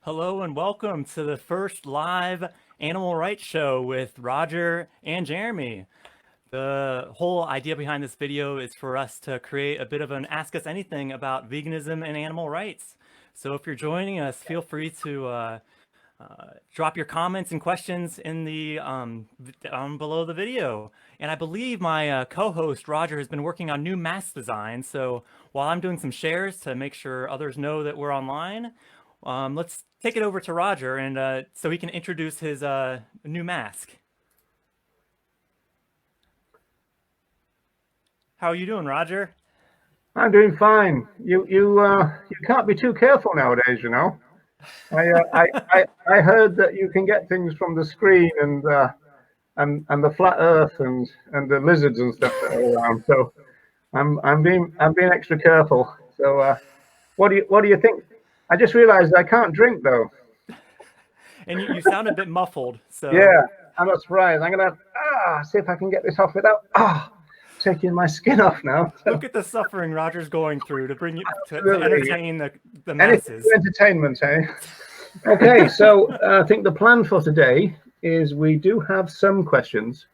Hello and welcome to the first live animal rights show with Roger and Jeremy. The whole idea behind this video is for us to create a bit of an Ask Us Anything about veganism and animal rights. So if you're joining us, feel free to drop your comments and questions in the down below the video. And I believe my co-host Roger has been working on new mask designs. So while I'm doing some shares to make sure others know that we're online, let's take it over to Roger and so he can introduce his new mask. How are you doing, Roger? I'm doing fine. You can't be too careful nowadays, you know. I heard that you can get things from the screen and the flat Earth and the lizards and stuff that are around. So I'm being extra careful. So what do you think? I just realised I can't drink though. And you sound a bit muffled. So Yeah, I'm not surprised. I'm gonna see if I can get this off without taking my skin off now. So. Look at the suffering Roger's going through to bring you to entertain the masses. Entertainment, eh? Okay, so I think the plan for today is we do have some questions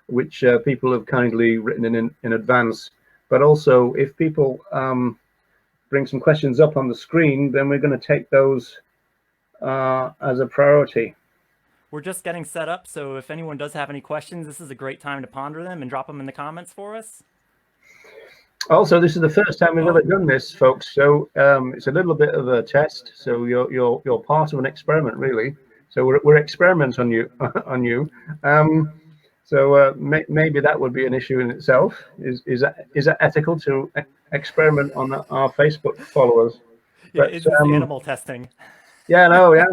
which people have kindly written in advance, but also if people bring some questions up on the screen, then we're going to take those as a priority. We're just getting set up, so if anyone does have any questions, this is a great time to ponder them and drop them in the comments for us. Also, this is the first time we've ever done this, folks. So it's a little bit of a test. So you're part of an experiment, really. So we're experiments on you So maybe that would be an issue in itself. Is that ethical to experiment on our Facebook followers? Yeah, it's animal testing. Yeah, no, yeah.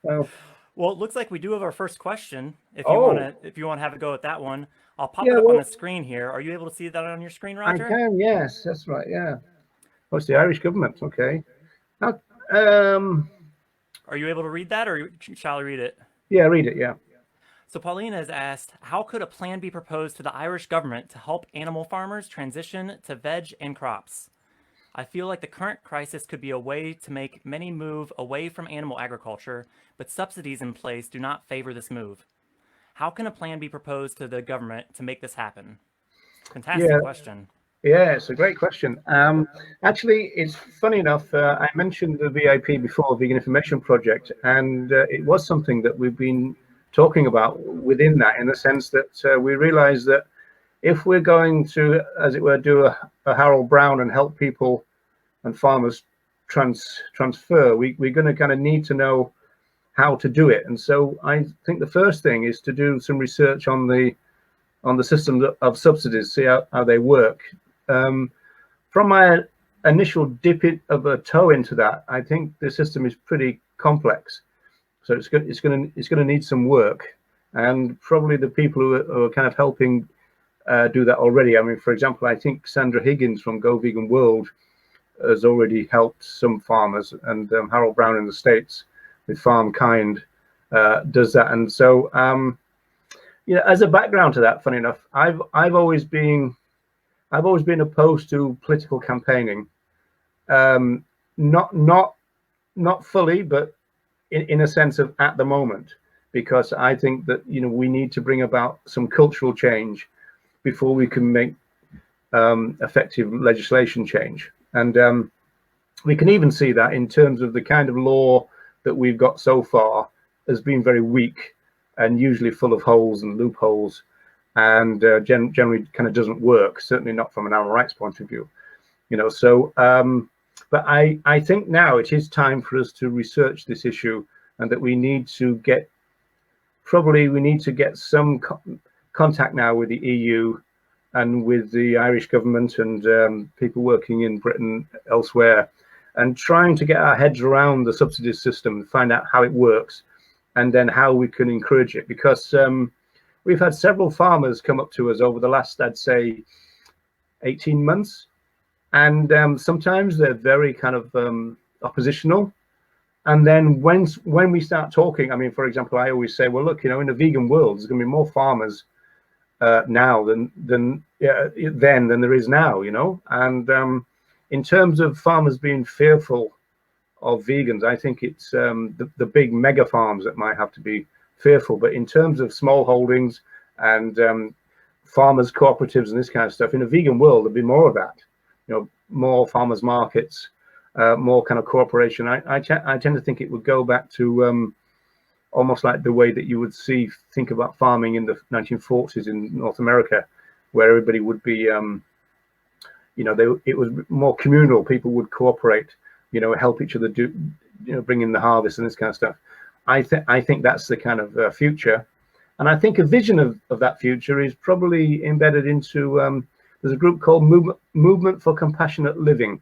So, well, it looks like we do have our first question. If you want to have a go at that one, I'll pop it up on the screen here. Are you able to see that on your screen, Roger? I can. Yes, that's right. Yeah. What's the Irish government? Okay. Are you able to read that, or shall I read it? Yeah, read it. Yeah. So Paulina has asked, how could a plan be proposed to the Irish government to help animal farmers transition to veg and crops? I feel like the current crisis could be a way to make many move away from animal agriculture, but subsidies in place do not favor this move. How can a plan be proposed to the government to make this happen? Fantastic question. Yeah, it's a great question. Actually, it's funny enough, I mentioned the VIP before, Vegan Information Project, and it was something that we've been talking about within that, in the sense that we realized that if we're going to, as it were, do a Harold Brown and help people and farmers transfer, we're going to kind of need to know how to do it. And so I think the first thing is to do some research on the system of subsidies, see how they work. From my initial dip of a toe into that, I think the system is pretty complex. So it's going to need some work, and probably the people who are kind of helping do that already. I mean, for example, I think Sandra Higgins from Go Vegan World has already helped some farmers, and Harold Brown in the States with Farm Kind does that. And so, as a background to that, funny enough, I've always been opposed to political campaigning, not fully, but in a sense of at the moment, because I think that we need to bring about some cultural change before we can make effective legislation change. And we can even see that in terms of the kind of law that we've got so far has been very weak and usually full of holes and loopholes, and generally kind of doesn't work, certainly not from an animal rights point of view. So but I think now it is time for us to research this issue, and that we need to get some contact now with the EU and with the Irish government and people working in Britain, elsewhere, and trying to get our heads around the subsidy system, find out how it works, and then how we can encourage it. Because we've had several farmers come up to us over the last, I'd say, 18 months. And sometimes they're very kind of oppositional. And then when we start talking, I mean, for example, I always say, well, look, in the vegan world, there's going to be more farmers now than there is now, And in terms of farmers being fearful vegans. I think it's the big mega farms that might have to be fearful. But in terms of small holdings and farmers cooperatives and this kind of stuff, in a vegan world, there'd be more of that. You know, more farmers markets, more kind of cooperation. I tend to think it would go back to almost like the way that you would think about farming in the 1940s in North America, where everybody would be, you know, it was more communal. People would cooperate, you know, help each other do, you know, bring in the harvest and this kind of stuff. I think that's the kind of future, and I think a vision of that future is probably embedded into. There's a group called Movement for Compassionate Living.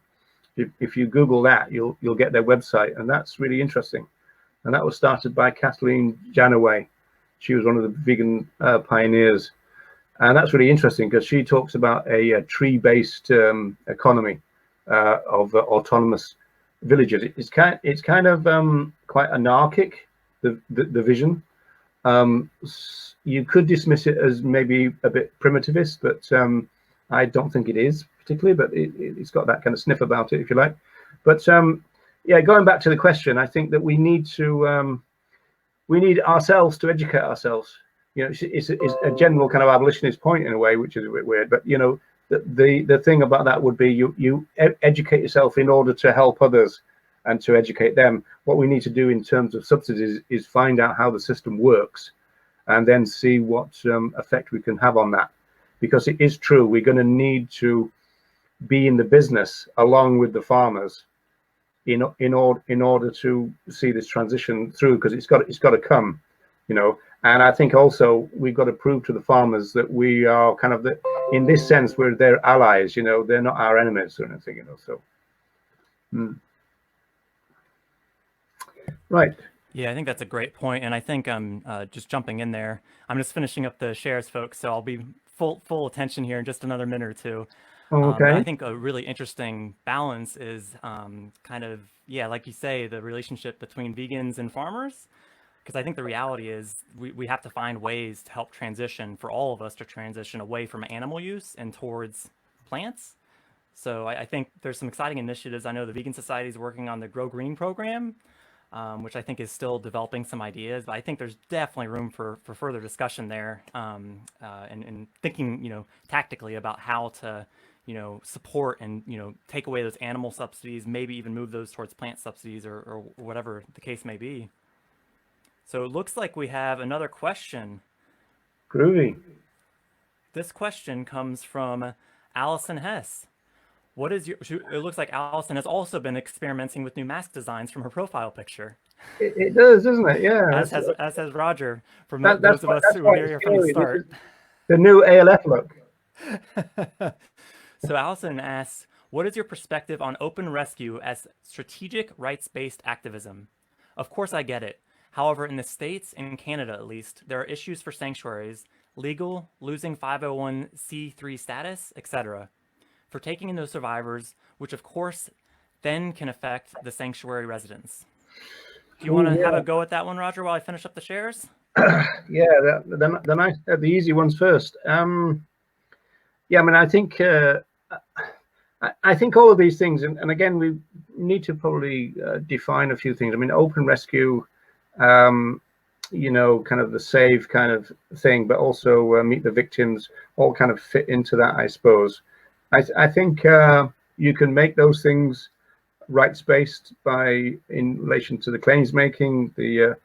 If you Google that, you'll get their website, and that's really interesting. And that was started by Kathleen Janaway. She was one of the vegan pioneers, and that's really interesting because she talks about a tree-based economy of autonomous villages. It's kind of quite anarchic, the vision. You could dismiss it as maybe a bit primitivist, but I don't think it is particularly, but it's got that kind of sniff about it, if you like. But yeah, going back to the question, I think that we need ourselves to educate ourselves. You know, it's a general kind of abolitionist point in a way, which is a bit weird. But you know, the thing about that would be you educate yourself in order to help others and to educate them. What we need to do in terms of subsidies is find out how the system works, and then see what effect we can have on that. Because it is true, we're going to need to be in the business along with the farmers in order to see this transition through, because it's got to come, you know. And I think also we've got to prove to the farmers that we are kind of in this sense, we're their allies, you know, they're not our enemies or anything, you know. So right. Yeah, I think that's a great point, and I think I'm just jumping in there. I'm just finishing up the shares, folks, so I'll be full attention here in just another minute or two. Okay. I think a really interesting balance is kind of, yeah, like you say, the relationship between vegans and farmers, because I think the reality is we have to find ways to help transition, for all of us to transition away from animal use and towards plants. So I think there's some exciting initiatives. I know the Vegan Society is working on the Grow Green program, which I think is still developing some ideas, but I think there's definitely room for further discussion there, and thinking, you know, tactically about how to, you know, support and, you know, take away those animal subsidies, maybe even move those towards plant subsidies or whatever the case may be. So it looks like we have another question. Groovy. This question comes from Allison Hess. What is it looks like Allison has also been experimenting with new mask designs from her profile picture. It does, doesn't it? Yeah. As has Roger, from those of us who were here from the start. The new ALF look. So Allison asks, what is your perspective on open rescue as strategic rights-based activism? Of course I get it. However, in the States and Canada at least, there are issues for sanctuaries, legal, losing 501c3 status, etc. for taking in those survivors, which of course then can affect the sanctuary residents. Do you want to have a go at that one, Roger, while I finish up the shares? Yeah, the easy ones first. Yeah, I mean, I think all of these things, and again, we need to probably define a few things. I mean, open rescue, you know, kind of the save kind of thing, but also meet the victims, all kind of fit into that, I suppose. I think you can make those things rights-based by, in relation to the claims making, the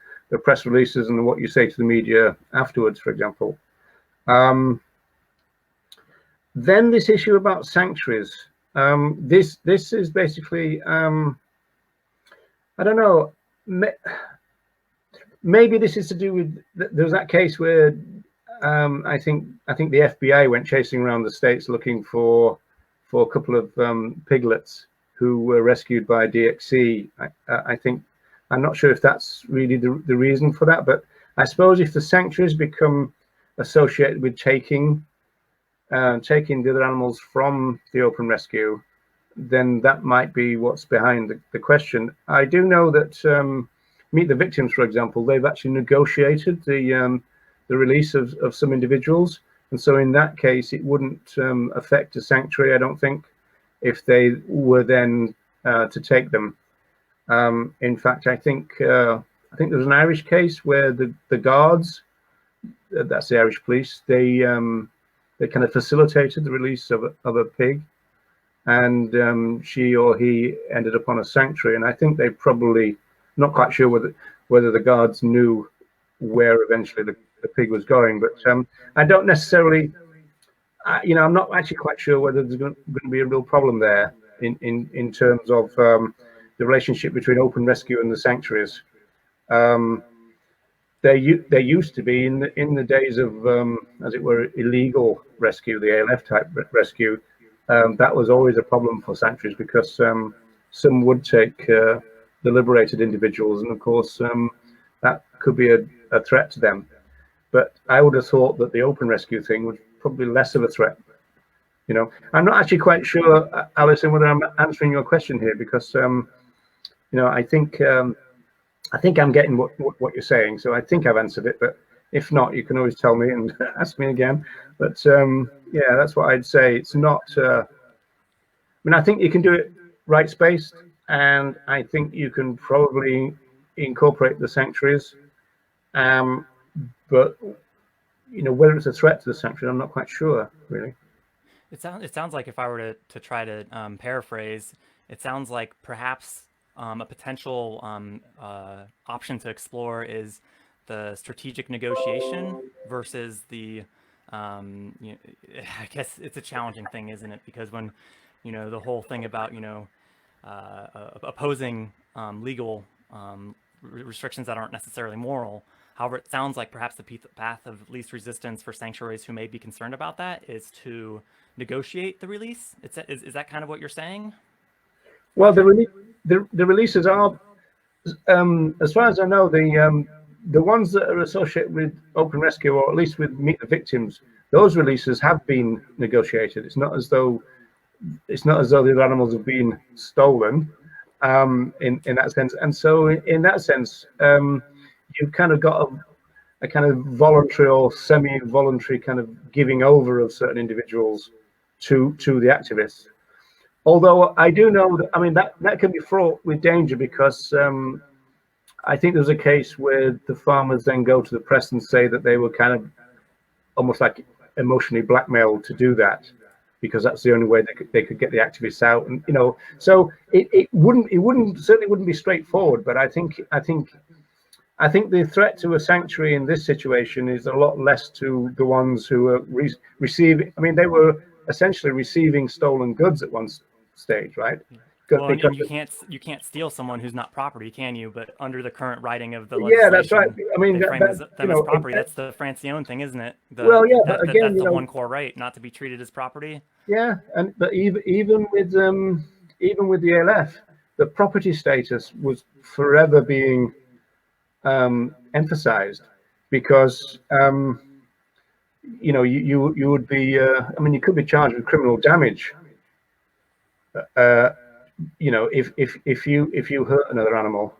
press releases, and what you say to the media afterwards, for example. Then this issue about sanctuaries. This is basically, I don't know. Maybe this is to do with there's that case where I think the FBI went chasing around the States looking for a couple of piglets who were rescued by DXC. I think, I'm not sure if that's really the reason for that, but I suppose if the sanctuaries become associated with taking the other animals from the open rescue, then that might be what's behind the question. I do know that Meet the Victims, for example, they've actually negotiated the release of some individuals, and so in that case it wouldn't affect a sanctuary, I don't think, if they were then to take them. In fact, I think there was an Irish case where the guards, that's the Irish police, they kind of facilitated the release of a pig, and she or he ended up on a sanctuary. And I think they probably, not quite sure whether the guards knew where eventually the pig was going, but I don't necessarily, I'm not actually quite sure whether there's going to be a real problem there in terms of the relationship between open rescue and the sanctuaries. There used to be in the days of, as it were, illegal rescue, the ALF type rescue. That was always a problem for sanctuaries, because some would take the liberated individuals, and of course that could be a threat to them. But I would have thought that the open rescue thing was probably less of a threat. I'm not actually quite sure, Alison, whether I'm answering your question here, because I think I'm getting what you're saying, so I think I've answered it. But if not, you can always tell me and ask me again. But yeah, that's what I'd say. It's not. I think you can do it rights-based, and I think you can probably incorporate the sanctuaries. But whether it's a threat to the sanctuary, I'm not quite sure, really. It sounds like, if I were to try to paraphrase, it sounds like perhaps a potential option to explore is the strategic negotiation versus the, I guess it's a challenging thing, isn't it? Because when, the whole thing about, opposing legal restrictions that aren't necessarily moral. However, it sounds like perhaps the path of least resistance for sanctuaries who may be concerned about that is to negotiate the release. Is that kind of what you're saying? Well, the releases are, as far as I know, the ones that are associated with open rescue, or at least with Meet the Victims, those releases have been negotiated. It's not as though the animals have been stolen, in that sense. And so in that sense, you've kind of got a kind of voluntary or semi-voluntary kind of giving over of certain individuals to the activists. Although I do know that, that can be fraught with danger, because I think there's a case where the farmers then go to the press and say that they were kind of almost like emotionally blackmailed to do that, because that's the only way they could get the activists out. And so it certainly wouldn't be straightforward. But I think the threat to a sanctuary in this situation is a lot less to the ones who are receiving. They were essentially receiving stolen goods at one stage, right? Well, and you can't steal someone who's not property, can you? But under the current writing of the legislation, yeah, that's right. they frame them as property. That's the Francione thing, isn't it? Well, yeah, but again, that's the one core right, not to be treated as property. Yeah, but even with the ALF, the property status was forever being emphasized, because you would be you could be charged with criminal damage, if you hurt another animal,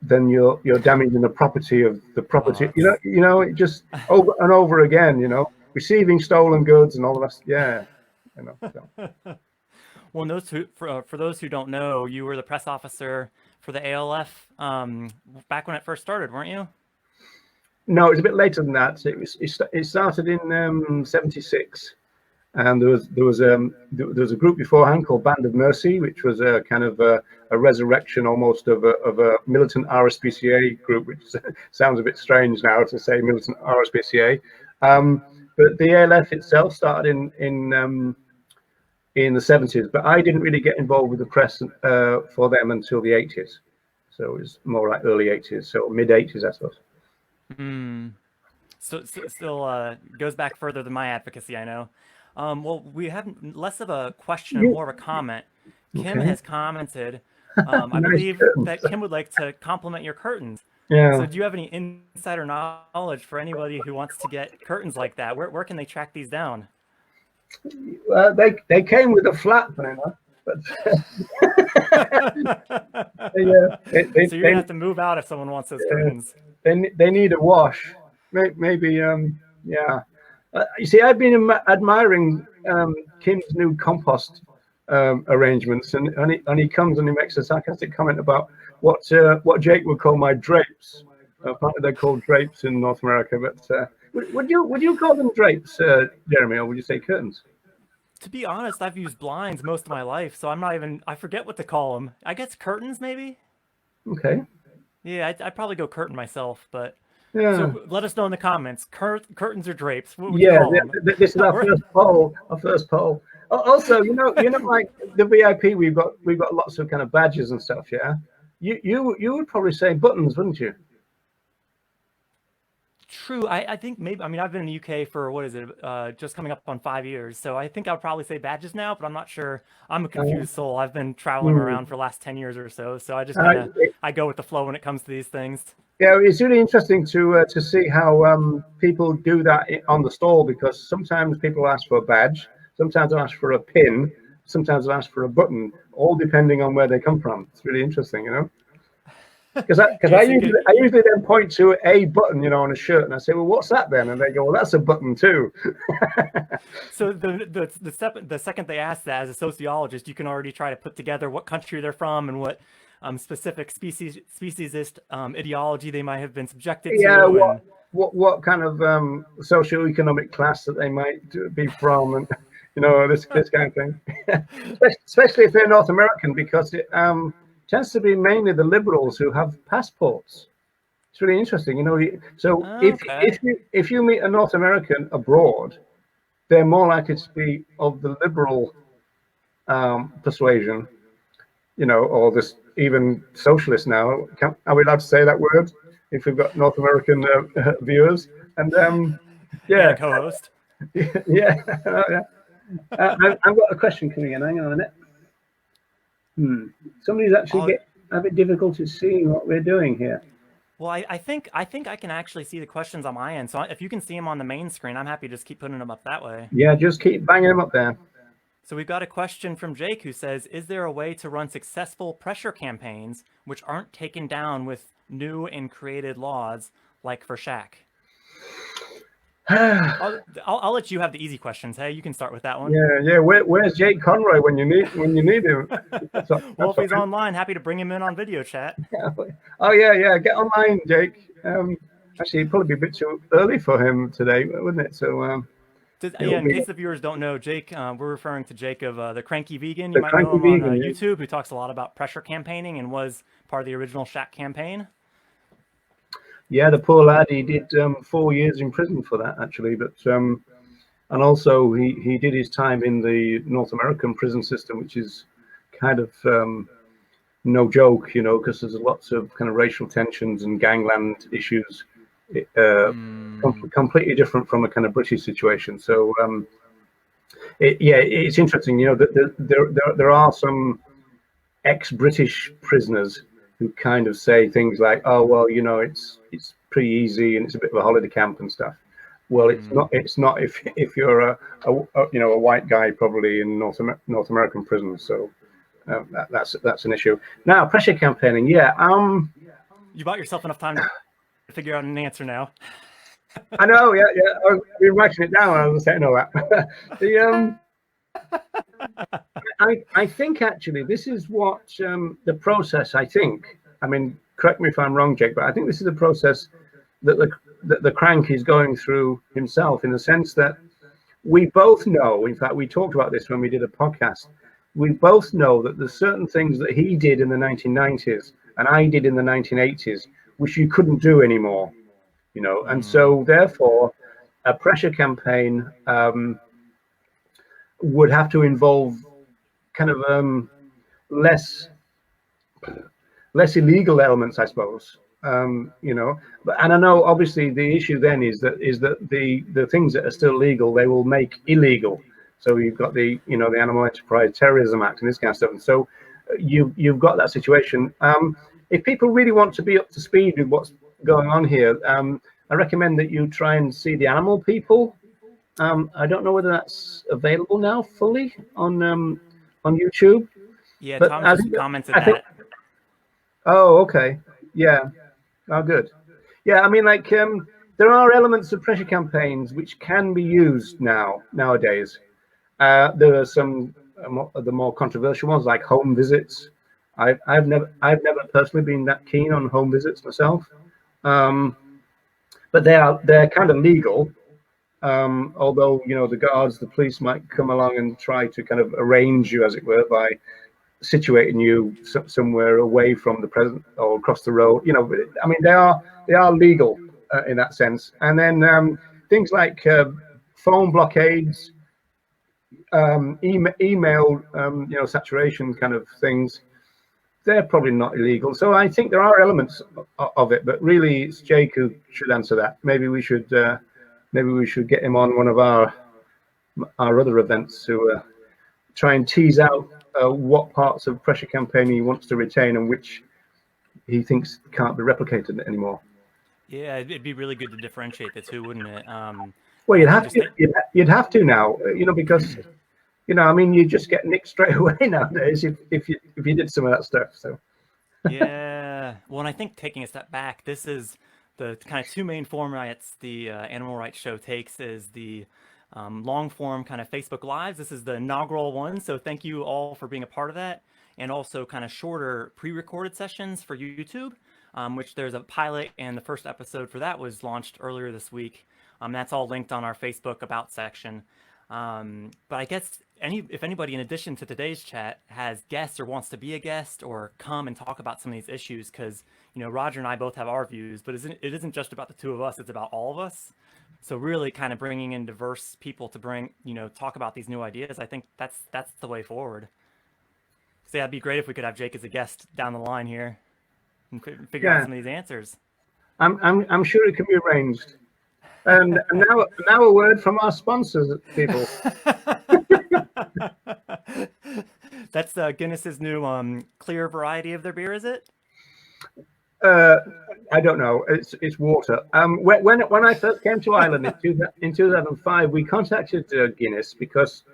then you're damaging the property of the property. It just over and over again, receiving stolen goods and all the rest. Yeah. So. Well, for those who don't know, you were the press officer for the ALF back when it first started, weren't you? No, it was a bit later than that. It started in '76, and there was a group beforehand called Band of Mercy, which was a kind of a resurrection almost of a militant RSPCA group, which sounds a bit strange now to say militant RSPCA. But the ALF itself started in the '70s, but I didn't really get involved with the press for them until the '80s. So it was more like early '80s, so mid '80s, I suppose. So still goes back further than my advocacy, I know. Well, we have less of a question and more of a comment. Kim has commented. I believe that Kim would like to compliment your curtains. Yeah. So do you have any insider knowledge for anybody who wants to get curtains like that? Where can they track these down? They came with a flap, but so you're gonna have to move out if someone wants those curtains. They need a wash, maybe. Yeah. You see, I've been admiring Kim's new compost arrangements, and he comes and he makes a sarcastic comment about what Jake would call my drapes. Apparently they're called drapes in North America, but would you call them drapes, Jeremy, or would you say curtains? To be honest, I've used blinds most of my life, so I'm not even, I forget what to call them. I guess curtains, maybe? Okay. Yeah, I'd probably go curtain myself, but... Yeah. So let us know in the comments, curtains or drapes, what would you Yeah, call them? this is our first poll. Our first poll. Also, like the VIP, we've got lots of kind of badges and stuff. Yeah, you would probably say buttons, wouldn't you? True, I think maybe, I mean, I've been in the UK for, what is it, just coming up on 5 years, so I think I would probably say badges now, but I'm not sure. I'm a confused soul. I've been traveling around for the last 10 years or so, so I just kind of, I go with the flow when it comes to these things. Yeah, it's really interesting to see how people do that on the stall, because sometimes people ask for a badge, sometimes they ask for a pin, sometimes they ask for a button, all depending on where they come from. It's really interesting, you know. Because Yeah, I usually then point to a button, you know, on a shirt, and I say, well, what's that then? And they go, well, that's a button too. So the second they ask that, as a sociologist, you can already try to put together what country they're from and what specific speciesist ideology they might have been subjected Yeah, to. what kind of socioeconomic class that they might be from, and you know, this kind of thing. Especially if they're North American, because it tends to be mainly the liberals who have passports. It's really interesting, you know. So Okay. if you meet a North American abroad, they're more likely to be of the liberal persuasion, you know, or this even socialist now. Are we allowed to say that word if we've got North American viewers? And And yeah, a co-host. yeah, yeah. I've got a question coming in. Hang on a minute. Somebody's actually having difficulty seeing what we're doing here. Well, I think I can actually see the questions on my end. So if you can see them on the main screen, I'm happy to just keep putting them up that way. Yeah, just keep banging them up there. So we've got a question from Jake who says, is there a way to run successful pressure campaigns which aren't taken down with new and created laws like for Shaq? I'll let you have the easy questions. Hey, you can start with that one. Yeah. Where's Jake Conroy when you need him? Well, if he's online, happy to bring him in on video chat. Oh yeah. Get online, Jake. Actually, it'd probably be a bit too early for him today, wouldn't it? So yeah, in case the viewers don't know, Jake, we're referring to Jake of the Cranky Vegan. You the might Cranky know him Vegan, on yeah. YouTube, who talks a lot about pressure campaigning and was part of the original Shaq campaign. Yeah, the poor lad, he did 4 years in prison for that, actually. But and also he did his time in the North American prison system, which is kind of no joke, you know, because there's lots of kind of racial tensions and gangland issues. Completely different from a kind of British situation. So it's interesting, you know, that there are some ex-British prisoners who kind of say things like, oh well, you know, it's pretty easy and it's a bit of a holiday camp and stuff. Well, it's not if you're a you know, a white guy probably in North American prisons. So that's an issue. Now, pressure campaigning, yeah. You bought yourself enough time to figure out an answer now. I know, yeah. I've been writing it down. I was saying all that. I think actually this is what the process. I think. I mean, correct me if I'm wrong, Jake, but I think this is the process that the crank is going through himself, in the sense that we both know. In fact, we talked about this when we did a podcast. We both know that there's certain things that he did in the 1990s and I did in the 1980s, which you couldn't do anymore. You know, and so therefore, a pressure campaign would have to involve kind of less illegal elements, I suppose. You know, and I know obviously the issue then is that the things that are still legal, they will make illegal. So you've got the, you know, the Animal Enterprise Terrorism Act and this kind of stuff. And so you've got that situation. If people really want to be up to speed with what's going on here, I recommend that you try and see the Animal People. I don't know whether that's available now fully on YouTube. Yeah, but Tom just commented that. Oh, okay. Yeah. Oh, good. Yeah, I mean, like, there are elements of pressure campaigns which can be used nowadays. There are some of the more controversial ones, like home visits. I've never personally been that keen on home visits myself, but they're kind of legal. Although the guards, the police might come along and try to kind of arrange you, as it were, by situating you somewhere away from the president or across the road. I mean, they are legal in that sense. And then things like phone blockades, email, saturation kind of things. They're probably not illegal. So I think there are elements of it, but really it's Jake who should answer that. Maybe we should get him on one of our other events to try and tease out what parts of pressure campaigning he wants to retain and which he thinks can't be replicated anymore. Yeah, it'd be really good to differentiate the two, wouldn't it? Well, you'd have to now, because I mean, you just get nicked straight away nowadays if you did some of that stuff. So yeah, well, and I think taking a step back, this is the kind of two main formats the Animal Rights Show takes is the long form kind of Facebook Lives. This is the inaugural one, so thank you all for being a part of that, and also kind of shorter pre-recorded sessions for YouTube, which there's a pilot, and the first episode for that was launched earlier this week. That's all linked on our Facebook About section. But I guess if anybody in addition to today's chat has guests or wants to be a guest or come and talk about some of these issues, because Roger and I both have our views, but it isn't just about the two of us, it's about all of us. So really kind of bringing in diverse people to talk about these new ideas, I think that's the way forward. So yeah, it'd be great if we could have Jake as a guest down the line here and figure out some of these answers. I'm sure it can be arranged. And now a word from our sponsors, people. That's Guinness's new clear variety of their beer, is it? I don't know. It's water. When I first came to Ireland in 2005, we contacted Guinness because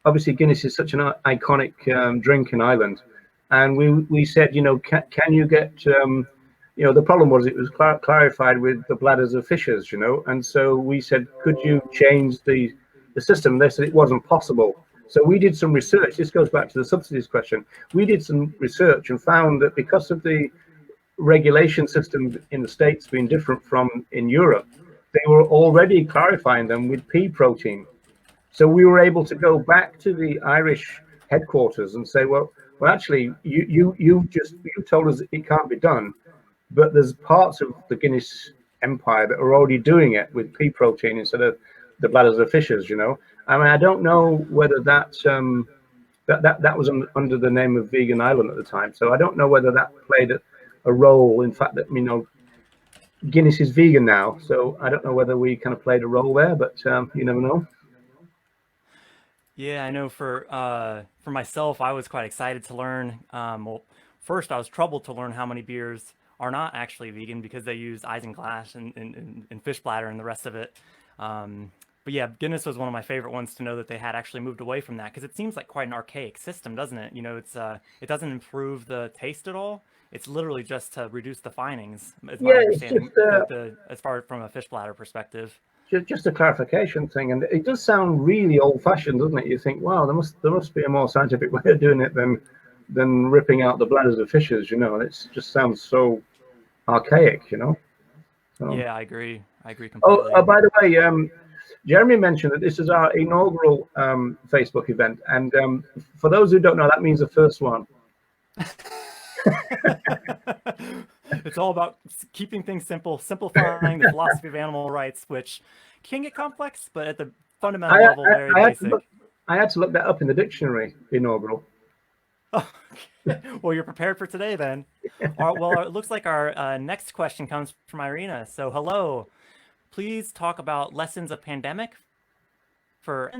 obviously Guinness is such an iconic drink in Ireland, and we said, can you get the problem was it was clarified with the bladders of fishes, and so we said, could you change the system? They said it wasn't possible. So we did some research. This goes back to the subsidies question. We did some research and found that because of the regulation system in the States being different from in Europe, they were already clarifying them with pea protein. So we were able to go back to the Irish headquarters and say, well, actually, you told us it can't be done. But there's parts of the Guinness empire that are already doing it with pea protein instead of the bladders of fishes. I mean, I don't know whether that was under the name of Vegan Ireland at the time. So I don't know whether that played a role. In fact, that Guinness is vegan now, so I don't know whether we kind of played a role there. But you never know. Yeah, I know. For myself, I was quite excited to learn. Well, first I was troubled to learn how many beers are not actually vegan because they use isinglass and fish bladder and the rest of it. But yeah, Guinness was one of my favorite ones to know that they had actually moved away from that, because it seems like quite an archaic system, doesn't it? It doesn't improve the taste at all. It's literally just to reduce the findings, is my understanding, as far from a fish bladder perspective. Just a clarification thing, and it does sound really old-fashioned, doesn't it? You think, wow, there must be a more scientific way of doing it than ripping out the bladders of fishes, and it just sounds so archaic, So. Yeah, I agree completely. Oh, by the way, Jeremy mentioned that this is our inaugural Facebook event, and for those who don't know, that means the first one. It's all about keeping things simple, simplifying the philosophy of animal rights, which can get complex, but at the fundamental level, very basic. I had to look that up in the dictionary, inaugural. Oh, well, you're prepared for today then. Well, it looks like our next question comes from Irina. So hello, please talk about lessons of pandemic for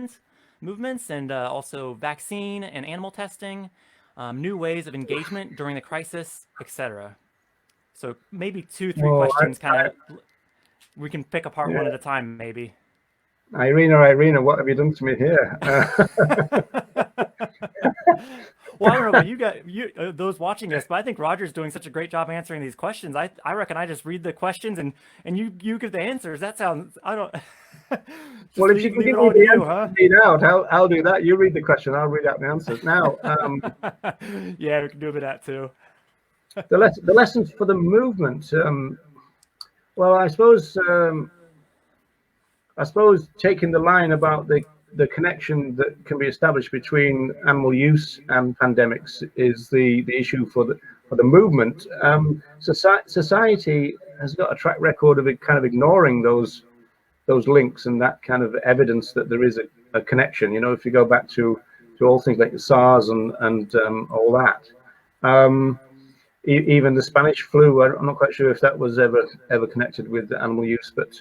movements and also vaccine and animal testing, new ways of engagement during the crisis, etc. So maybe 2-3 questions, kind of. We can pick apart one at a time, maybe. Irina, what have you done to me here? Well, I don't know about you those watching this, but I think Roger's doing such a great job answering these questions. I reckon I just read the questions and you give the answers. That sounds, Well, Just if you can leave give it me all to the you, answer huh? to read out, I'll do that. You read the question, I'll read out the answers. Now, Yeah, we can do a bit of that too. the lessons for the movement. Well, I suppose taking the line about the connection that can be established between animal use and pandemics is the issue for the movement. Society has got a track record of kind of ignoring those links and that kind of evidence that there is a connection. You know, if you go back to all things like the SARS and all that, even the Spanish flu. I'm not quite sure if that was ever connected with animal use, but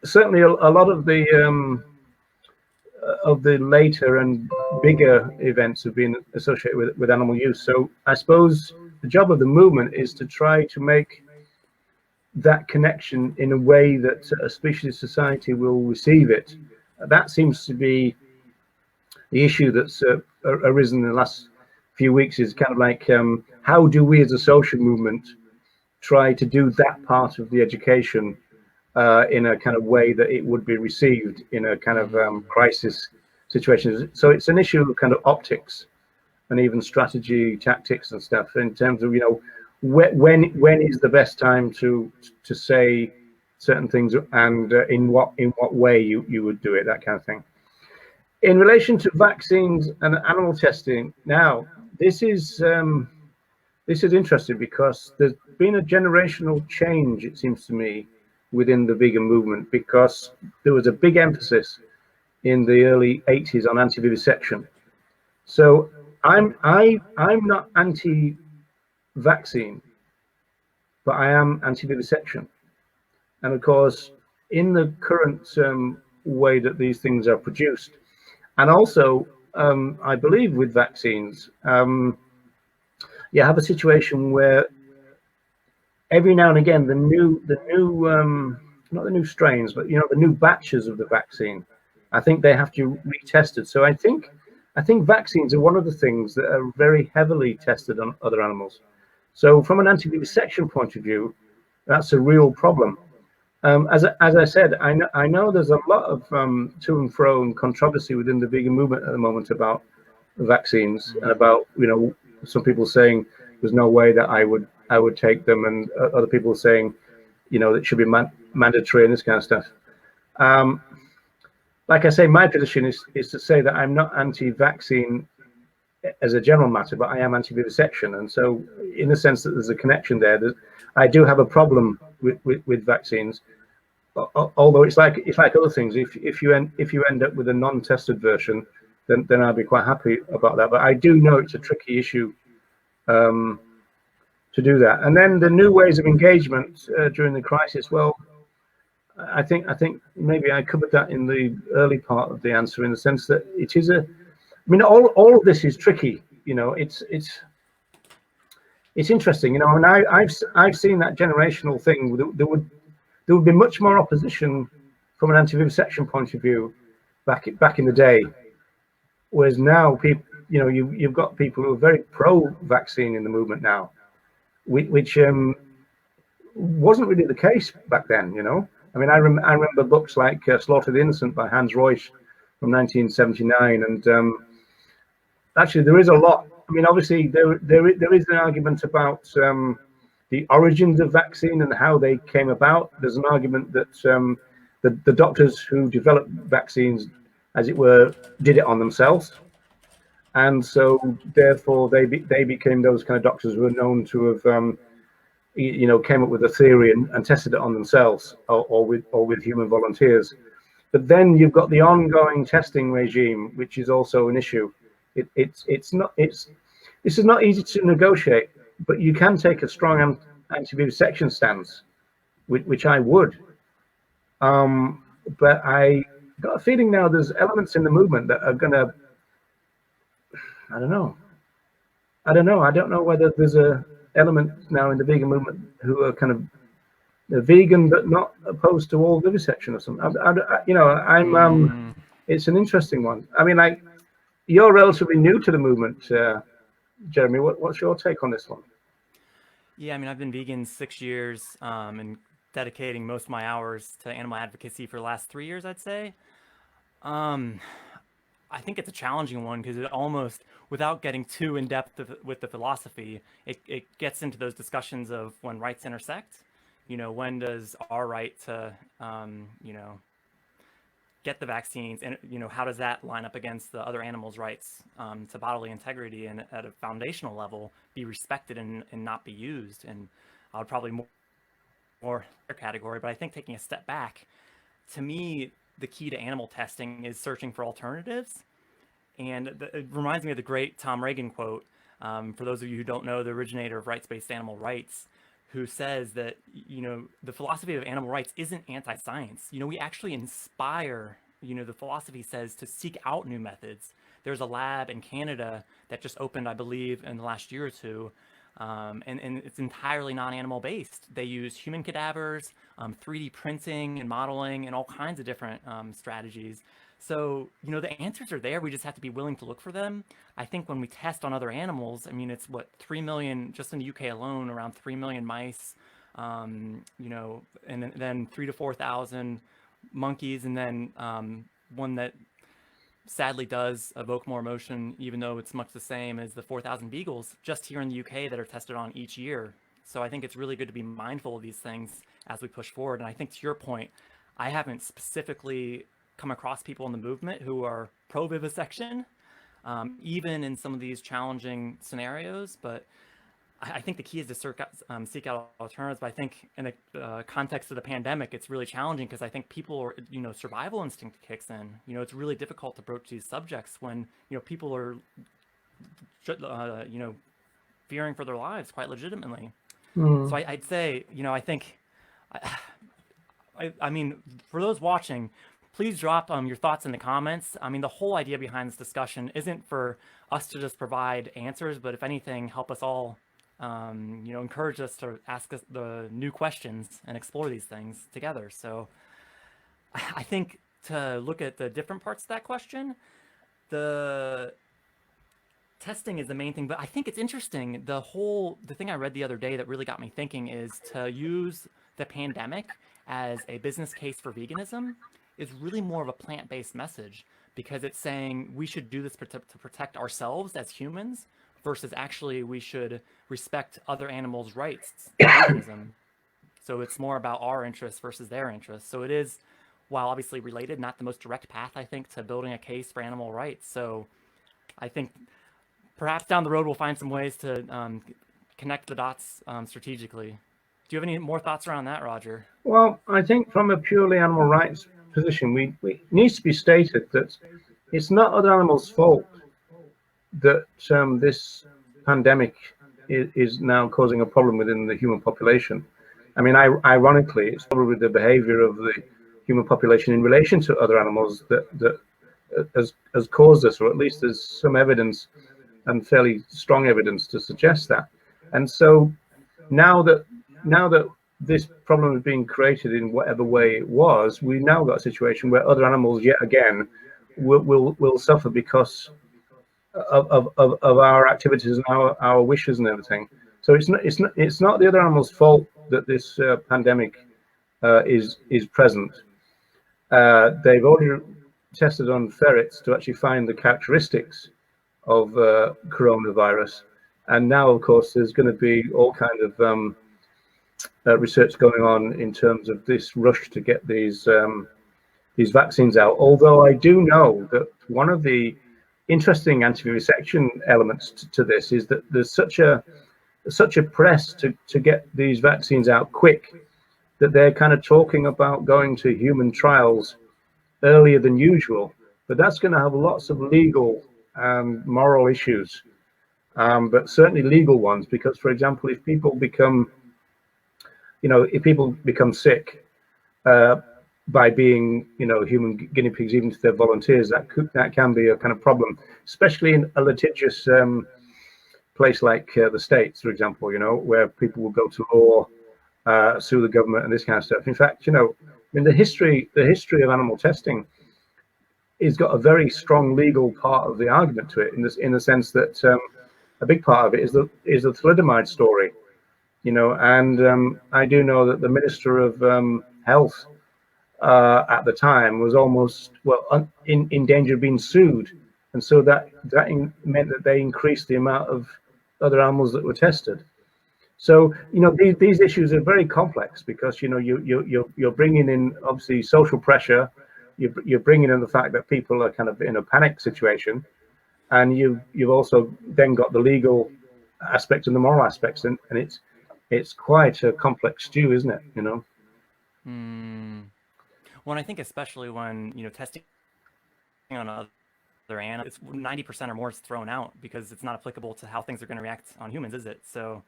certainly a lot of the later and bigger events have been associated with animal use. So I suppose the job of the movement is to try to make that connection in a way that a specialist society will receive it. That seems to be the issue that's arisen in the last few weeks, is kind of like, how do we as a social movement try to do that part of the education in a kind of way that it would be received in a kind of crisis situation. So it's an issue of kind of optics and even strategy, tactics and stuff, in terms of, you know, when is the best time to say certain things, and in what way you would do it, that kind of thing. In relation to vaccines and animal testing, now this is interesting because there's been a generational change, it seems to me, within the vegan movement, because there was a big emphasis in the early 80s on anti-vivisection. So I'm not anti-vaccine, but I am anti-vivisection. And of course, in the current way that these things are produced, and also I believe with vaccines, you have a situation where every now and again the new not the new strains, but, you know, the new batches of the vaccine, I think they have to be retested. So I think vaccines are one of the things that are very heavily tested on other animals. So from an anti-vivisection point of view, that's a real problem. As I said, I know there's a lot of to and fro and controversy within the vegan movement at the moment about vaccines, and about, you know, some people saying there's no way that I would take them, and other people saying, you know, it should be mandatory and this kind of stuff. Like I say, my position is to say that I'm not anti-vaccine as a general matter, but I am anti-vivisection, and so in the sense that there's a connection there, that I do have a problem with vaccines. Although it's like other things. If you end up with a non-tested version, then I'd be quite happy about that. But I do know it's a tricky issue to do that. And then the new ways of engagement during the crisis. Well, I think maybe I covered that in the early part of the answer, in the sense that it is I mean, all of this is tricky. You know, it's interesting. You know, and I've seen that generational thing. There would be much more opposition from an anti-vivisection point of view back in the day, whereas now people, you know, you've got people who are very pro-vaccine in the movement now, which wasn't really the case back then. You know, I mean, I remember books like Slaughter the Innocent by Hans Reusch from 1979, and actually there is a lot. I mean, obviously there is an argument about the origins of vaccine and how they came about. There's an argument that the doctors who developed vaccines, as it were, did it on themselves, and so therefore they became those kind of doctors who are known to have you know, came up with a theory and tested it on themselves, or with human volunteers. But then you've got the ongoing testing regime, which is also an issue. This is not easy to negotiate, but you can take a strong anti-vivisection stance, which I would. But I got a feeling now there's elements in the movement that are gonna, I don't know. I don't know whether there's a element now in the vegan movement who are kind of, they're vegan but not opposed to all vivisection or something. You know, it's an interesting one. I mean, like, you're relatively new to the movement, Jeremy. What's your take on this one? Yeah, I mean, I've been vegan 6 years, and dedicating most of my hours to animal advocacy for the last 3 years, I'd say. Um, I think it's a challenging one because it almost, without getting too in depth with the philosophy, it gets into those discussions of when rights intersect. When does our right to, get the vaccines, and how does that line up against the other animals' rights to bodily integrity and at a foundational level be respected and not be used? And I would probably more category, but I think taking a step back, to me, the key to animal testing is searching for alternatives. And it reminds me of the great Tom Reagan quote, for those of you who don't know, the originator of rights-based animal rights, who says that, the philosophy of animal rights isn't anti-science. We actually inspire, the philosophy says to seek out new methods. There's a lab in Canada that just opened, I believe, in the last year or two, and it's entirely non-animal based. They use human cadavers, 3D printing and modeling, and all kinds of different strategies. So, the answers are there. We just have to be willing to look for them. I think when we test on other animals, I mean, it's what, 3 million, just in the UK alone, around 3 million mice, and then 3 to 4,000 monkeys, and then one that sadly does evoke more emotion, even though it's much the same as the 4,000 beagles just here in the UK that are tested on each year. So I think it's really good to be mindful of these things as we push forward. And I think to your point, I haven't specifically come across people in the movement who are pro vivisection, even in some of these challenging scenarios. But I think the key is to seek out alternatives. But I think in the context of the pandemic, it's really challenging because I think people are, survival instinct kicks in. It's really difficult to broach these subjects when, people are, fearing for their lives quite legitimately. So I'd say, I think, I mean, for those watching, please drop your thoughts in the comments. I mean, the whole idea behind this discussion isn't for us to just provide answers, but if anything, help us all, encourage us to ask us the new questions and explore these things together. So I think to look at the different parts of that question, the testing is the main thing, but I think it's interesting. The thing I read the other day that really got me thinking is to use the pandemic as a business case for veganism is really more of a plant-based message, because it's saying we should do this to protect ourselves as humans versus actually we should respect other animals' rights in veganism. So it's more about our interests versus their interests. So it is, while obviously related, not the most direct path, I think, to building a case for animal rights. So I think perhaps down the road we'll find some ways to connect the dots strategically. Do you have any more thoughts around that, Roger? Well, I think from a purely animal rights position, it needs to be stated that it's not other animals' fault that this pandemic is now causing a problem within the human population. I mean, ironically, it's probably the behavior of the human population in relation to other animals that has caused this, or at least there's some evidence, and fairly strong evidence, to suggest that. And so now that this problem is being created in whatever way it was, we've now got a situation where other animals yet again will suffer because of our activities and our wishes and everything. So it's not the other animals' fault that this pandemic is present. They've already tested on ferrets to actually find the characteristics of coronavirus, and now, of course, there's going to be all kind of research going on in terms of this rush to get these vaccines out. Although I do know that one of the interesting anti-vivisection elements to this is that there's such a press to get these vaccines out quick that they're kind of talking about going to human trials earlier than usual. But that's going to have lots of legal and moral issues, but certainly legal ones, because, for example, if people become sick by being, human guinea pigs, even if they're volunteers, that can be a kind of problem, especially in a litigious place like the States, for example, where people will go to law, sue the government and this kind of stuff. In fact, I mean, the history of animal testing has got a very strong legal part of the argument to it, in the sense that a big part of it is the thalidomide story. And I do know that the Minister of Health at the time was almost, well, in danger of being sued, and so that meant that they increased the amount of other animals that were tested. So these issues are very complex because you're bringing in obviously social pressure, you're bringing in the fact that people are kind of in a panic situation, and you've also then got the legal aspects and the moral aspects, and it's quite a complex stew, isn't it? Well, and I think especially when testing on other animals, it's 90% or more is thrown out because it's not applicable to how things are going to react on humans, is it? So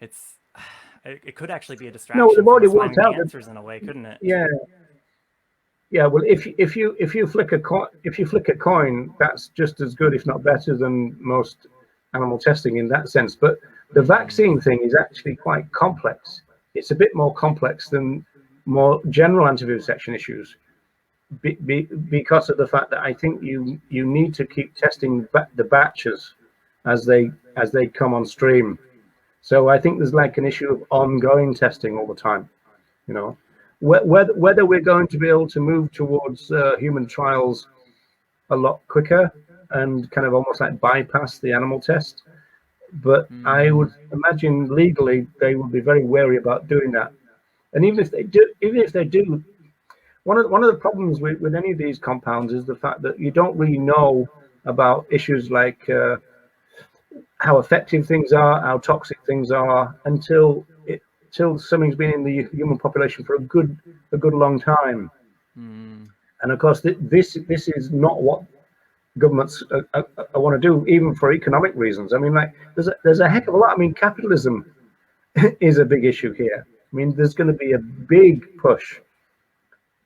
it's it could actually be a No, distraction they've from already us worked finding the out that, answers in a way, couldn't it? yeah. Yeah, well, if you flick a coin, that's just as good, if not better, than most animal testing in that sense. But the vaccine thing is actually quite complex. It's a bit more complex than more general anti-vivisection issues, because of the fact that I think you need to keep testing the batches as they come on stream. So I think there's like an issue of ongoing testing all the time. Whether we're going to be able to move towards human trials a lot quicker and kind of almost like bypass the animal test, but I would imagine legally they would be very wary about doing that. And even if they do, one of the problems with any of these compounds is the fact that you don't really know about issues like how effective things are, how toxic things are, until something's been in the human population for a good long time. And of course, this is not what governments want to do, even for economic reasons. I mean, like there's a heck of a lot. I mean, capitalism is a big issue here. I mean, there's going to be a big push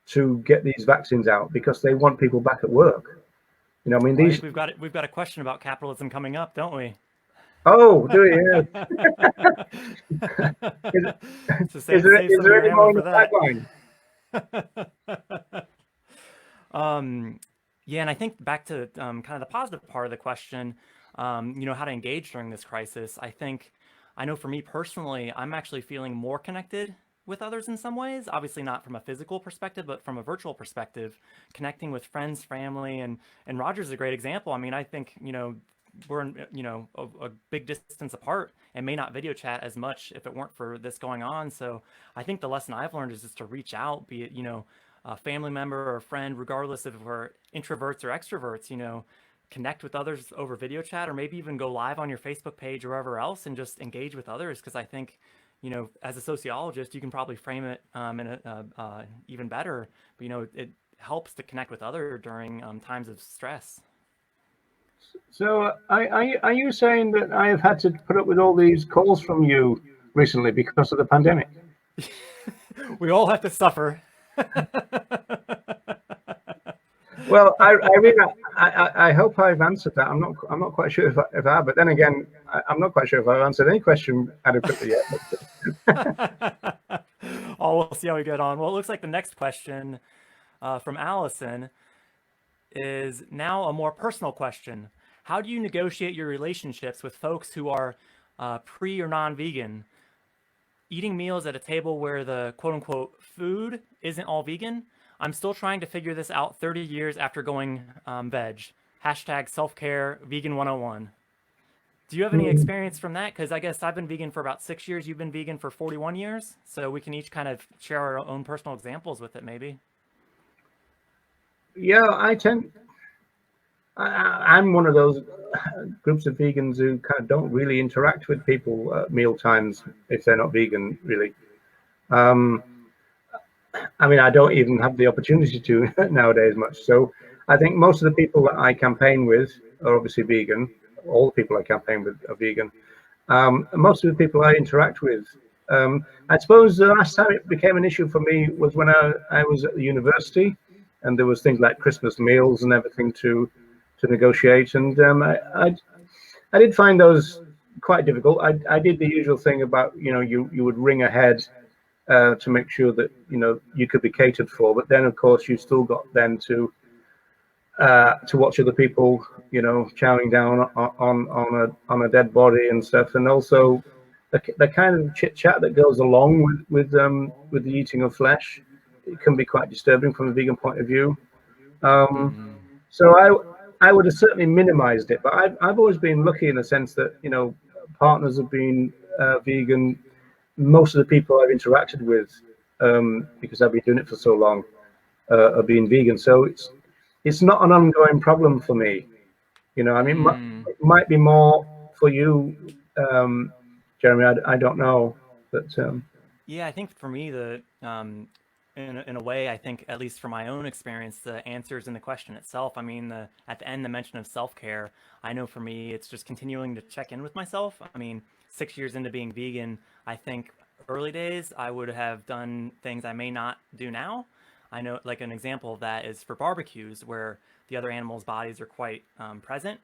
to get these vaccines out because they want people back at work. I mean, well, these. We've got a question about capitalism coming up, don't we? Oh, do you? Yeah. So Is save some of there your any ammo more in for the that. Yeah, and I think back to kind of the positive part of the question, how to engage during this crisis. I know for me personally, I'm actually feeling more connected with others in some ways. Obviously not from a physical perspective, but from a virtual perspective, connecting with friends, family, and Roger's a great example. I mean, I think we're a big distance apart and may not video chat as much if it weren't for this going on. So I think the lesson I've learned is just to reach out, be it a family member or a friend, regardless if we're introverts or extroverts, connect with others over video chat, or maybe even go live on your Facebook page or wherever else and just engage with others. Because I think, as a sociologist, you can probably frame it in a even better, but, it helps to connect with others during times of stress. So, are you saying that I have had to put up with all these calls from you recently because of the pandemic? We all have to suffer. Well, I hope I've answered that. I'm not quite sure if I have, but then again, I'm not quite sure if I've answered any question adequately yet. Oh, we'll see how we get on. Well, it looks like the next question from Allison is now a more personal question. How do you negotiate your relationships with folks who are pre or non-vegan? Eating meals at a table where the quote-unquote food isn't all vegan? I'm still trying to figure this out 30 years after going veg. Hashtag self-care vegan 101. Do you have any experience from that? Because I guess I've been vegan for about 6 years. You've been vegan for 41 years. So we can each kind of share our own personal examples with it, maybe. Yeah, I'm one of those groups of vegans who kind of don't really interact with people at meal times if they're not vegan, really. I mean, I don't even have the opportunity to nowadays much. So I think most of the people that I campaign with are obviously vegan. All the people I campaign with are vegan. Most of the people I interact with, I suppose the last time it became an issue for me was when I was at the university, and there was things like Christmas meals and everything to negotiate. And I did find those quite difficult. I did the usual thing about, you would ring ahead to make sure that you could be catered for, but then of course you still got then to watch other people chowing down on a dead body and stuff, and also the kind of chit chat that goes along with the eating of flesh, it can be quite disturbing from a vegan point of view. So I would have certainly minimized it, but I've always been lucky in the sense that, you know, partners have been vegan. Most of the people I've interacted with, because I've been doing it for so long, have been vegan. So it's not an ongoing problem for me. You know, I mean, it might be more for you, Jeremy. I don't know, but yeah, I think for me, in a way, I think, at least from my own experience, the answers in the question itself. I mean, at the end, the mention of self-care. I know for me, it's just continuing to check in with myself. I mean, 6 years into being vegan, I think early days I would have done things I may not do now. I know, like, an example of that is for barbecues, where the other animals' bodies are quite present.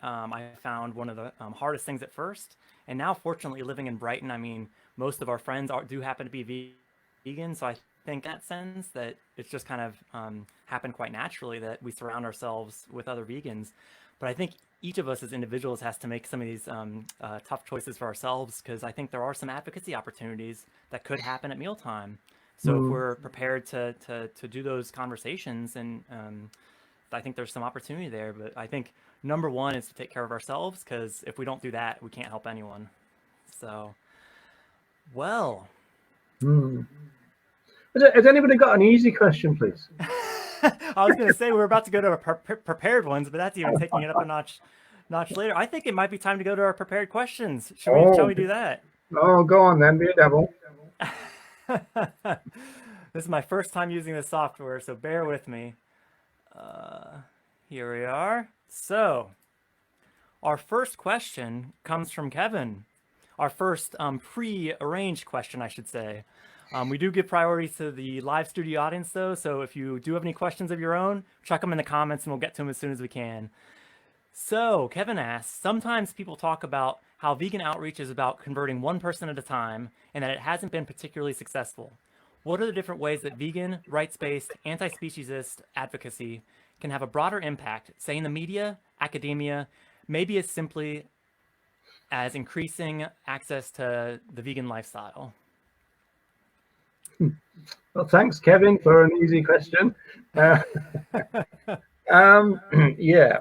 I found one of the hardest things at first, and now, fortunately, living in Brighton, I mean, most of our friends do happen to be vegan, so I think in that sense that it's just kind of happened quite naturally that we surround ourselves with other vegans. But I think each of us as individuals has to make some of these tough choices for ourselves, because I think there are some advocacy opportunities that could happen at mealtime. So if we're prepared to do those conversations, and I think there's some opportunity there. But I think number one is to take care of ourselves, because if we don't do that, we can't help anyone. So, well. Has anybody got an easy question, please? I was going to say we're about to go to our prepared ones, but that's even taking it up a notch later. I think it might be time to go to our prepared questions. Shall we do that? Oh, go on then, be a devil. This is my first time using this software, so bear with me. Here we are. So, our first question comes from Kevin. Our first pre-arranged question, I should say. We do give priority to the live studio audience, though, so if you do have any questions of your own, chuck them in the comments and we'll get to them as soon as we can. So, Kevin asks, sometimes people talk about how vegan outreach is about converting one person at a time and that it hasn't been particularly successful. What are the different ways that vegan, rights-based, anti-speciesist advocacy can have a broader impact, say in the media, academia, maybe as simply as increasing access to the vegan lifestyle? Well, thanks, Kevin, for an easy question. Yeah,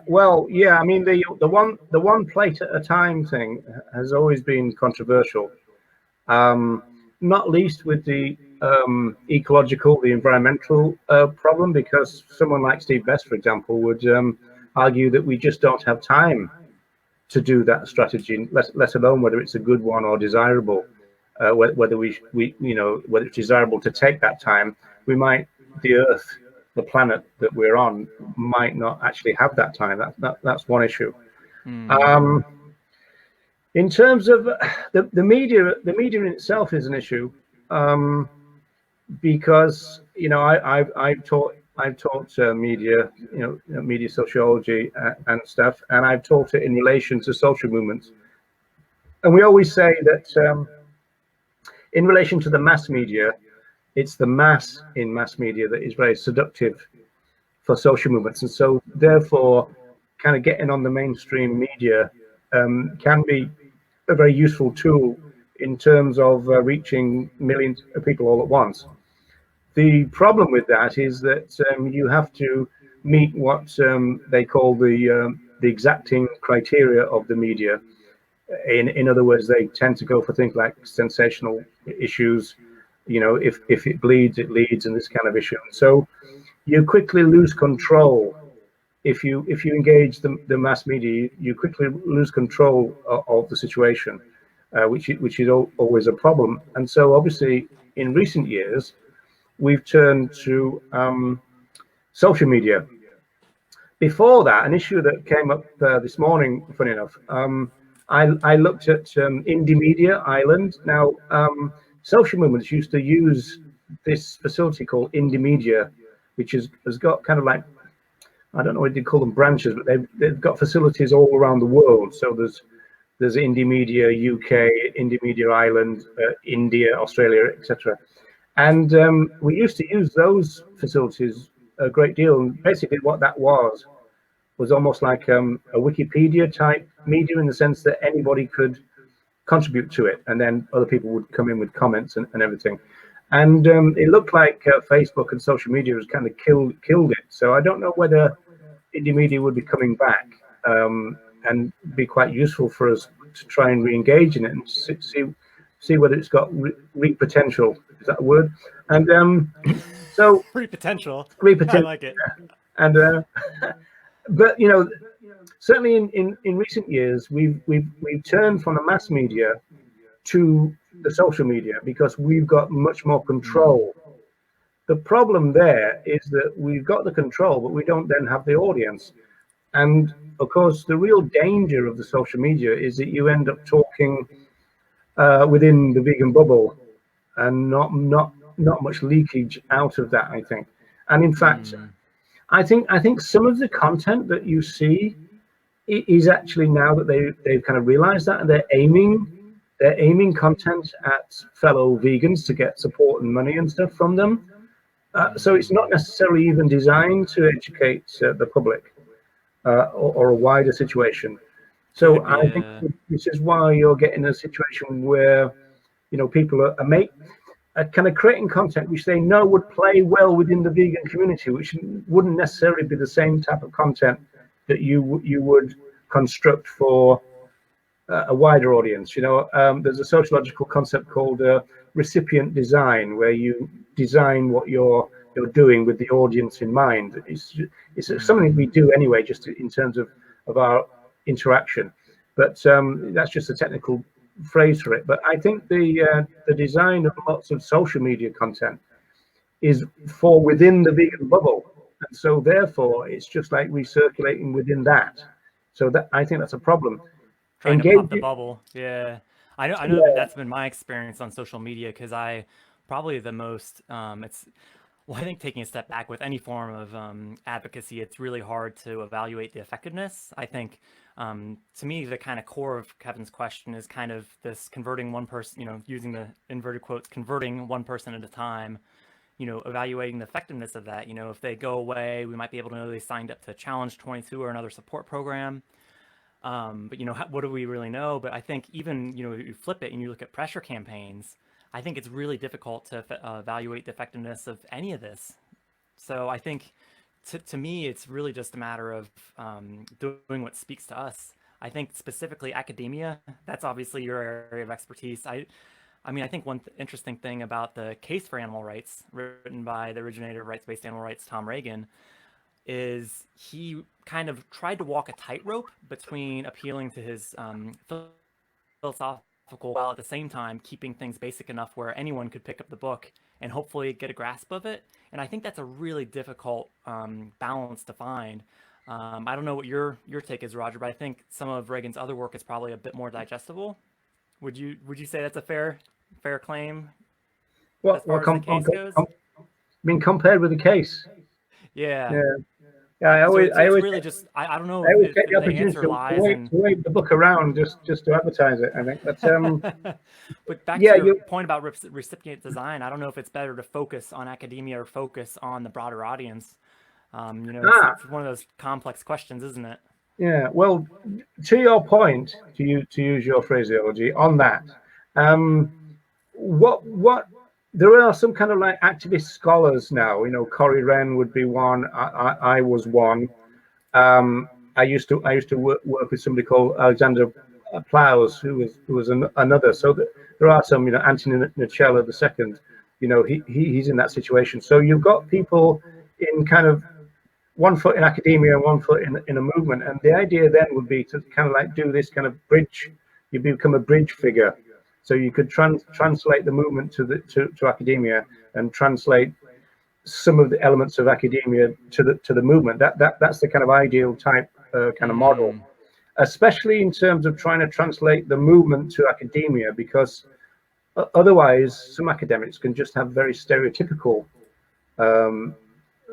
well, yeah. I mean, the one plate at a time thing has always been controversial, not least with the ecological, the environmental problem, because someone like Steve Best, for example, would argue that we just don't have time to do that strategy, let alone whether it's a good one or desirable. Whether whether it's desirable to take that time, the Earth, the planet that we're on, might not actually have that time. That's one issue. In terms of the media in itself is an issue, because I've taught media, media sociology and stuff, and I've taught it in relation to social movements, and we always say that. In relation to the mass media, it's the mass in mass media that is very seductive for social movements. And so therefore, kind of getting on the mainstream media can be a very useful tool in terms of reaching millions of people all at once. The problem with that is that you have to meet what they call the exacting criteria of the media. In other words, they tend to go for things like sensational issues, if it bleeds, it leads, and this kind of issue. So you quickly lose control if you engage the mass media. You quickly lose control of the situation, which is always a problem. And so obviously in recent years we've turned to social media. Before that, an issue that came up this morning, funny enough, I looked at Indie Media Ireland. Now, social movements used to use this facility called Indie Media, which has got kind of like, I don't know what you call them, branches, but they've got facilities all around the world. So there's Indie Media UK, Indie Media Ireland, India, Australia, etc. And we used to use those facilities a great deal. And basically what that was almost like a Wikipedia type media, in the sense that anybody could contribute to it, and then other people would come in with comments and everything. And it looked like Facebook and social media has kind of killed it. So I don't know whether indie media would be coming back and be quite useful for us to try and re-engage in it and see whether it's got potential. Is that a word? And so potential. I like it. And but you know, certainly in recent years, we've turned from the mass media to the social media because we've got much more control. The problem there is that we've got the control, but we don't then have the audience. And of course, the real danger of the social media is that you end up talking within the vegan bubble, and not much leakage out of that, I think. And in fact, I think some of the content that you see is actually, now that they've kind of realized that, and they're aiming content at fellow vegans to get support and money and stuff from them. So it's not necessarily even designed to educate the public or a wider situation. So I think this is why you're getting a situation where, you know, people are kind of creating content which they know would play well within the vegan community, which wouldn't necessarily be the same type of content that you would construct for a wider audience. You know, there's a sociological concept called recipient design, where you design what you're doing with the audience in mind. It's something we do anyway, just in terms of our interaction, but that's just a technical phrase for it. But I think the design of lots of social media content is for within the vegan bubble, and so therefore it's just like recirculating within that. So that, I think that's a problem. Trying to pop the bubble. Yeah, I know that's been my experience on social media, because I probably the most I think taking a step back with any form of advocacy, it's really hard to evaluate the effectiveness. I think, to me, the kind of core of Kevin's question is kind of this converting one person, you know, using the inverted quotes, converting one person at a time, you know, evaluating the effectiveness of that. You know, if they go away, we might be able to know they signed up to Challenge 22 or another support program. But, you know, what do we really know? But I think even, you know, you flip it and you look at pressure campaigns, I think it's really difficult to evaluate the effectiveness of any of this. So I think to me, it's really just a matter of doing what speaks to us. I think specifically academia, that's obviously your area of expertise. I mean, I think one interesting thing about the Case for Animal Rights, written by the originator of rights-based animal rights, Tom Reagan, is he kind of tried to walk a tightrope between appealing to his philosophical, while at the same time keeping things basic enough where anyone could pick up the book and hopefully get a grasp of it. And I think that's a really difficult balance to find. I don't know what your take is, Roger, but I think some of Reagan's other work is probably a bit more digestible. Would you say that's a fair claim? Well, as far as the case goes? I mean, compared with the case. Yeah. Yeah, I always really just I don't know. I always if get the opportunity to wave the book around just to advertise it. I think that's But back to your point about recipient design, I don't know if it's better to focus on academia or focus on the broader audience. You know, it's one of those complex questions, isn't it? Yeah. Well, to your point, to use your phraseology on that, what there are some kind of like activist scholars now. You know, Corey Wren would be one. I was one. I used to work with somebody called Alexander Plows, who was another. So there are some. You know, Anthony Nocella the second. You know, he's in that situation. So you've got people in kind of one foot in academia and one foot in a movement. And the idea then would be to kind of like do this kind of bridge. You become a bridge figure. So you could translate the movement to academia, and translate some of the elements of academia to the movement. That's the kind of ideal type kind of model, especially in terms of trying to translate the movement to academia, because otherwise some academics can just have very stereotypical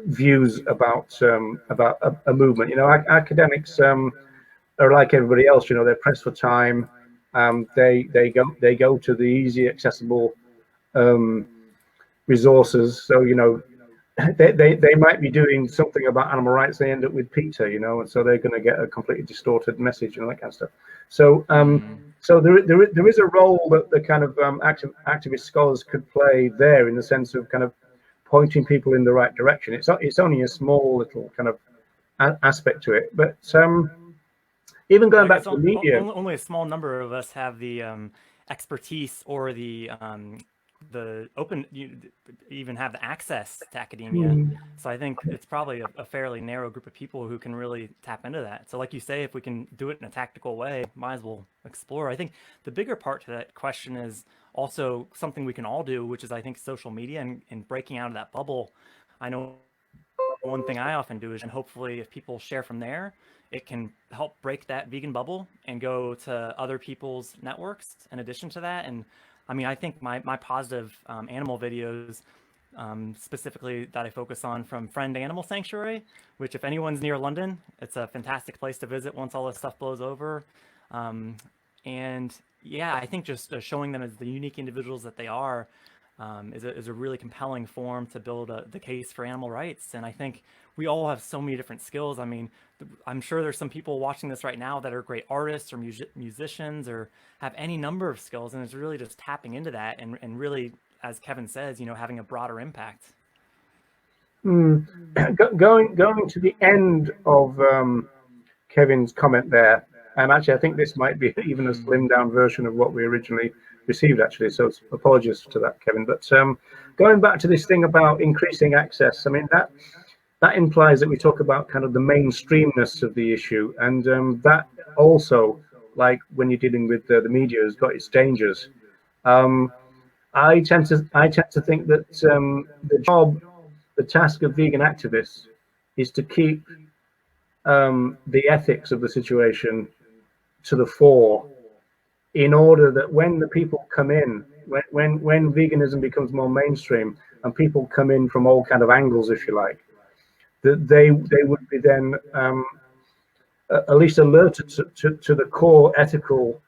views about a movement. You know, academics are like everybody else. You know, they're pressed for time. They go to the easy accessible resources. So, you know, they might be doing something about animal rights. They end up with PETA, you know, and so they're going to get a completely distorted message and that kind of stuff. So so there is a role that the kind of activist scholars could play there, in the sense of kind of pointing people in the right direction. It's only a small little kind of aspect to it, but even going back to the media, only a small number of us have the expertise or the open, even have the access to academia. So I think it's probably a fairly narrow group of people who can really tap into that. So like you say, if we can do it in a tactical way, might as well explore. I think the bigger part to that question is also something we can all do, which is, I think, social media and breaking out of that bubble. I know one thing I often do is, and hopefully if people share from there, it can help break that vegan bubble and go to other people's networks in addition to that. And I mean, I think my positive animal videos, specifically that I focus on from Friend Animal Sanctuary, which if anyone's near London, it's a fantastic place to visit once all this stuff blows over. And yeah, I think just showing them as the unique individuals that they are is a really compelling form to build the case for animal rights. And I think we all have so many different skills. I mean, I'm sure there's some people watching this right now that are great artists or musicians or have any number of skills, and it's really just tapping into that and really, as Kevin says, you know, having a broader impact. Going to the end of Kevin's comment there, and actually I think this might be even a slimmed down version of what we originally received, actually, so apologies to that, Kevin. But going back to this thing about increasing access, I mean, that implies that we talk about kind of the mainstreamness of the issue, and that also, like when you're dealing with the media, has got its dangers. I tend to think that the task of vegan activists is to keep the ethics of the situation to the fore, in order that when the people come in, when veganism becomes more mainstream and people come in from all kind of angles, if you like, that they would be then at least alerted to the core ethical,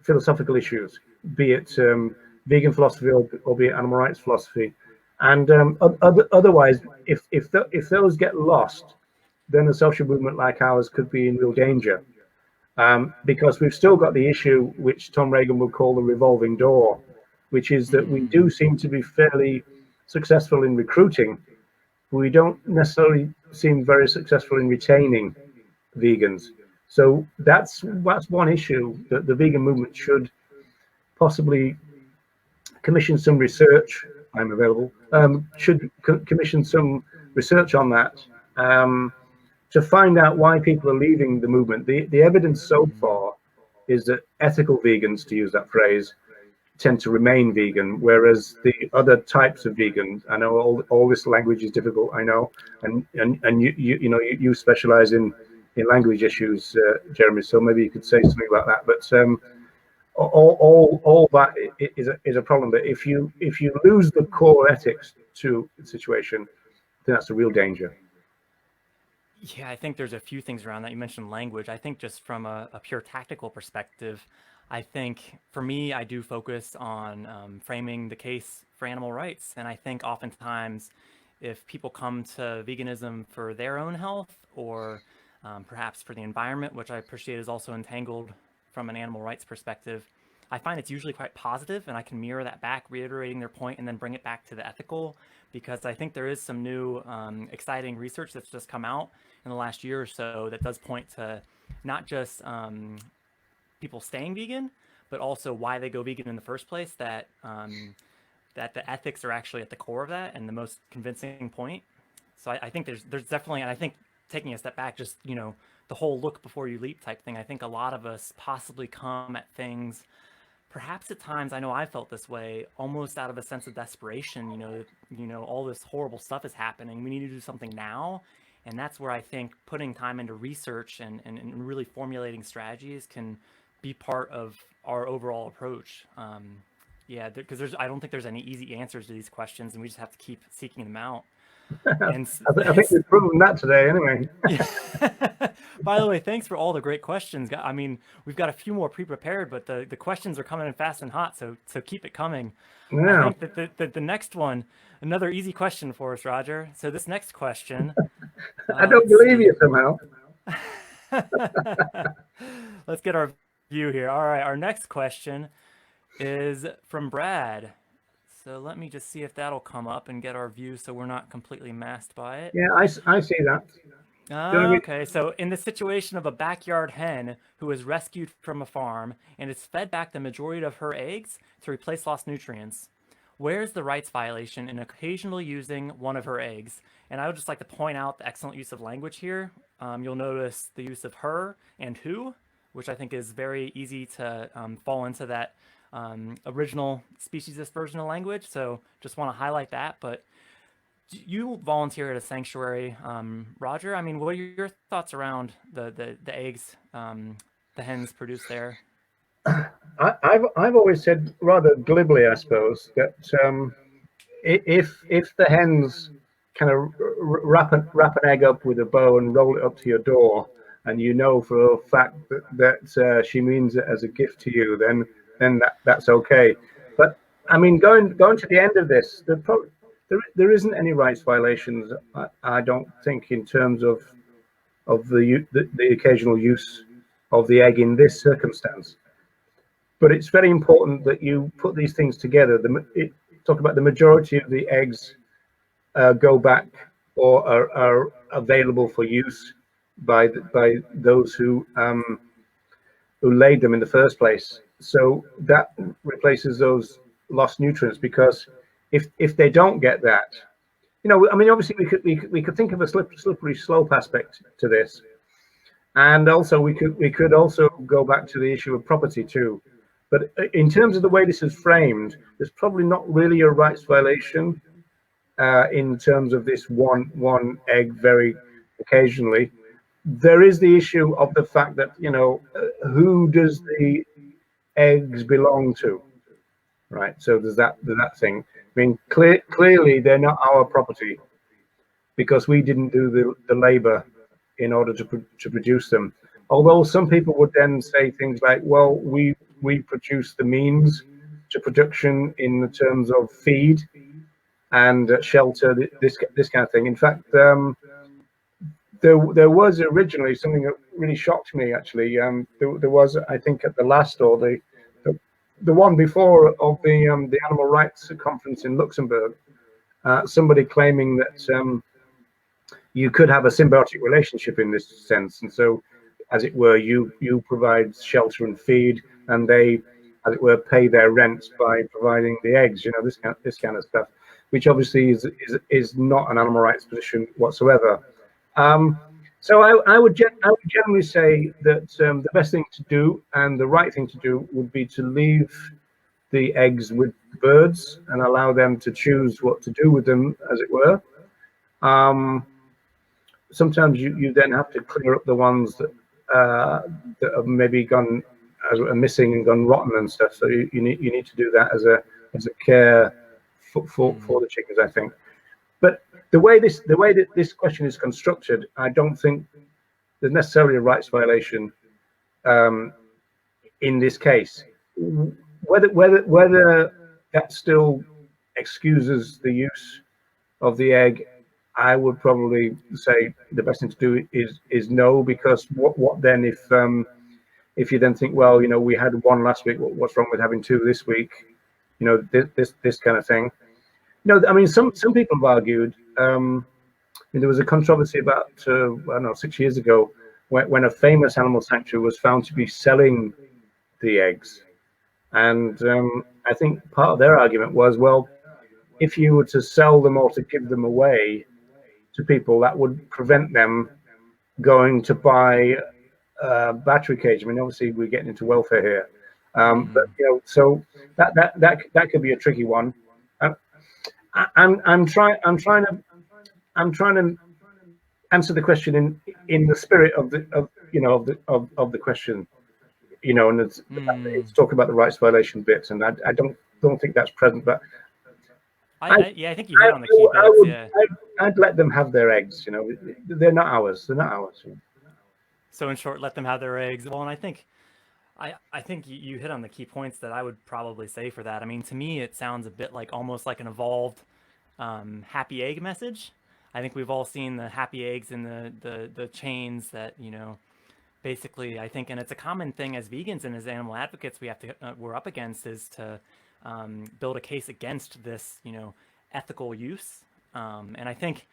philosophical issues, be it vegan philosophy or be it animal rights philosophy. And otherwise, if those get lost, then a social movement like ours could be in real danger. Because we've still got the issue, which Tom Reagan would call the revolving door, which is that we do seem to be fairly successful in recruiting, but we don't necessarily seem very successful in retaining vegans. So that's one issue that the vegan movement should possibly commission some research. I'm available. Should commission some research on that. To find out why people are leaving the movement. The evidence so far is that ethical vegans, to use that phrase, tend to remain vegan, whereas the other types of vegans, I know all this language is difficult, I know, and you specialize in language issues, Jeremy, so maybe you could say something about that. But all that is a problem. But if you lose the core ethics to the situation, then that's a real danger. Yeah, I think there's a few things around that. You mentioned language. I think just from a pure tactical perspective, I think for me, I do focus on framing the case for animal rights. And I think oftentimes if people come to veganism for their own health or perhaps for the environment, which I appreciate is also entangled from an animal rights perspective, I find it's usually quite positive, and I can mirror that back, reiterating their point, and then bring it back to the ethical, because I think there is some new exciting research that's just come out in the last year or so that does point to not just people staying vegan, but also why they go vegan in the first place, that the ethics are actually at the core of that and the most convincing point. So I think there's definitely, and I think taking a step back, just, you know, the whole look before you leap type thing, I think a lot of us possibly come at things, perhaps at times, I know I felt this way, almost out of a sense of desperation. You know, all this horrible stuff is happening. We need to do something now. And that's where I think putting time into research and really formulating strategies can be part of our overall approach. Yeah, because I don't think there's any easy answers to these questions, and we just have to keep seeking them out. And I think we've proven that today anyway. By the way, thanks for all the great questions. I mean, we've got a few more pre-prepared, but the questions are coming in fast and hot, so keep it coming. I Yeah. think that the next one, another easy question for us, Roger. So this next question, I don't let's believe see. you somehow. Let's get our view here. All right, our next question is from Brad. So let me just see if that'll come up and get our view so we're not completely masked by it. Yeah, I see that. Do you know what I mean? Okay, so in the situation of a backyard hen who is rescued from a farm and is fed back the majority of her eggs to replace lost nutrients, where's the rights violation in occasionally using one of her eggs? And I would just like to point out the excellent use of language here. You'll notice the use of her and who, which I think is very easy to fall into that original speciesist version of language. So just want to highlight that. But you volunteer at a sanctuary, Roger. I mean, what are your thoughts around the eggs the hens produce there? I've always said rather glibly, I suppose, that if the hens kind of wrap an egg up with a bow and roll it up to your door, and you know for a fact that she means it as a gift to you, then that's okay. But I mean, going to the end of this, there isn't any rights violations. I don't think in terms of the occasional use of the egg in this circumstance. But it's very important that you put these things together. Talk about the majority of the eggs go back or are available for use by those who laid them in the first place. So that replaces those lost nutrients, because if they don't get that, I mean, obviously we could think of a slippery slope aspect to this, and also we could also go back to the issue of property too. But in terms of the way this is framed, there's probably not really a rights violation in terms of this one egg very occasionally. There is the issue of the fact that, who does the eggs belong to, right? So there's that thing. I mean, clearly they're not our property because we didn't do the labor in order to produce them. Although some people would then say things like, well, we produce the means to production in the terms of feed and shelter, this kind of thing. In fact, there was originally something that really shocked me, actually. There was, I think, at the last or the one before of the animal rights conference in Luxembourg, somebody claiming that you could have a symbiotic relationship in this sense, and so, as it were, you provide shelter and feed, and they, as it were, pay their rent by providing the eggs. This kind of stuff, which obviously is not an animal rights position whatsoever. So I would generally say that the best thing to do and the right thing to do would be to leave the eggs with birds and allow them to choose what to do with them, as it were. Sometimes you then have to clear up the ones that have maybe gone missing and gone rotten and stuff. So you need to do that as a care for the chickens, I think. But the way that this question is constructed, I don't think there's necessarily a rights violation in this case. Whether that still excuses the use of the egg, I would probably say the best thing to do is no, because what then if you then think, well, we had one last week, what's wrong with having two this week? This kind of thing. I mean, some people have argued. There was a controversy about I don't know, 6 years ago when a famous animal sanctuary was found to be selling the eggs, and I think part of their argument was, well, if you were to sell them or to give them away to people, that would prevent them going to buy battery cage. I mean, obviously we're getting into welfare here, but so that could be a tricky one. I'm trying to answer the question in the spirit of the question, and it's talking about the rights violation bits, and I don't think that's present, but I think you hit on the key bits. Yeah. I'd let them have their eggs. They're not ours. They're not ours. So in short, let them have their eggs. Well, and I think I think you hit on the key points that I would probably say for that. I mean, to me, it sounds a bit like almost like an evolved happy egg message. I think we've all seen the happy eggs in the chains that, basically, I think, and it's a common thing as vegans and as animal advocates we're up against is to build a case against this, ethical use. And I think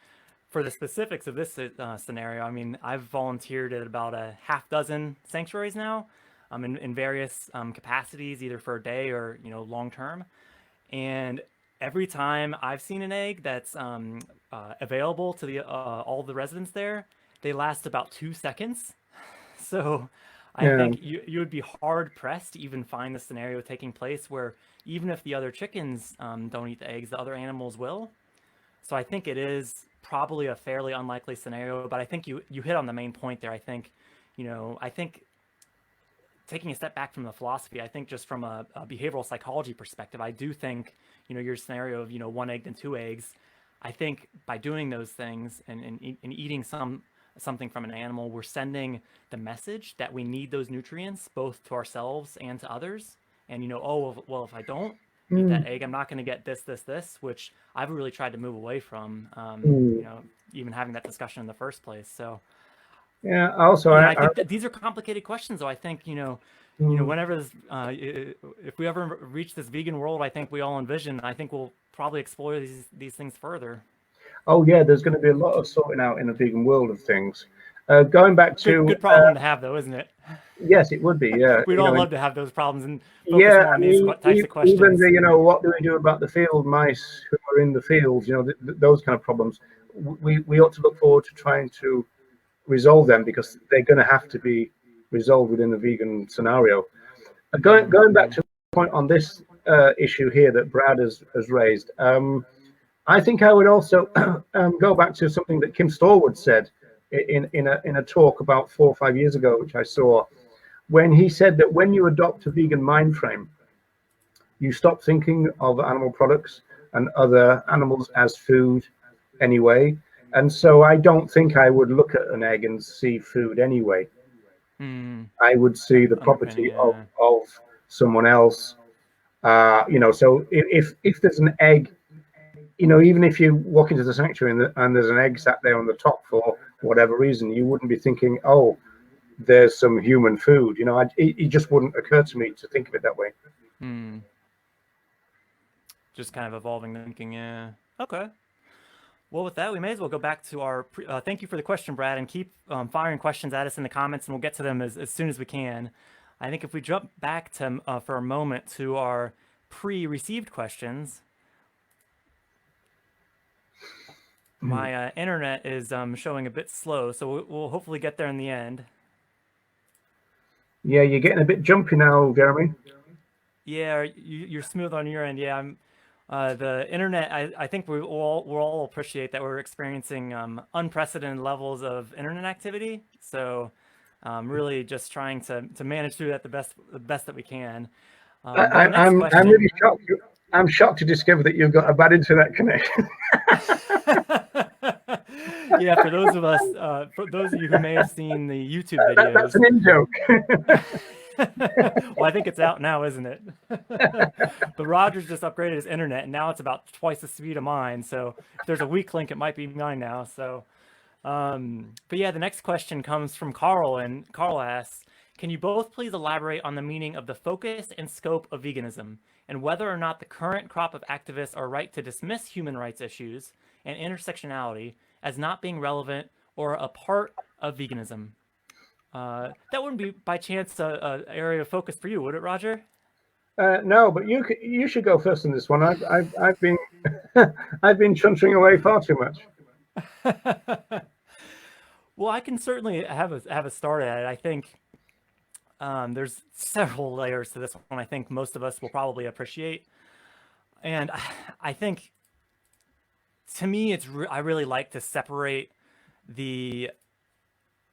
for the specifics of this scenario, I mean, I've volunteered at about a half dozen sanctuaries now, in various capacities, either for a day or long term. And every time I've seen an egg that's available to the all the residents there, they last about 2 seconds. So I Yeah. think you would be hard pressed to even find the scenario taking place where even if the other chickens don't eat the eggs, the other animals will. So I think it is probably a fairly unlikely scenario, but I think you hit on the main point there. I think taking a step back from the philosophy, I think just from a behavioral psychology perspective, I do think, your scenario of, one egg and two eggs, I think by doing those things and eating something from an animal, we're sending the message that we need those nutrients both to ourselves and to others. And, oh, well, if I don't eat that Mm. egg, I'm not going to get this, which I've really tried to move away from, Mm. even having that discussion in the first place. So, Yeah. Also, I think that these are complicated questions, though. I think, mm, whenever if we ever reach this vegan world, I think we all envision, I think we'll probably explore these things further. oh yeah, there's going to be a lot of sorting out in a vegan world of things. Going back to Good problem to have, though, isn't it? yes, it would be. Yeah, We'd all love to have those problems and focus yeah. more I on these mean, types of even questions. the what do we do about the field mice who are in the fields? Those kind of problems. We ought to look forward to trying to resolve them because they're going to have to be resolved within the vegan scenario. Going back to the point on this issue here that Brad has raised, I think I would also go back to something that Kim Storwood said in a talk about 4 or 5 years ago, which I saw, when he said that when you adopt a vegan mind frame, you stop thinking of animal products and other animals as food anyway. And so I don't think I would look at an egg and see food anyway. Mm, I would see the underpinning, property of yeah. someone else. So if there's an egg, even if you walk into the sanctuary and there's an egg sat there on the top for whatever reason, you wouldn't be thinking, oh, there's some human food. It just wouldn't occur to me to think of it that way. Mm, just kind of evolving the thinking, yeah. Okay. Well, with that, we may as well go back to our. Thank you for the question, Brad, and keep firing questions at us in the comments, and we'll get to them as soon as we can. I think if we jump back to for a moment to our pre-received questions, my internet is showing a bit slow, so we'll hopefully get there in the end. Yeah, you're getting a bit jumpy now, Jeremy. Yeah, you're smooth on your end. Yeah, the internet. I think we'll all appreciate that we're experiencing unprecedented levels of internet activity. So, really just trying to manage through that the best that we can. But the next I'm really question. shocked. I'm shocked to discover that you've got a bad internet connection. Yeah, for those of you who may have seen the YouTube That's videos. an in joke. Well, I think it's out now, isn't it? But Roger's just upgraded his internet, and now it's about twice the speed of mine. So if there's a weak link, it might be mine now. So, but yeah, the next question comes from Carl, and Carl asks, can you both please elaborate on the meaning of the focus and scope of veganism, and whether or not the current crop of activists are right to dismiss human rights issues and intersectionality as not being relevant or a part of veganism? That wouldn't be by chance a area of focus for you, would it, Roger? No, but you should go first in this one. I've been I've been chuntering away far too much. Well, I can certainly have a start at it. I think there's several layers to this one. I think most of us will probably appreciate, and I think to me, I really like to separate the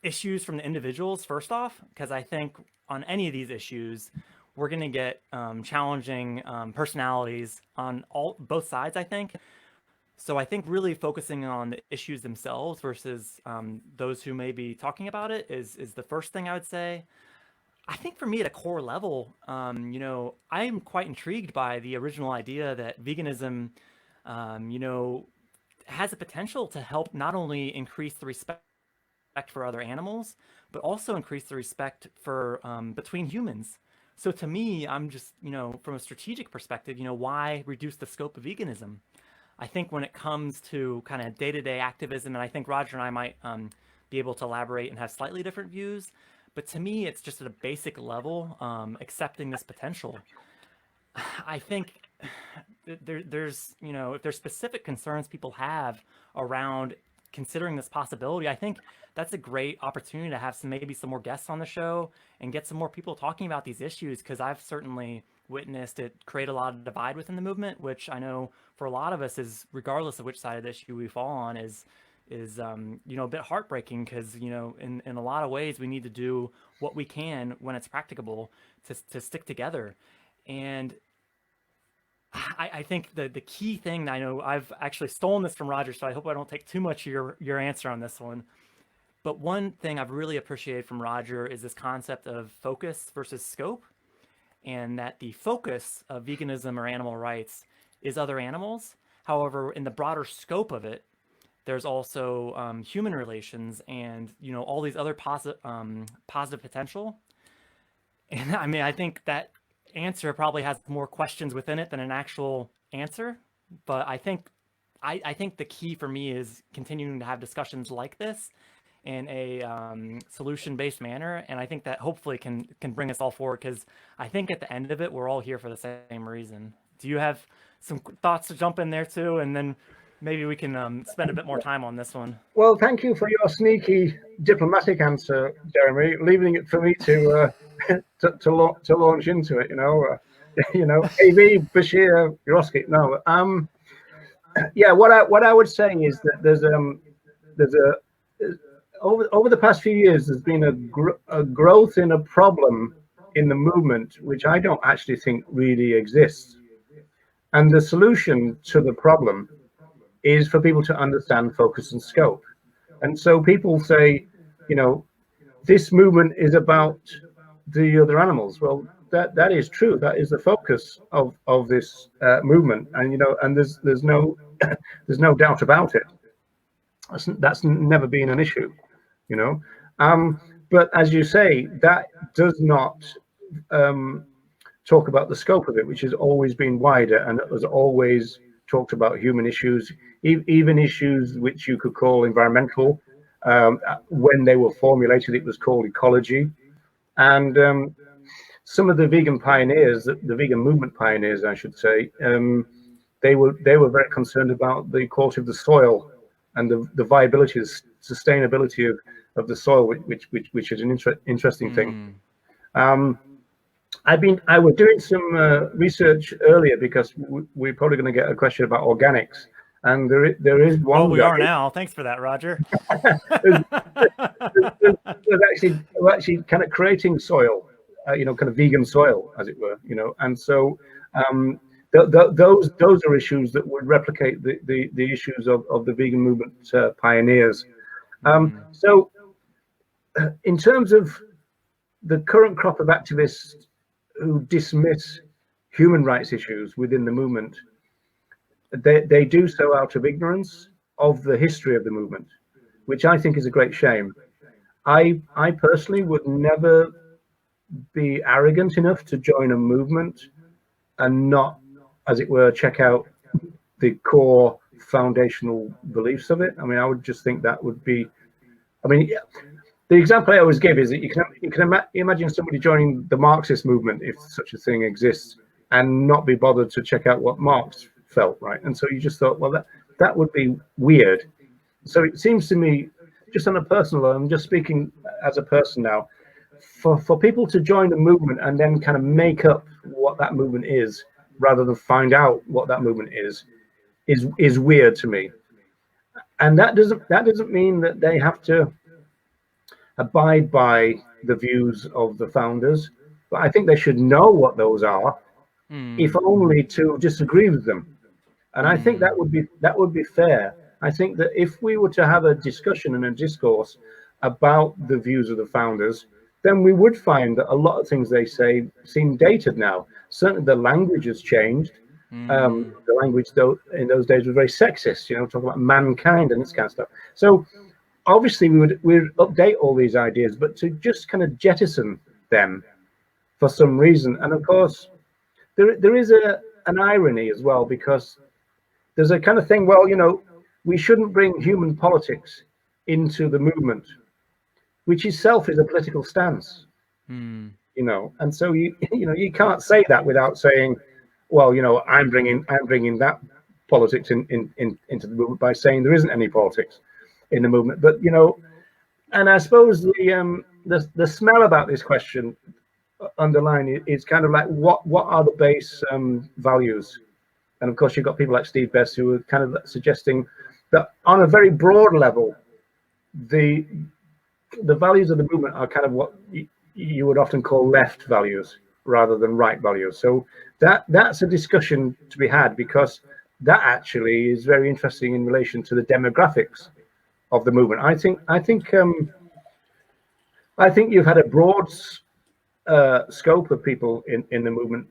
issues from the individuals first off, because I think on any of these issues, we're going to get challenging personalities on both sides, I think. So I think really focusing on the issues themselves versus those who may be talking about it is the first thing I would say. I think for me at a core level, I'm quite intrigued by the original idea that veganism, you know, has the potential to help not only increase the respect for other animals, but also increase the respect for between humans. So to me, I'm just, from a strategic perspective, why reduce the scope of veganism? I think when it comes to kind of day-to-day activism, and I think Roger and I might be able to elaborate and have slightly different views, but to me, it's just at a basic level, accepting this potential. I think there's, if there's specific concerns people have around considering this possibility, I think that's a great opportunity to have maybe some more guests on the show and get some more people talking about these issues, because I've certainly witnessed it create a lot of divide within the movement, which I know for a lot of us is, regardless of which side of the issue we fall on, is a bit heartbreaking, because in a lot of ways we need to do what we can when it's practicable to stick together. And I think the key thing, I know I've actually stolen this from Roger, so I hope I don't take too much of your answer on this one. But one thing I've really appreciated from Roger is this concept of focus versus scope, and that the focus of veganism or animal rights is other animals. However, in the broader scope of it, there's also human relations and all these other positive potential. And I mean, I think that answer probably has more questions within it than an actual answer. But I think the key for me is continuing to have discussions like this in a solution-based manner, and I think that hopefully can bring us all forward, because I think at the end of it, we're all here for the same reason. Do you have some thoughts to jump in there too, and then maybe we can spend a bit more time on this one? Well, thank you for your sneaky diplomatic answer, Jeremy, leaving it for me to to launch into it. AB Bashir Yoski. No, yeah. What I would say is that there's a over the past few years, there's been a growth in a problem in the movement, which I don't actually think really exists. And the solution to the problem is for people to understand focus and scope. And so people say, this movement is about the other animals. Well, that is true. That is the focus of this movement, and there's no there's no doubt about it. That's never been an issue, But as you say, that does not talk about the scope of it, which has always been wider and has always talked about human issues, even issues which you could call environmental. When they were formulated, it was called ecology. And some of the vegan pioneers, the vegan movement pioneers, I should say, they were very concerned about the quality of the soil and the viability, the sustainability of the soil, which is an interesting thing. I was doing some research earlier, because we're probably going to get a question about organics, and there is one. Well, we are now. Thanks for that, Roger. we're actually kind of creating soil, kind of vegan soil, as it were, and so those are issues that would replicate the issues of the vegan movement pioneers. So in terms of the current crop of activists who dismiss human rights issues within the movement, they do so out of ignorance of the history of the movement, which I think is a great shame. I personally would never be arrogant enough to join a movement and not, as it were, check out the core foundational beliefs of it. I mean, I would just think that would be, the example I always give is that you can imagine somebody joining the Marxist movement, if such a thing exists, and not be bothered to check out what Marx felt, right? And so you just thought, well, that would be weird. So it seems to me, just on a personal level, I'm just speaking as a person now, for people to join a movement and then kind of make up what that movement is, rather than find out what that movement is weird to me. And that doesn't mean that they have to abide by the views of the founders, but I think they should know what those are, if only to disagree with them. And I think that would be fair. I think that if we were to have a discussion and a discourse about the views of the founders, then we would find that a lot of things they say seem dated now. Certainly the language has changed. The language, though, in those days was very sexist, talking about mankind and this kind of stuff. So obviously we'd update all these ideas, but to just kind of jettison them for some reason. And of course, there is an irony as well, because there's a kind of thing, well, we shouldn't bring human politics into the movement, which itself is a political stance, and so you can't say that without saying, well, I'm bringing that politics into the movement by saying there isn't any politics in the movement. But and I suppose the smell about this question underlying is kind of like what are the base values. And of course, you've got people like Steve Best who are kind of suggesting that on a very broad level, the values of the movement are kind of what you would often call left values rather than right values. So that's a discussion to be had, because that actually is very interesting in relation to the demographics of the movement. I think you've had a broad scope of people in the movement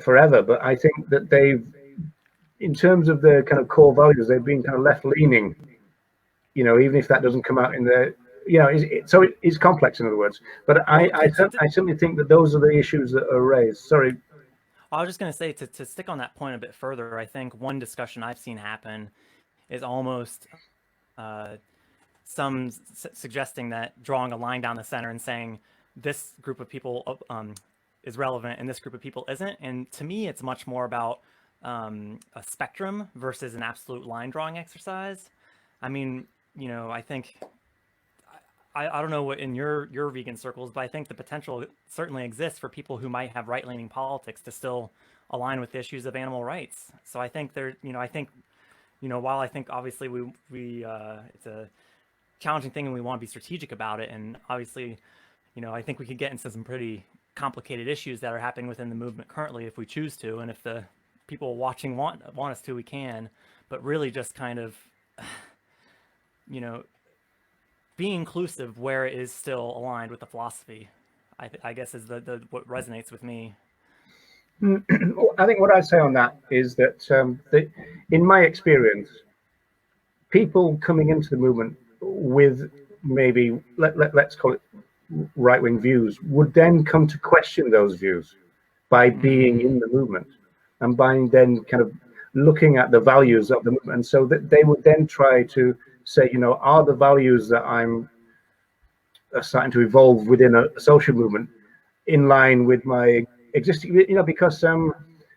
forever, but I think that they've, in terms of their kind of core values, they've been kind of left-leaning, even if that doesn't come out in the, so it's complex, in other words. But I certainly think that those are the issues that are raised. Sorry. I was just going to say, to stick on that point a bit further, I think one discussion I've seen happen is almost some suggesting that drawing a line down the center and saying this group of people is relevant and this group of people isn't. And to me, it's much more about a spectrum versus an absolute line drawing exercise. I mean, I think, I don't know what in your vegan circles, but I think the potential certainly exists for people who might have right-leaning politics to still align with the issues of animal rights. So I think while I think obviously we it's a challenging thing and we want to be strategic about it, and obviously, I think we could get into some pretty complicated issues that are happening within the movement currently if we choose to, and if the people watching want us to, we can. But really, just kind of, being inclusive where it is still aligned with the philosophy, I guess is what resonates with me. I think what I'd say on that is that, in my experience, people coming into the movement with maybe let's call it right-wing views would then come to question those views by being in the movement and by then kind of looking at the values of the movement, and so that they would then try to say, are the values that I'm starting to evolve within a social movement in line with my existing, because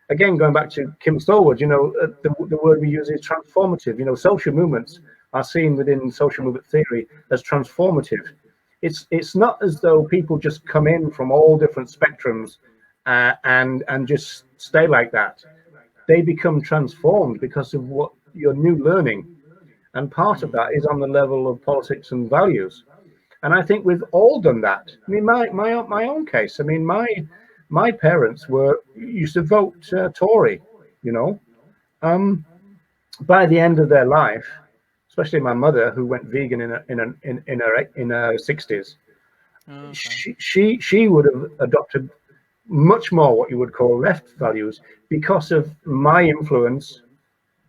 again, going back to Kim Stallwood, the word we use is transformative. Social movements are seen within social movement theory as transformative. It's not as though people just come in from all different spectrums and just stay like that. They become transformed because of what your new learning. And part of that is on the level of politics and values. And I think we've all done that. I mean, my own case. I mean, my parents used to vote Tory. By the end of their life, especially my mother, who went vegan in her 60s, she would have adopted much more what you would call left values because of my influence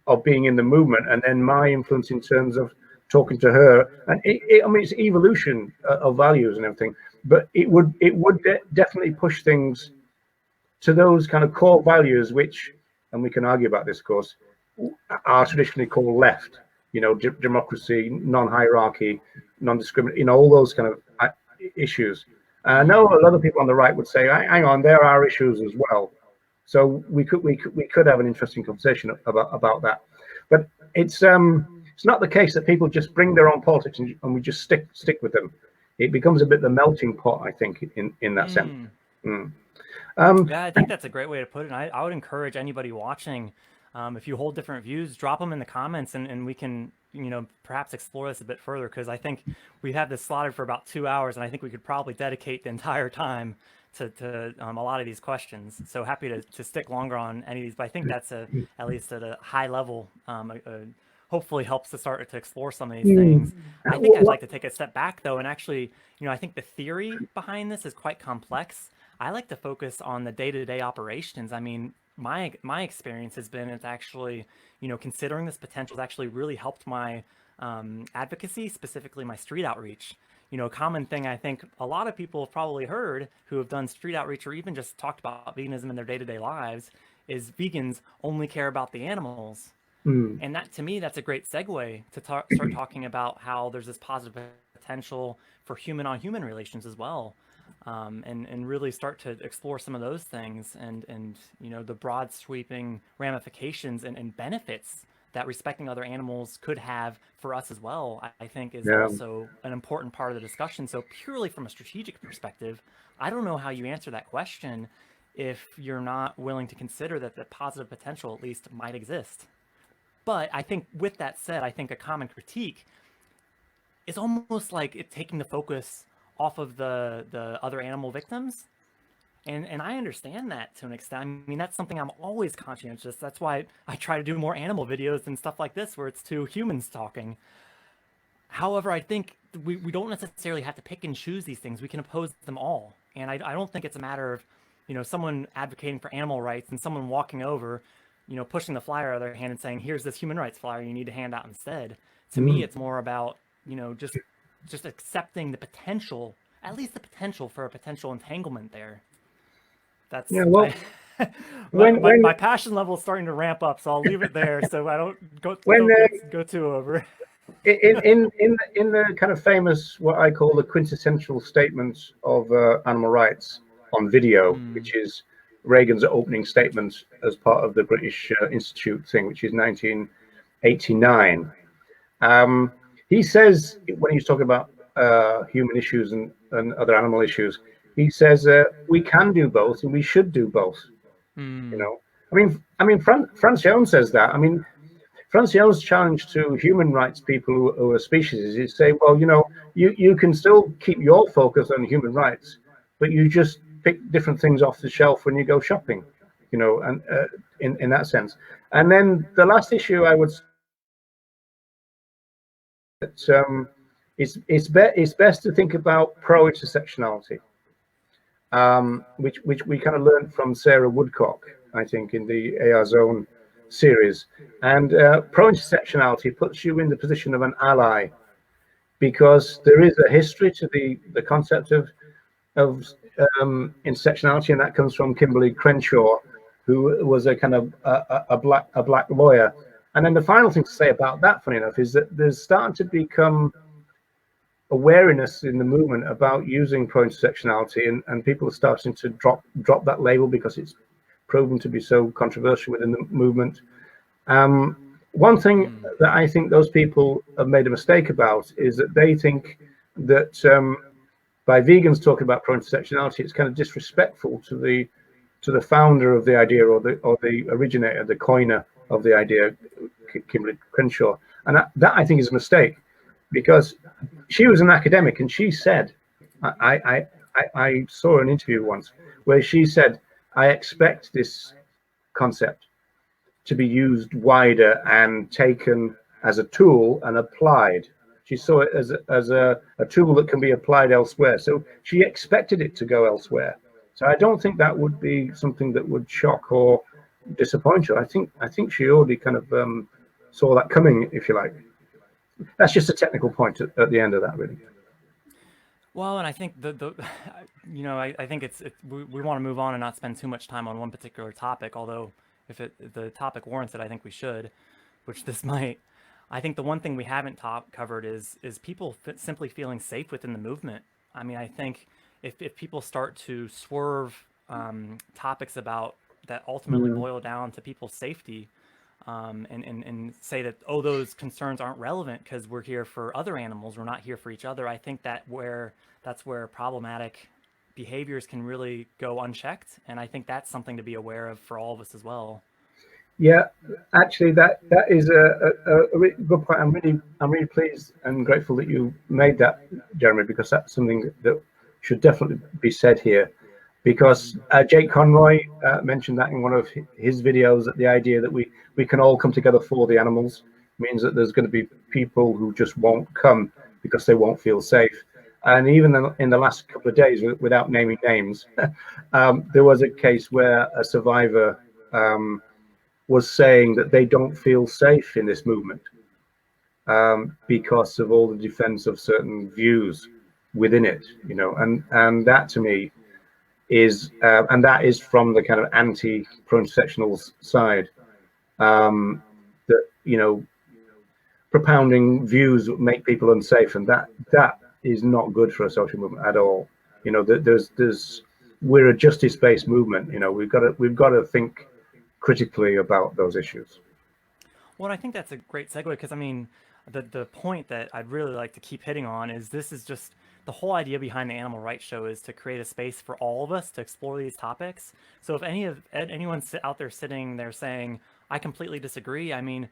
of being in the movement, and then my influence in terms of talking to her. And it's evolution of values and everything, but it would definitely push things to those kind of core values, which, and we can argue about this, of course, are traditionally called left. Democracy, non-hierarchy, non-discrimination, all those kind of issues. I know a lot of people on the right would say, hang on, there are issues as well. So we could have an interesting conversation about that, but it's not the case that people just bring their own politics and we just stick with them. It becomes a bit the melting pot, I think, in that sense. Yeah, I think that's a great way to put it. And I would encourage anybody watching, if you hold different views, drop them in the comments, and we can perhaps explore this a bit further, because I think we have this slotted for about 2 hours, and I think we could probably dedicate the entire time to a lot of these questions. So happy to stick longer on any of these, but I think that's at least at a high level, a hopefully helps to start to explore some of these things. I think I'd like to take a step back though, and actually, I think the theory behind this is quite complex. I like to focus on the day-to-day operations. I mean, my experience has been it's actually, considering this potential has actually really helped my advocacy, specifically my street outreach. A common thing I think a lot of people have probably heard who have done street outreach or even just talked about veganism in their day-to-day lives is vegans only care about the animals. And that, to me, that's a great segue to start talking about how there's this positive potential for human-on-human relations as well, and really start to explore some of those things and the broad sweeping ramifications and benefits that respecting other animals could have for us as well. I think is also an important part of the discussion. So purely from a strategic perspective, I don't know how you answer that question if you're not willing to consider that the positive potential at least might exist. But I think with that said, I think a common critique is almost like it taking the focus off of the other animal victims. And I understand that to an extent. I mean, that's something I'm always conscientious. That's why I try to do more animal videos and stuff like this, where it's two humans talking. However, I think we don't necessarily have to pick and choose these things. We can oppose them all. And I don't think it's a matter of, someone advocating for animal rights and someone walking over, pushing the flyer out of their hand and saying, here's this human rights flyer you need to hand out instead. To me, it's more about, just accepting the potential, at least the potential for a potential entanglement there. That's my passion level is starting to ramp up, so I'll leave it there so I don't go too over. In the kind of famous, what I call the quintessential statement of animal rights on video, which is Reagan's opening statement as part of the British Institute thing, which is 1989. He says, when he's talking about human issues and other animal issues, he says we can do both and we should do both. I mean, Franz Jones says that. I mean, Franz Jones' challenge to human rights people who are species is say, well, you can still keep your focus on human rights, but you just pick different things off the shelf when you go shopping, and in that sense. And then the last issue I would say that it's best to think about pro-intersectionality, which we kind of learned from Sarah Woodcock, I think, in the AR Zone series. And pro-intersectionality puts you in the position of an ally, because there is a history to the concept of intersectionality, and that comes from Kimberly Crenshaw, who was a kind of a black lawyer. And then the final thing to say about that, funny enough, is that there's starting to become awareness in the movement about using pro-intersectionality, and people are starting to drop that label because it's proven to be so controversial within the movement. One thing that I think those people have made a mistake about is that they think that by vegans talking about pro-intersectionality, it's kind of disrespectful to the founder of the idea, or the originator, the coiner of the idea, Kimberly Crenshaw. And that I think is a mistake, because she was an academic, and she said, I saw an interview once where she said, I expect this concept to be used wider and taken as a tool and applied. She saw it as a tool that can be applied elsewhere. So she expected it to go elsewhere. So I don't think that would be something that would shock or disappoint her. I think she already kind of saw that coming, if you like. That's just a technical point at the end of that, really. Well, and I think I think we want to move on and not spend too much time on one particular topic. Although, if the topic warrants it, I think we should, which this might. I think the one thing we haven't covered is people simply feeling safe within the movement. I mean, I think if people start to swerve topics about that ultimately boil down to people's safety, and say that, oh, those concerns aren't relevant because we're here for other animals, we're not here for each other. I think that's where problematic behaviors can really go unchecked, and I think that's something to be aware of for all of us as well. Yeah, actually, that is a really good point. I'm really pleased and grateful that you made that, Jeremy, because that's something that should definitely be said here. Because Jake Conroy mentioned that in one of his videos, that the idea that we can all come together for the animals, means that there's going to be people who just won't come because they won't feel safe. And even in the last couple of days, without naming names, there was a case where a survivor was saying that they don't feel safe in this movement because of all the defense of certain views within it, you know, and that to me is, and that is from the kind of anti-pro-intersectional side, that, you know, propounding views that make people unsafe, and that is not good for a social movement at all. You know, we're a justice-based movement. You know, we've got to think critically about those issues. Well, I think that's a great segue, because I mean, the point that I'd really like to keep hitting on is this is just the whole idea behind the Animal Rights Show is to create a space for all of us to explore these topics. So if anyone's out there sitting there saying, I completely disagree, I mean,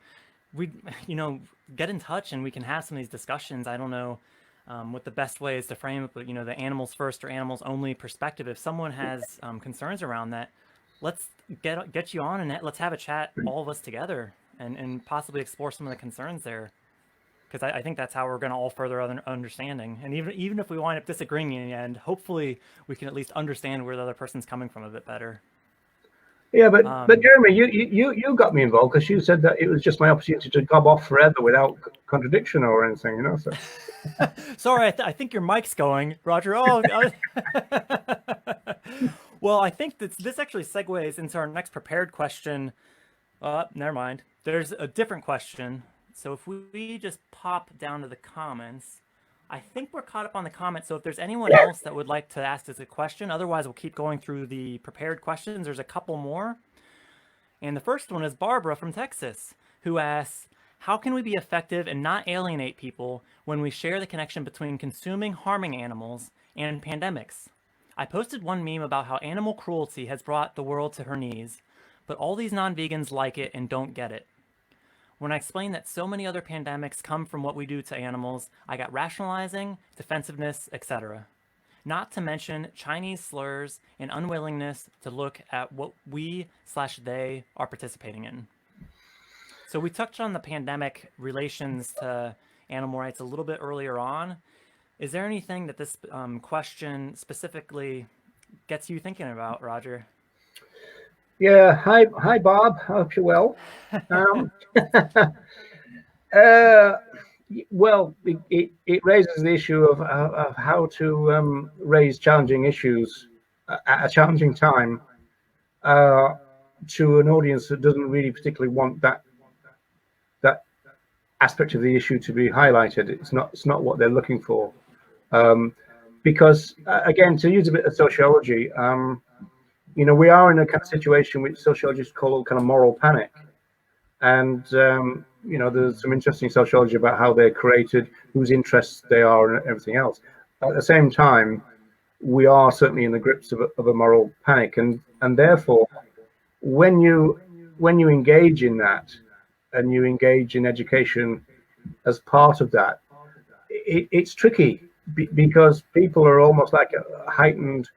we, you know, get in touch and we can have some of these discussions. I don't know what the best way is to frame it, but, you know, the animals first or animals only perspective. If someone has concerns around that, let's get you on and let's have a chat, all of us together, and possibly explore some of the concerns there. Because I think that's how we're going to all further understanding. And even if we wind up disagreeing in the end, hopefully we can at least understand where the other person's coming from a bit better. Yeah, but Jeremy, you got me involved because you said that it was just my opportunity to gob off forever without contradiction or anything, you know. So. Sorry, I think your mic's going, Roger. Oh, well, I think this actually segues into our next prepared question. Never mind. There's a different question. So if we just pop down to the comments, I think we're caught up on the comments. So if there's anyone else that would like to ask us a question, otherwise we'll keep going through the prepared questions. There's a couple more. And the first one is Barbara from Texas, who asks, how can we be effective and not alienate people when we share the connection between consuming harming animals and pandemics? I posted one meme about how animal cruelty has brought the world to her knees, but all these non-vegans like it and don't get it. When I explained that so many other pandemics come from what we do to animals, I got rationalizing, defensiveness, etc. Not to mention Chinese slurs and unwillingness to look at what we/they are participating in. So we touched on the pandemic relations to animal rights a little bit earlier on. Is there anything that this question specifically gets you thinking about, Roger? Yeah, hi Bob. I hope you're well. Well, it raises the issue of how to raise challenging issues at a challenging time to an audience that doesn't really particularly want that aspect of the issue to be highlighted. It's not what they're looking for. Because again, to use a bit of sociology, you know, we are in a kind of situation which sociologists call kind of moral panic. And, you know, there's some interesting sociology about how they're created, whose interests they are, and everything else. At the same time, we are certainly in the grips of a moral panic. And therefore, when you engage in that, and you engage in education as part of that, it's tricky because people are almost like heightened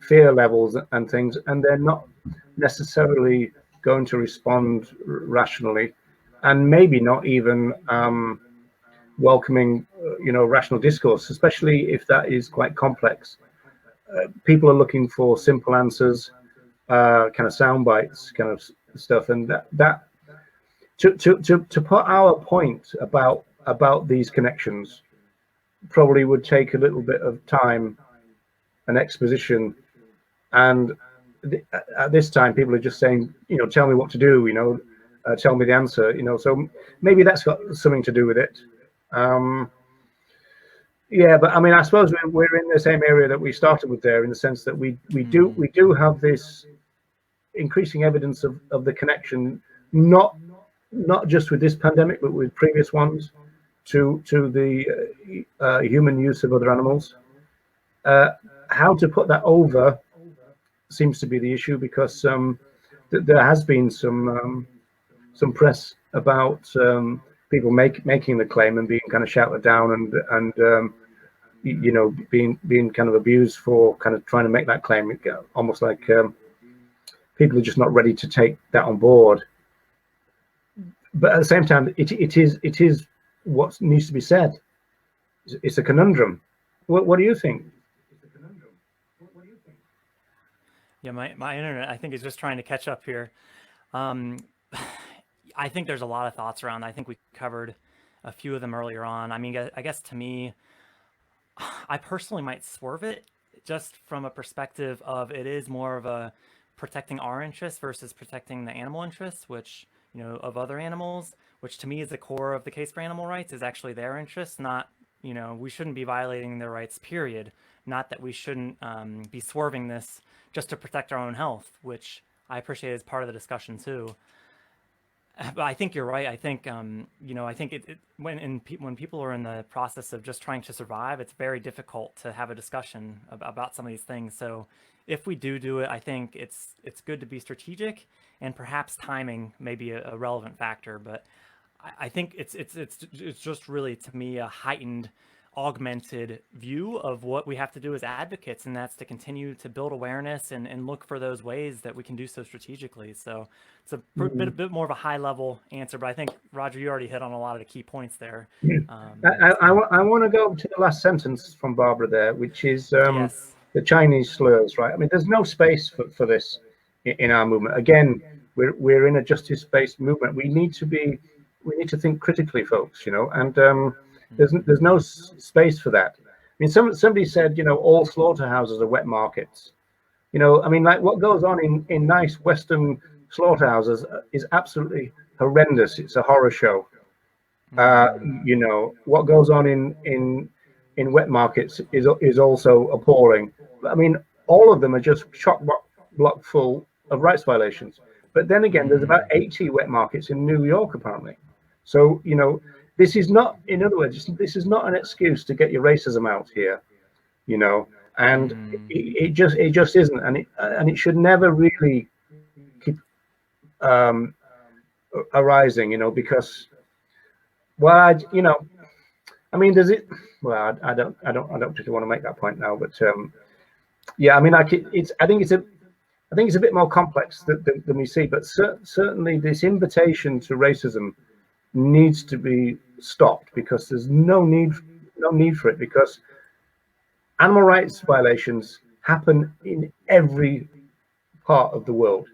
fear levels and things, and they're not necessarily going to respond rationally, and maybe not even welcoming, you know, rational discourse, especially if that is quite complex. People are looking for simple answers, kind of sound bites, kind of stuff, and that to put our point about these connections probably would take a little bit of time and exposition. And at this time, people are just saying, you know, tell me what to do, you know, tell me the answer, you know, so maybe that's got something to do with it. Yeah, but I mean, I suppose we're in the same area that we started with there, in the sense that we do have this increasing evidence of the connection, not just with this pandemic, but with previous ones, to the human use of other animals. How to put that over seems to be the issue, because there has been some press about people making the claim and being kind of shouted down and you know, being kind of abused for kind of trying to make that claim. Almost like people are just not ready to take that on board. but at the same time, it is what needs to be said. It's a conundrum. What do you think? Yeah, my internet, I think, is just trying to catch up here. Um, I think there's a lot of thoughts around. I think we covered a few of them earlier on. I mean, I guess to me, I personally might swerve it just from a perspective of it is more of a protecting our interests versus protecting the animal interests, which, of other animals, which to me is the core of the case for animal rights, is actually their interests, not, we shouldn't be violating their rights, period. Not that we shouldn't be swerving this just to protect our own health, which I appreciate as part of the discussion too. But I think you're right. I think, I think when people are in the process of just trying to survive, it's very difficult to have a discussion about some of these things. So if we do it, I think it's good to be strategic, and perhaps timing may be a relevant factor. But I think it's just really, to me, a heightened, augmented view of what we have to do as advocates, and that's to continue to build awareness and look for those ways that we can do so strategically. So it's a bit more of a high level answer, but I think, Roger, you already hit on a lot of the key points there. I want to go to the last sentence from Barbara there, which is Yes. the Chinese slurs, right? I mean, there's no space for this in our movement. Again, we're in a justice-based movement. We need to think critically, folks, and there's no space for that. I mean, somebody said, all slaughterhouses are wet markets. I mean, like, what goes on in nice Western slaughterhouses is absolutely horrendous. It's a horror show. What goes on in wet markets is also appalling. I mean, all of them are just chock block full of rights violations. But then again, there's about 80 wet markets in New York, apparently. So, this is not, in other words, this is not an excuse to get your racism out here, and it just isn't, and it should never really keep arising, because, well, I mean, does it? Well, I don't particularly want to make that point now, but yeah, I mean, I think it's a bit more complex than we see, but certainly this invitation to racism needs to be stopped, because there's no need for it, because animal rights violations happen in every part of the world.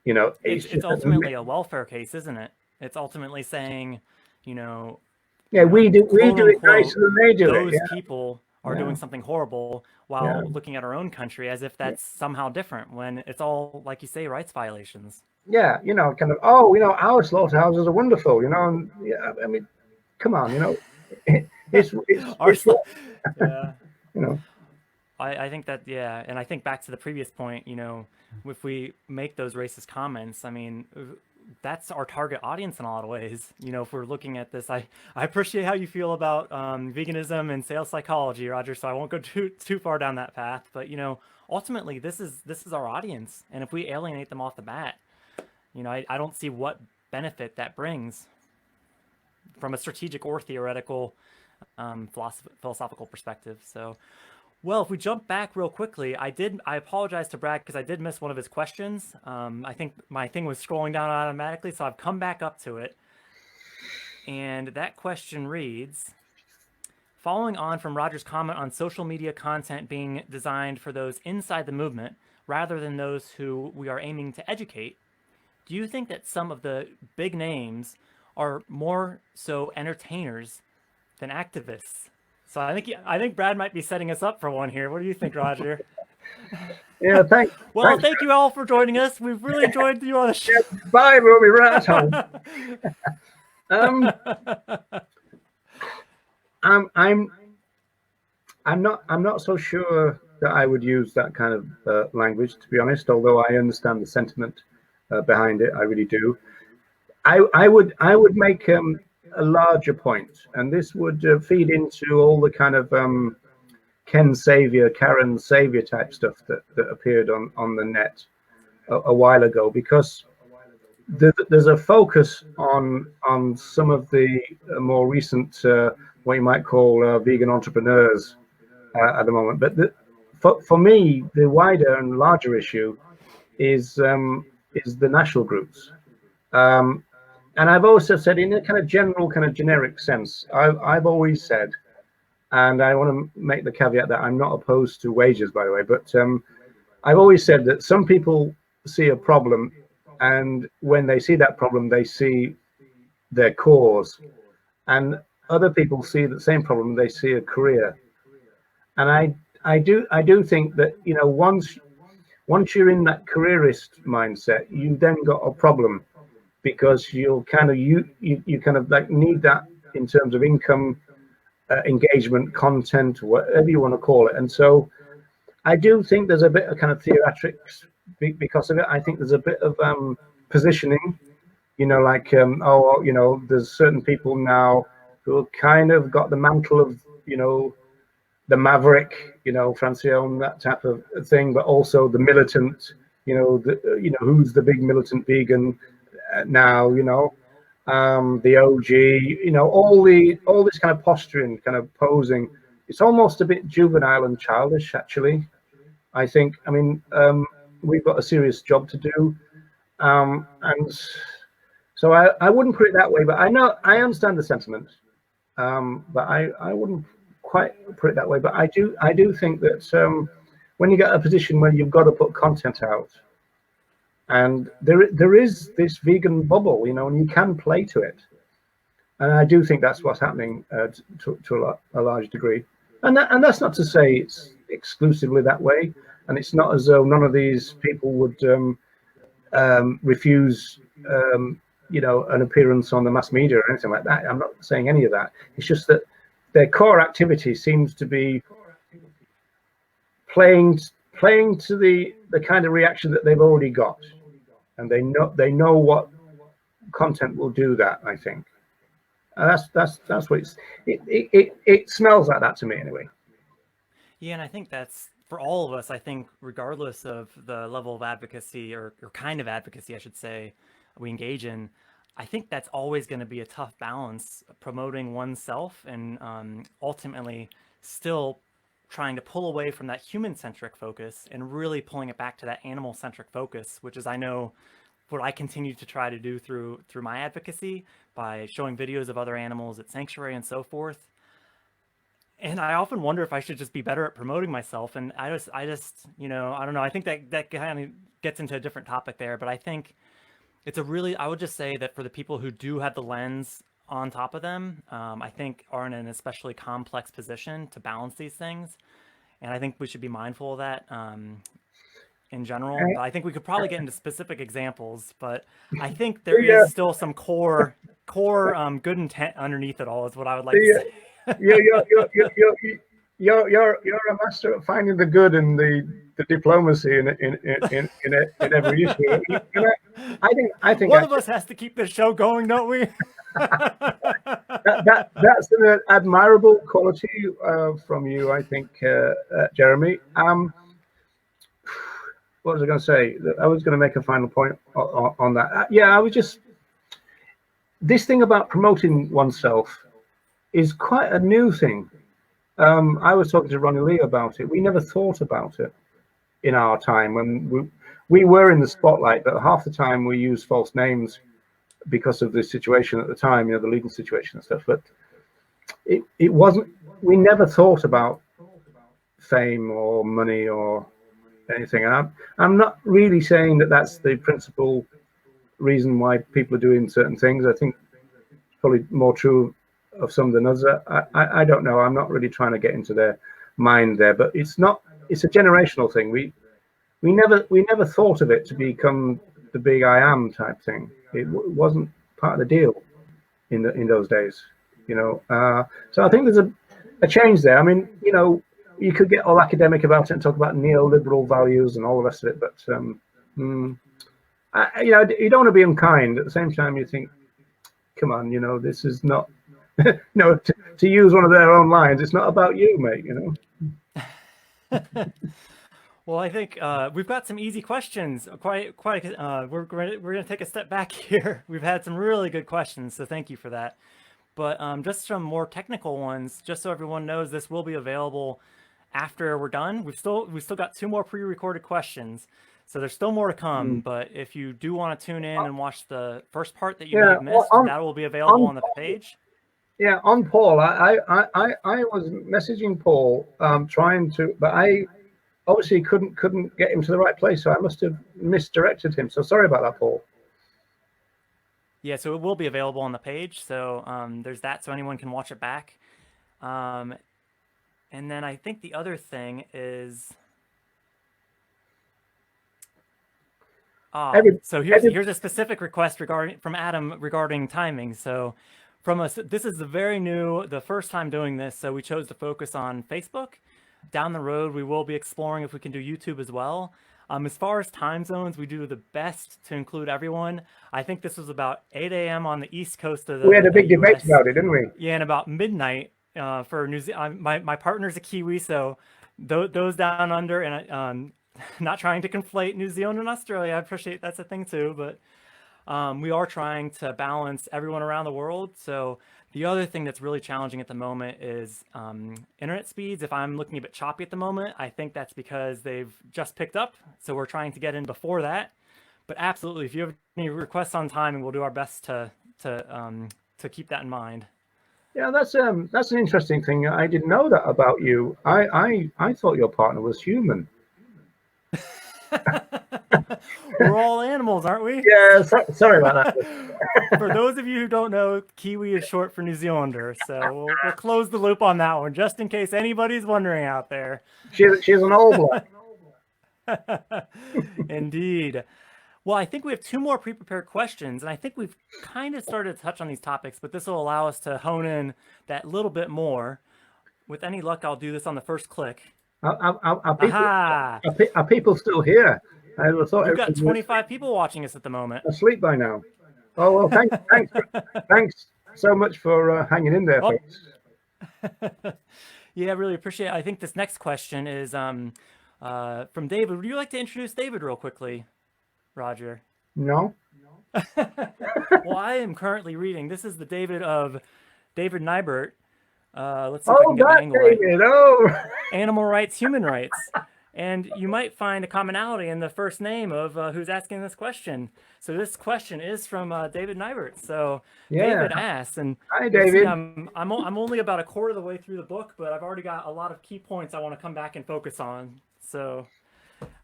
It's ultimately a welfare case, isn't it? It's ultimately saying, yeah, we do it nicer than they do it. Those people are doing something horrible, while looking at our own country as if that's somehow different, when it's all, like you say, rights violations. Yeah, kind of, our slaughterhouses are wonderful, and yeah, I mean, come on, it's yeah. I think that, yeah, and I think back to the previous point, if we make those racist comments, I mean, that's our target audience in a lot of ways. If we're looking at this, I appreciate how you feel about veganism and sales psychology, Roger, so I won't go too far down that path. But ultimately, this is our audience, and if we alienate them off the bat, I don't see what benefit that brings from a strategic or theoretical philosophical perspective. So, well, if we jump back real quickly, I apologize to Brad because I did miss one of his questions. I think my thing was scrolling down automatically, so I've come back up to it. And that question reads, following on from Roger's comment on social media content being designed for those inside the movement rather than those who we are aiming to educate, do you think that some of the big names are more so entertainers than activists? So I think Brad might be setting us up for one here. What do you think, Roger? Yeah, thanks. Well, thank you all for joining us. We've really enjoyed you on the show. Bye, we'll be right at home. I'm not so sure that I would use that kind of language, to be honest. Although I understand the sentiment behind it, I really do. I would make a larger point, and this would feed into all the kind of Ken Savior, Karen Savior type stuff that appeared on the net a while ago, because there's a focus on some of the more recent what you might call vegan entrepreneurs at the moment. But for me, the wider and larger issue is the national groups. and I've also said, in a kind of general, kind of generic sense, I've always said, and I want to make the caveat that I'm not opposed to wages, by the way, but I've always said that some people see a problem, and when they see that problem, they see their cause, and other people see the same problem, they see a career. And I do think that, you know, once you're in that careerist mindset, you then got a problem, because you'll kind of you kind of like need that in terms of income, engagement, content, whatever you want to call it. And so I do think there's a bit of kind of theatrics because of it. I think there's a bit of positioning, you know, like oh, you know, there's certain people now who have kind of got the mantle of, you know, the maverick, you know, Francione, that type of thing, but also the militant, you know, who's the big militant vegan now, you know, the OG, you know, all this kind of posturing, kind of posing. It's almost a bit juvenile and childish, actually. I think. I mean, we've got a serious job to do, and so I wouldn't put it that way. But I understand the sentiment, but I wouldn't quite put it that way. But I do think that when you get a position where you've got to put content out, and there is this vegan bubble, you know, and you can play to it, and I do think that's what's happening to a large degree, and that's not to say it's exclusively that way, and it's not as though none of these people would refuse you know, an appearance on the mass media or anything like that. I'm not saying any of that. It's just that their core activity seems to be playing to the kind of reaction that they've already got, and they know what content will do that. I think that's what it smells like that to me anyway. Yeah, and I think that's for all of us. I think regardless of the level of advocacy or kind of advocacy, I should say, we engage in, I think that's always going to be a tough balance, promoting oneself and ultimately still trying to pull away from that human-centric focus and really pulling it back to that animal-centric focus, which is, I know, what I continue to try to do through my advocacy by showing videos of other animals at sanctuary and so forth. And I often wonder if I should just be better at promoting myself. And I just, you know, I don't know. I think that kind of gets into a different topic there, but I think it's a really, I would just say that for the people who do have the lens on top of them, I think are in an especially complex position to balance these things. And I think we should be mindful of that in general. But I think we could probably get into specific examples, but I think there is still some core good intent underneath it all is what I would like to say. You're a master at finding the good and the diplomacy in every issue. I think one of us has to keep this show going, don't we? that's an admirable quality from you, I think, Jeremy. What was I going to say? I was going to make a final point on that. Yeah, I was just, this thing about promoting oneself is quite a new thing. I was talking to Ronnie Lee about it. We never thought about it in our time when we were in the spotlight, but half the time we used false names because of the situation at the time, you know, the legal situation and stuff. But it wasn't, we never thought about fame or money or anything. And I'm not really saying that that's the principal reason why people are doing certain things. I think it's probably more true of some than others. I don't know. I'm not really trying to get into their mind there, but it's a generational thing. We never thought of it to become the big I am type thing. It wasn't part of the deal in those days, you know. So I think there's a change there. I mean, you know, you could get all academic about it and talk about neoliberal values and all the rest of it, but you know, you don't want to be unkind. At the same time, you think, come on, you know, this is not, you know, to use one of their own lines, it's not about you, mate, you know. Well, I think we've got some easy questions. We're going to take a step back here. We've had some really good questions, so thank you for that. But just some more technical ones, just so everyone knows, this will be available after we're done. We've still got 2 more pre-recorded questions. So there's still more to come, but if you do want to tune in and watch the first part that you may Yeah, have missed, that will be available on the page. Yeah, on Paul, I was messaging Paul, trying to, but I obviously couldn't get him to the right place, so I must have misdirected him. So sorry about that, Paul. Yeah, so it will be available on the page. So there's that, so anyone can watch it back. And then I think the other thing is, so here's a specific request from Adam regarding timing. So from us, this is the first time doing this, so we chose to focus on Facebook. Down the road, we will be exploring if we can do YouTube as well. As far as time zones, we do the best to include everyone. I think this was about 8 a.m. on the East Coast of the We had a big US. debate about it, didn't we? Yeah, and about midnight for New Zealand. My partner's a Kiwi, so those down under, and not trying to conflate New Zealand and Australia. I appreciate that's a thing too, but we are trying to balance everyone around the world. So the other thing that's really challenging at the moment is internet speeds. If I'm looking a bit choppy at the moment, I think that's because they've just picked up. So we're trying to get in before that. But absolutely, if you have any requests on time, we'll do our best to keep that in mind. Yeah, that's an interesting thing. I didn't know that about you. I thought your partner was human. We're all animals, aren't we? Yeah, sorry about that. For those of you who don't know, Kiwi is short for New Zealander, so we'll close the loop on that one, just in case anybody's wondering out there. She's an All Black. Indeed. Well, I think we have 2 more pre-prepared questions, and I think we've kind of started to touch on these topics, but this will allow us to hone in that little bit more. With any luck, I'll do this on the first click. Are people still here? I thought we've got 25 people watching us at the moment. Asleep by now. Oh well, thanks so much for hanging in there, folks. Yeah, I really appreciate it. I think this next question is from David. Would you like to introduce David real quickly, Roger? No. Well, I am currently reading. This is the David of David Nybert. Let's see if I can get the angle David. right. Oh, Animal rights, human rights. And you might find a commonality in the first name of who's asking this question. So this question is from David Nybert. So yeah. David asks, and hi, David. See, I'm only about a quarter of the way through the book, but I've already got a lot of key points I want to come back and focus on. So,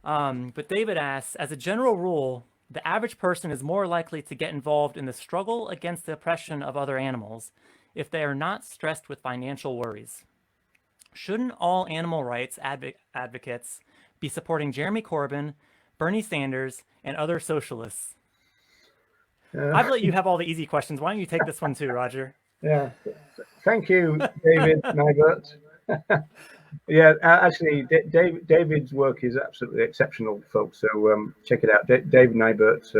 but David asks, as a general rule, the average person is more likely to get involved in the struggle against the oppression of other animals if they are not stressed with financial worries. Shouldn't all animal rights advocates be supporting Jeremy Corbyn, Bernie Sanders, and other socialists? I've let you have all the easy questions. Why don't you take this one too, Roger? Yeah, thank you, David Nybert. Yeah, actually, David's work is absolutely exceptional, folks. So check it out, David Nybert.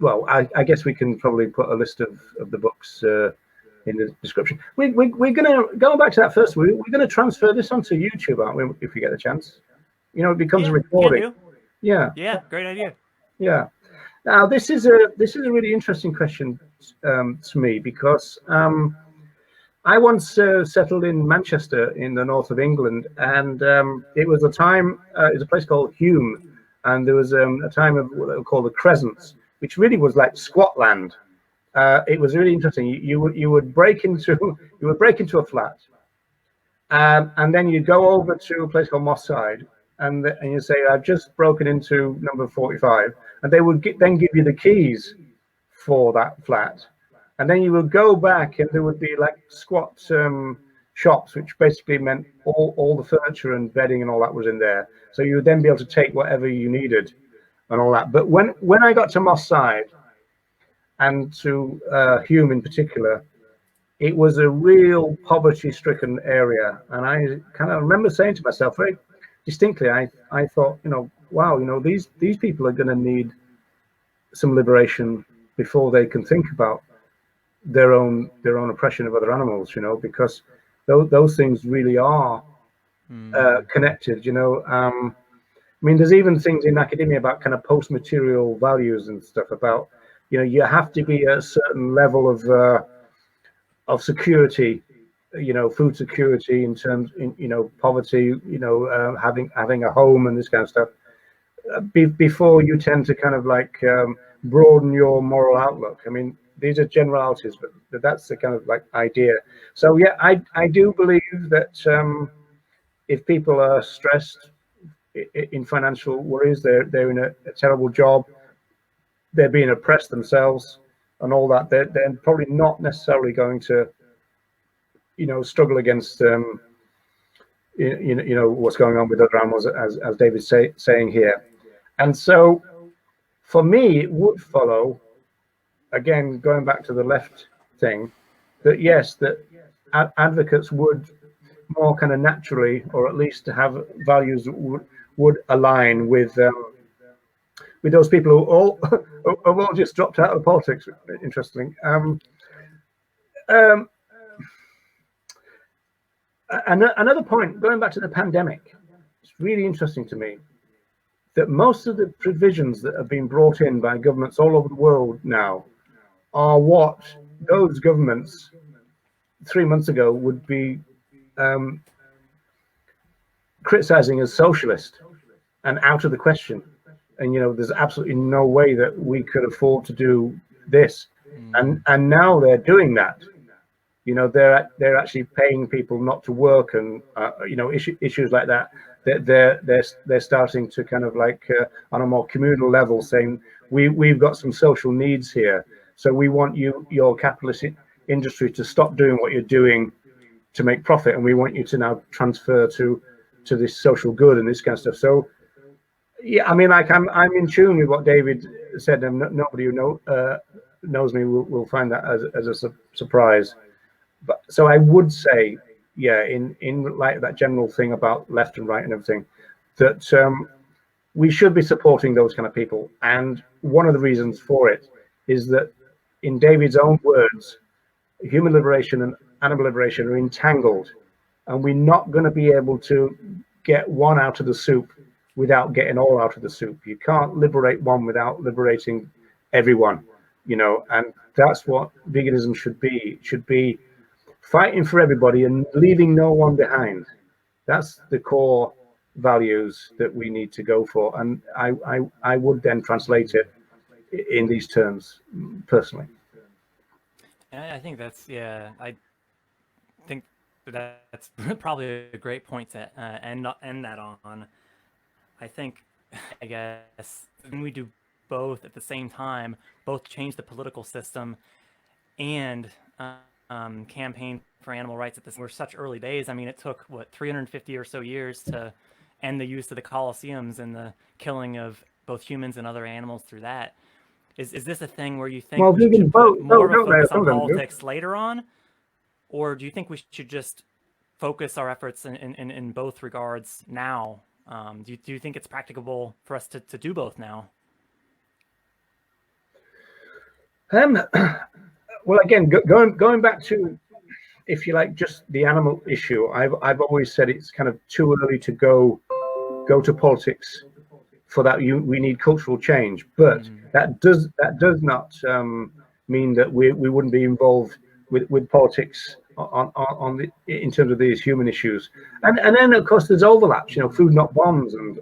Well, I guess we can probably put a list of the books in the description. We're going to go back to that first. We're going to transfer this onto YouTube, aren't we? If we get a chance, you know, it becomes a recording. Yeah. Yeah, great idea. Yeah. Now this is a really interesting question to me, because I once settled in Manchester in the north of England, and it was a time. It was a place called Hume, and there was a time of what they were called the Crescents, which really was like squat land. It was really interesting. You would break into a flat, and then you'd go over to a place called Moss Side, and you say, "I've just broken into number 45," and they would then give you the keys for that flat, and then you would go back, and there would be like squat shops, which basically meant all the furniture and bedding and all that was in there. So you would then be able to take whatever you needed and all that. But when I got to Moss Side, and to Hume in particular, it was a real poverty-stricken area. And I kind of remember saying to myself very distinctly, I thought, you know, wow, you know, these people are going to need some liberation before they can think about their own oppression of other animals, you know, because those things really are connected, you know. I mean, there's even things in academia about kind of post-material values and stuff about, you know, you have to be at a certain level of security food security in terms, poverty, having a home and this kind of stuff, before you tend to kind of like broaden your moral outlook. I mean, these are generalities, but that's the kind of like idea. So yeah, I do believe that if people are stressed in financial worries, they're in a terrible job, they're being oppressed themselves and all that, they're probably not necessarily going to struggle against what's going on with other animals, as David's saying here. And so for me, it would follow, again, going back to the left thing, that yes, that advocates would more kind of naturally, or at least to have values that would align with those people who all have all just dropped out of politics. Interesting. Another point, going back to the pandemic, it's really interesting to me that most of the provisions that have been brought in by governments all over the world now are what those governments 3 months ago would be criticizing as socialist and out of the question. And there's absolutely no way that we could afford to do this. And now they're doing that. They're actually paying people not to work, and issues like that. They're starting to kind of like on a more communal level saying we've got some social needs here, so we want your capitalist industry to stop doing what you're doing to make profit, and we want you to now transfer to this social good and this kind of stuff. So yeah, I mean, like I'm in tune with what David said, and nobody who knows me will find that as a surprise. But so I would say, yeah, in like that general thing about left and right and everything, that we should be supporting those kind of people. And one of the reasons for it is that, in David's own words, human liberation and animal liberation are entangled, and we're not going to be able to get one out of the soup without getting all out of the soup. You can't liberate one without liberating everyone, and that's what veganism should be. It should be fighting for everybody and leaving no one behind. That's the core values that we need to go for, and I would then translate it in these terms personally. I think that's, yeah, I think that's probably a great point to end that on. I think, I guess, when we do both at the same time, both change the political system and campaign for animal rights at this, we're such early days. I mean, it took, what, 350 or so years to end the use of the Colosseums and the killing of both humans and other animals through that. Is this a thing where you think we should put more of a focus on politics later on? Or do you think we should just focus our efforts in both regards now? Do you think it's practicable for us to do both now? Well, again, going back to, if you like, just the animal issue, I've always said it's kind of too early to go to politics for that. We need cultural change, but that does not mean that we wouldn't be involved with politics on in terms of these human issues. And then of course there's overlaps, food not bombs, and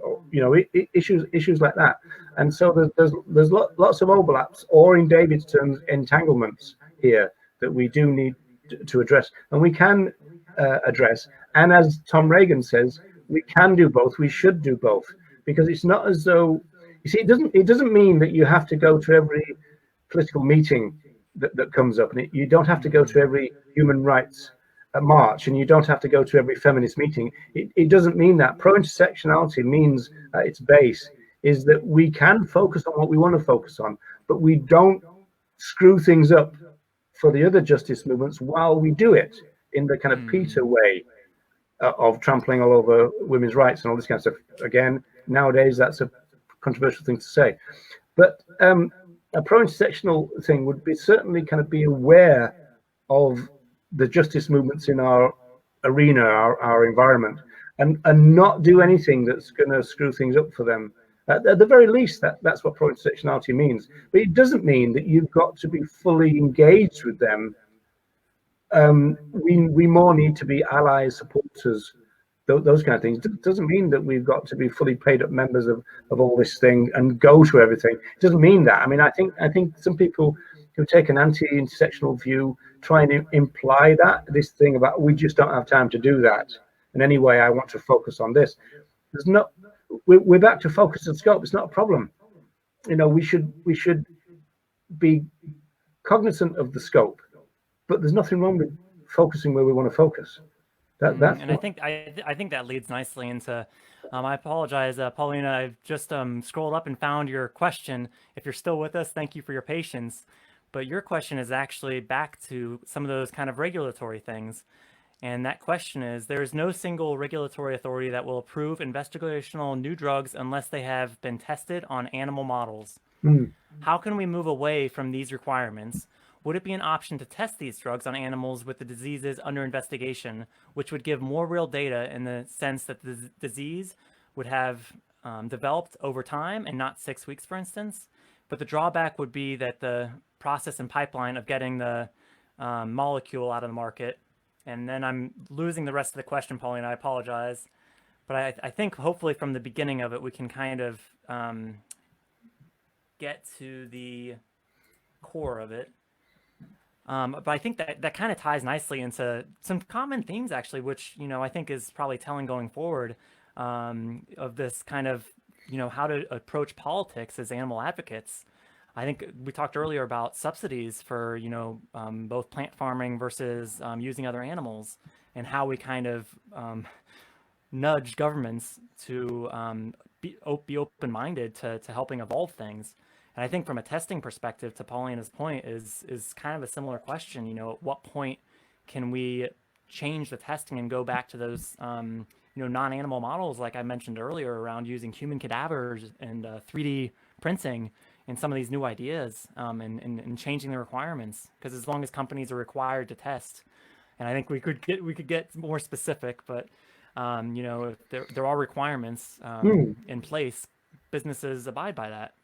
issues like that. And so there's lots of overlaps, or in David's terms, entanglements here that we do need to address, and we can address. And as Tom Reagan says, we can do both. We should do both, because it's not as though, you see, it doesn't mean that you have to go to every political meeting that comes up, and you don't have to go to every human rights march, and you don't have to go to every feminist meeting. It doesn't mean that. Pro-intersectionality means at its base is that we can focus on what we want to focus on, but we don't screw things up for the other justice movements while we do it in the kind of Peter way of trampling all over women's rights and all this kind of stuff. Again, nowadays that's a controversial thing to say, but a pro-intersectional thing would be certainly kind of be aware of the justice movements in our arena, our environment, and not do anything that's going to screw things up for them. At the very least, that's what pro-intersectionality means. But it doesn't mean that you've got to be fully engaged with them we more need to be allies, supporters, those kind of things. It doesn't mean that we've got to be fully paid up members of all this thing and go to everything. It doesn't mean that. I mean, I think some people who take an anti-intersectional view try and imply that this thing about we just don't have time to do that. And anyway, I want to focus on this. There's no. We're back to focus and scope. It's not a problem. You know, we should be cognizant of the scope, but there's nothing wrong with focusing where we want to focus. That's and I think that leads nicely into. I apologize, Paulina. I've just scrolled up and found your question. If you're still with us, thank you for your patience. But your question is actually back to some of those kind of regulatory things. And that question is, there is no single regulatory authority that will approve investigational new drugs unless they have been tested on animal models. How can we move away from these requirements? Would it be an option to test these drugs on animals with the diseases under investigation, which would give more real data in the sense that the disease would have developed over time and not 6 weeks, for instance? But the drawback would be that the process and pipeline of getting the molecule out of the market. And then I'm losing the rest of the question, Pauline, I apologize. But I think hopefully from the beginning of it, we can kind of get to the core of it. But I think that kind of ties nicely into some common themes, actually, which, you know, I think is probably telling going forward of this kind of, you know, how to approach politics as animal advocates. I think we talked earlier about subsidies for, you know, both plant farming versus using other animals, and how we kind of nudge governments to be open-minded to helping evolve things. And I think from a testing perspective, to Paulina's point, is kind of a similar question. You know, at what point can we change the testing and go back to those, you know, non-animal models, like I mentioned earlier, around using human cadavers and 3D printing and some of these new ideas, and changing the requirements? Because as long as companies are required to test, and I think we could get more specific, but you know, if there are requirements in place, businesses abide by that.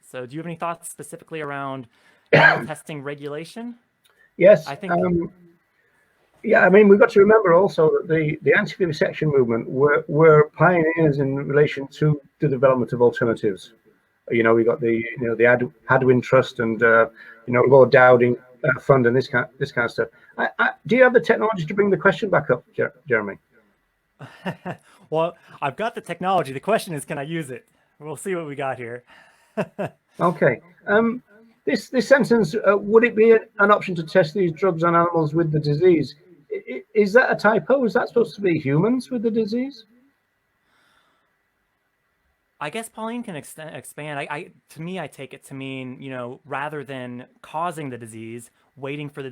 So do you have any thoughts specifically around animal testing regulation? Yes. I think. Yeah, I mean, we've got to remember also that the anti-vivisection movement were pioneers in relation to the development of alternatives. You know, we got the Hadwin Trust and you know, Lord Dowding Fund and this kind of stuff. Do you have the technology to bring the question back up, Jeremy? Well, I've got the technology. The question is, can I use it? We'll see what we got here. Okay. This sentence, would it be an option to test these drugs on animals with the disease? Is that a typo? Is that supposed to be humans with the disease? I guess Pauline can expand. To me, I take it to mean, you know, rather than causing the disease, waiting for the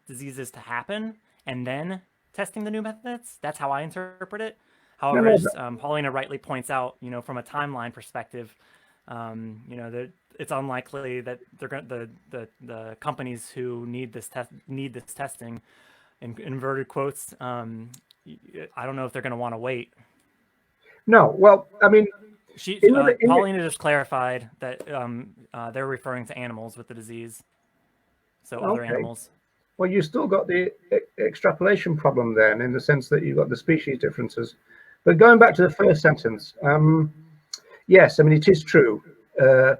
diseases to happen and then testing the new methods. That's how I interpret it. However, as Paulina rightly points out, you know, from a timeline perspective, you know, it's unlikely that the companies who need this testing, in inverted quotes, I don't know if they're going to want to wait. No, well, I mean, Paulina just clarified that they're referring to animals with the disease, so other animals. Well, you still got the extrapolation problem then, in the sense that you've got the species differences. But going back to the first sentence, yes, I mean, it is true. The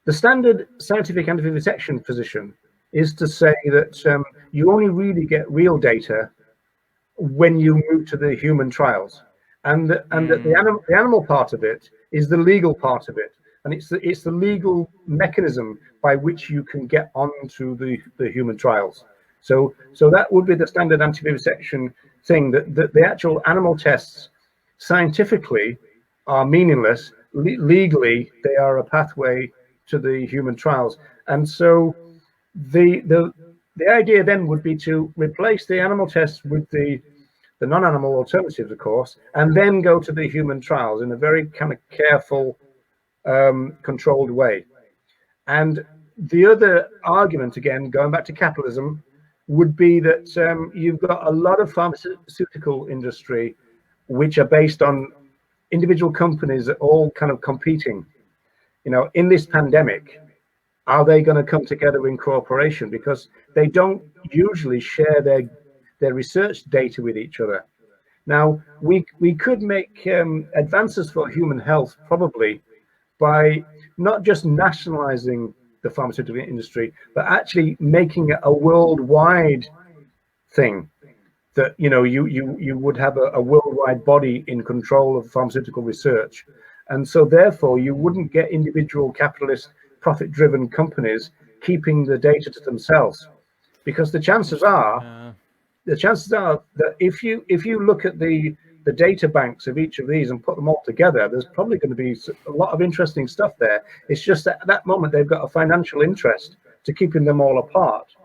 standard scientific anti-vivisection position is to say that you only really get real data when you move to the human trials, and that the animal part of it is the legal part of it, and it's the legal mechanism by which you can get onto the human trials. So that would be the standard anti-vivisection thing, that the actual animal tests scientifically are meaningless. Legally, they are a pathway to the human trials. And so the idea then would be to replace the animal tests with the non-animal alternatives, of course, and then go to the human trials in a very kind of careful, controlled way. And the other argument, again, going back to capitalism, would be that you've got a lot of pharmaceutical industry which are based on individual companies that all kind of competing. You know, in this pandemic, are they going to come together in cooperation? Because they don't usually share their research data with each other. Now, we could make advances for human health probably by not just nationalizing the pharmaceutical industry, but actually making it a worldwide thing. That you would have a worldwide body in control of pharmaceutical research, and so therefore you wouldn't get individual capitalist profit-driven companies keeping the data to themselves, because the chances are that if you look at the data banks of each of these and put them all together, there's probably going to be a lot of interesting stuff there. It's just that at that moment they've got a financial interest to keeping them all apart,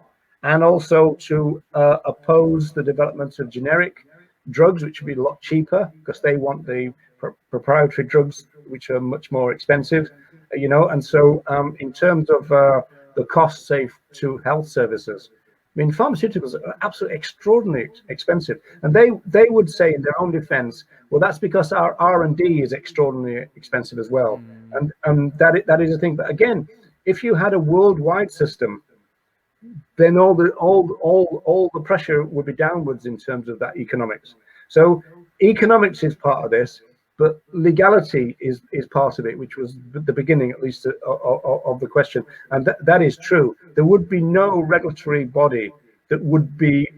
and also to oppose the development of generic drugs, which would be a lot cheaper because they want the proprietary drugs, which are much more expensive, And so, in terms of the cost, say, to health services, I mean, pharmaceuticals are absolutely extraordinarily expensive, and they would say in their own defense, well, that's because our R&D is extraordinarily expensive as well, and that is the thing. But again, if you had a worldwide system, then all the pressure would be downwards in terms of that economics. So economics is part of this, but legality is part of it, which was the beginning, at least, of the question. And that is true. There would be no regulatory body that would be.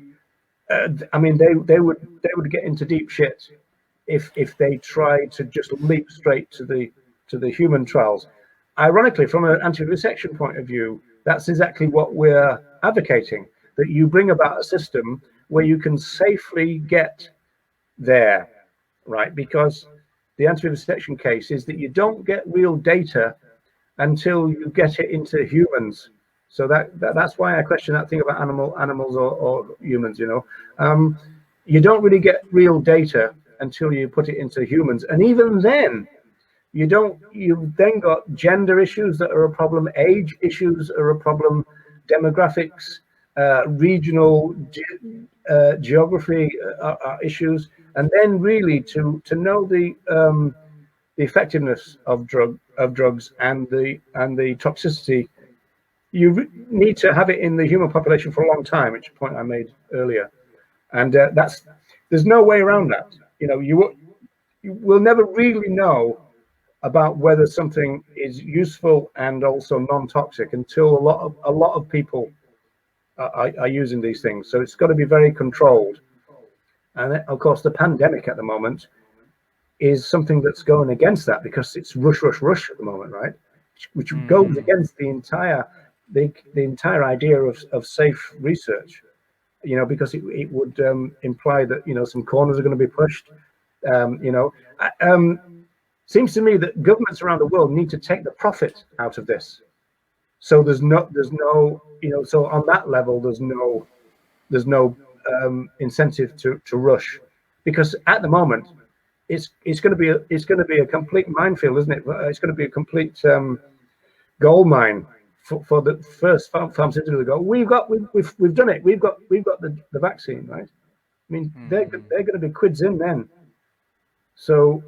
I mean, they would get into deep shit if they tried to just leap straight to the human trials. Ironically, from an anti-vivisection point of view, that's exactly what we're advocating, that you bring about a system where you can safely get there, right? Because the anti-vivisection case is that you don't get real data until you get it into humans. So that's why I question that thing about animals or humans, you don't really get real data until you put it into humans. And even then, you've then got gender issues that are a problem, age issues are a problem, demographics, regional geography are issues, and then really to know the effectiveness of drugs and the toxicity, you need to have it in the human population for a long time, which is a point I made earlier, and there's no way around that. You will never really know about whether something is useful and also non-toxic until a lot of people are using these things. So it's got to be very controlled. And of course, the pandemic at the moment is something that's going against that, because it's rush at the moment, right? Which goes against the entire idea of safe research. Because it would imply that some corners are going to be pushed. Seems to me that governments around the world need to take the profit out of this. So there's no, so on that level, there's no incentive to rush, because at the moment, it's going to be a complete minefield, isn't it? It's going to be a complete gold mine for the first pharmaceutical to go. We've done it. We've got the vaccine, right? I mean, they're going to be quids in then. So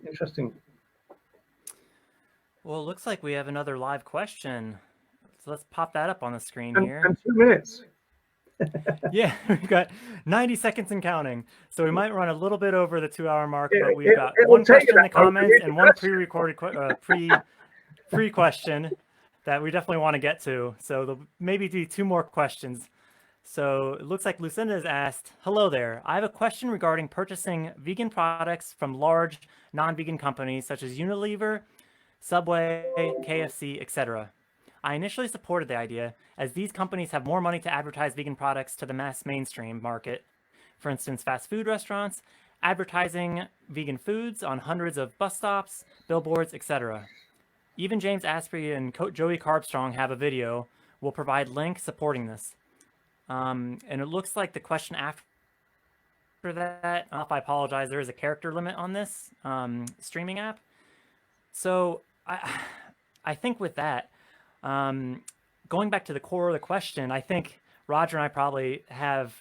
interesting. Well, it looks like we have another live question. So let's pop that up on the screen here. And 2 minutes. Yeah, we've got 90 seconds and counting. So we might run a little bit over the 2-hour mark, but we've got one question in the comments and one pre-recorded pre-question that we definitely want to get to. So there'll maybe be 2 more questions. So it looks like Lucinda has asked, hello there. I have a question regarding purchasing vegan products from large non-vegan companies such as Unilever, Subway, KFC, etc. I initially supported the idea, as these companies have more money to advertise vegan products to the mass mainstream market. For instance, fast food restaurants, advertising vegan foods on hundreds of bus stops, billboards, etc. Even James Asprey and Joey Carbstrong have a video. We'll provide links supporting this. And it looks like the question after that, I apologize, there is a character limit on this streaming app. So I think with that, going back to the core of the question, I think Roger and I probably have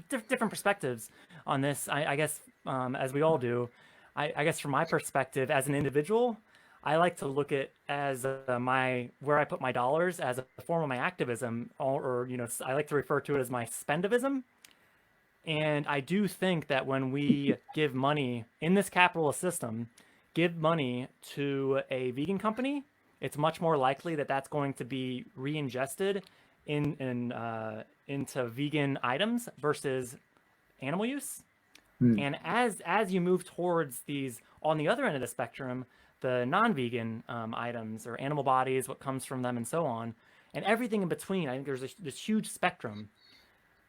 different perspectives on this. I guess, as we all do, I guess from my perspective as an individual, I like to look at as where I put my dollars as a form of my activism, or I like to refer to it as my spendivism. And I do think that when we give money in this capitalist system, give money to a vegan company, it's much more likely that that's going to be re-ingested into vegan items versus animal use. Hmm. And as you move towards these on the other end of the spectrum, the non-vegan items or animal bodies, what comes from them, and so on, and everything in between, I think there's this huge spectrum.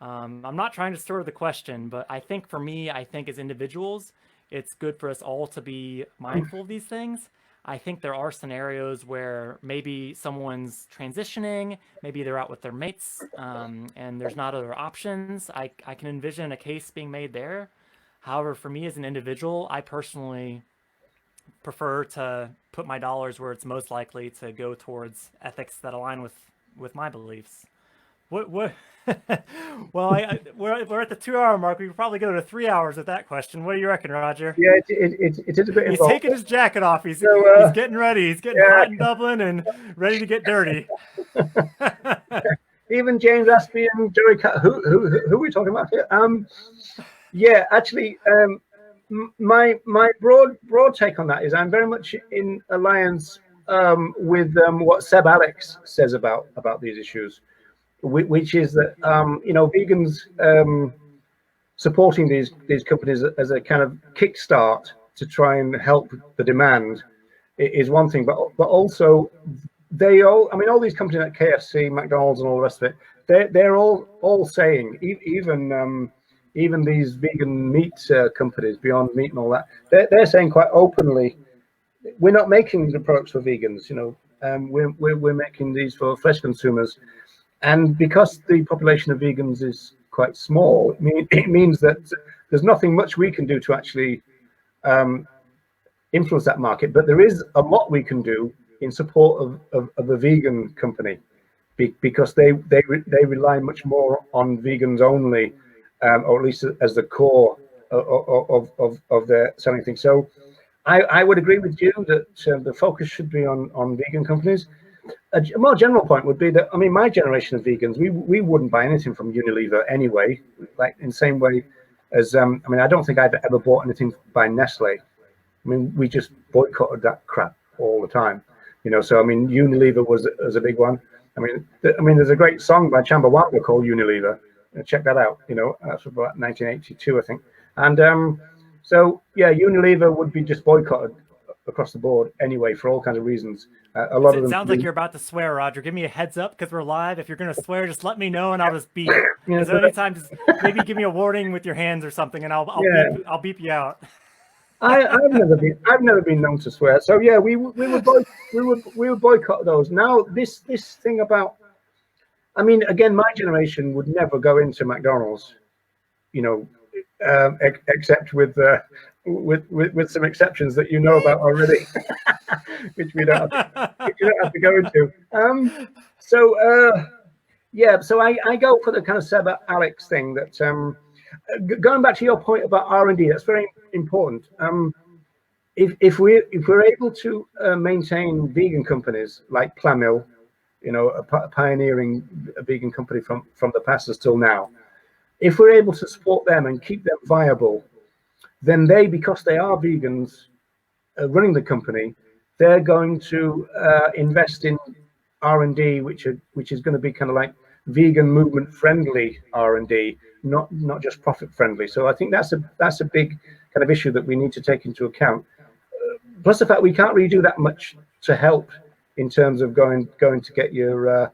I'm not trying to stir the question, but I think for me, I think as individuals, it's good for us all to be mindful of these things. I think there are scenarios where maybe someone's transitioning, maybe they're out with their mates, and there's not other options. I can envision a case being made there. However, for me as an individual, I personally prefer to put my dollars where it's most likely to go towards ethics that align with my beliefs. What? Well, we're at the 2 hour mark. We could probably go to 3 hours with that question. What do you reckon, Roger? Yeah, it is a bit He's involved. taking his jacket off. He's So, he's getting ready. He's getting yeah. hot in Dublin and ready to get dirty. Even James Aspie and Joey who are we talking about here? Yeah, actually, my broad take on that is I'm very much in alliance with what Seb Alex says about these issues, which is that vegans supporting these companies as a kind of kickstart to try and help the demand is one thing, but also all these companies like KFC, McDonald's, and all the rest of it, they're all saying, even these vegan meat companies, Beyond Meat and all that, they're saying quite openly, we're not making the products for vegans, we're making these for flesh consumers. And because the population of vegans is quite small, it means that there's nothing much we can do to actually influence that market, but there is a lot we can do in support of a vegan company, because they rely much more on vegans only, or at least as the core of their selling thing. So I would agree with you that the focus should be on vegan companies. A more general point would be that, I mean, my generation of vegans, we wouldn't buy anything from Unilever anyway, like in the same way as, I don't think I've ever bought anything by Nestle. I mean, we just boycotted that crap all the time, so, I mean, Unilever was a big one. I mean, there's a great song by Chumbawamba called Unilever. Check that out, that's about 1982, I think. And so, yeah, Unilever would be just boycotted across the board anyway for all kinds of reasons. A lot of them. It sounds like you're about to swear, Roger. Give me a heads up because we're live. If you're going to swear, just let me know and I'll just beep. So anytime, just maybe give me a warning with your hands or something, and I'll beep you out. I've never been known to swear. So yeah, we would boycott those. Now this thing about, I mean, again, my generation would never go into McDonald's, except with some exceptions that you know about already, which we don't have to go into. So I go for the kind of Seb Alex thing that, going back to your point about R&D, that's very important. If we're able to maintain vegan companies like Plamil, a pioneering vegan company from the past until now, if we're able to support them and keep them viable, then because they are vegans running the company, they're going to invest in R&D, which is going to be kind of like vegan movement friendly R&D, not just profit friendly. So I think that's a big kind of issue that we need to take into account. Plus the fact we can't really do that much to help in terms of going to get your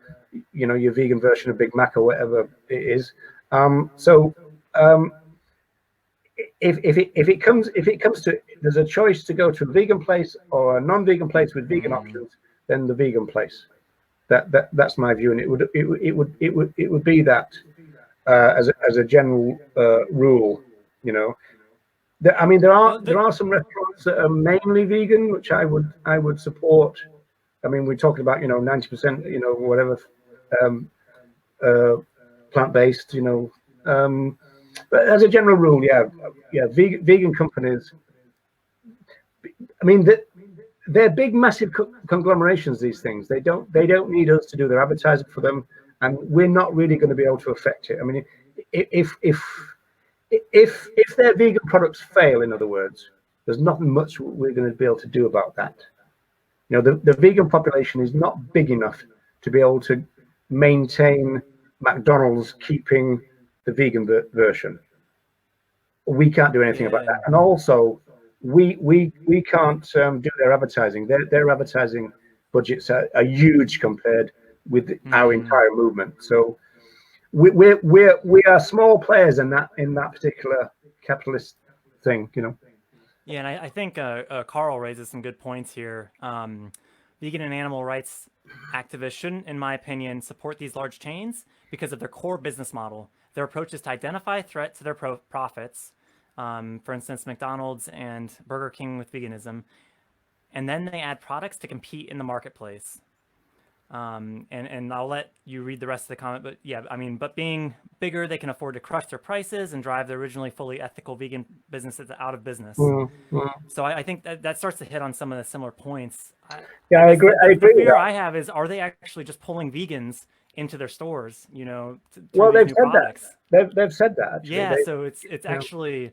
your vegan version of Big Mac or whatever it is. If it comes to, there's a choice to go to a vegan place or a non-vegan place with vegan options, then the vegan place. That's my view, and it would be that as a general rule. I mean, there are some restaurants that are mainly vegan, which I would support. I mean, we're talking about 90%, whatever, plant-based, but as a general rule, yeah, vegan companies. I mean, they're big, massive conglomerations. These things, they don't need us to do their advertising for them, and we're not really going to be able to affect it. I mean, if their vegan products fail, in other words, there's not much we're going to be able to do about that. You know, the vegan population is not big enough to be able to maintain McDonald's keeping the vegan version. We can't do anything about that, Yeah. and also we can't do their advertising. Their advertising budgets are huge compared with our entire movement. So we are small players in that particular capitalist thing, you know. Yeah, and I think Carl raises some good points here. Vegan and animal rights activists shouldn't, in my opinion, support these large chains because of their core business model. Their approach is to identify a threat to their profits, for instance, McDonald's and Burger King with veganism, and then they add products to compete in the marketplace. And I'll let you read the rest of the comment, but yeah, I mean, but being bigger, they can afford to crush their prices and drive the originally fully ethical vegan businesses out of business. So I think that starts to hit on some of the similar points. Yeah, I agree. I agree The with fear that. I have is, are they actually just pulling vegans into their stores, you know, Well, through they've these new said products? that. They've said that actually. Yeah, so it's You know, actually,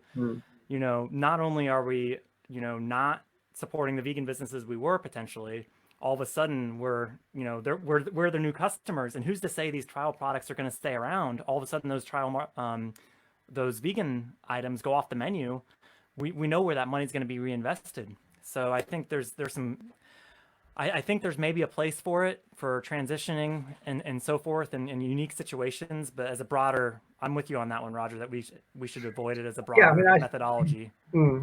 you know, not only are we, you know, not supporting the vegan businesses we were potentially, all of a sudden we're, you know, we're the new customers, and who's to say these trial products are going to stay around? All of a sudden those those vegan items go off the menu. We know where that money's going to be reinvested. So I think there's some, I think there's maybe a place for it for transitioning and so forth in unique situations, but as a broader, I'm with you on that one, Roger, that we should avoid it as a yeah, I broader mean, methodology.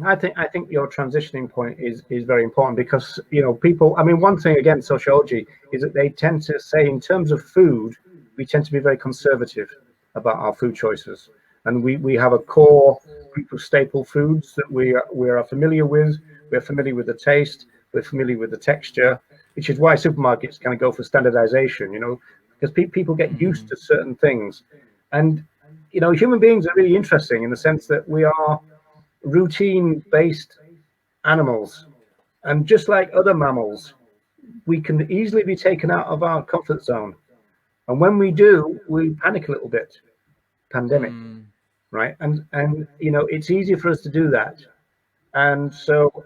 I think your transitioning point is very important because, you know, people. I mean, one thing again, sociology is that they tend to say in terms of food, we tend to be very conservative about our food choices, and we have a core group of staple foods that we are familiar with. We're familiar with the taste. We're familiar with the texture, which is why supermarkets kind of go for standardization. You know, because people get used to certain things, and you know, human beings are really interesting in the sense that we are routine-based animals, and just like other mammals, we can easily be taken out of our comfort zone, and when we do, we panic a little bit. Pandemic, right? And you know, it's easier for us to do that, and so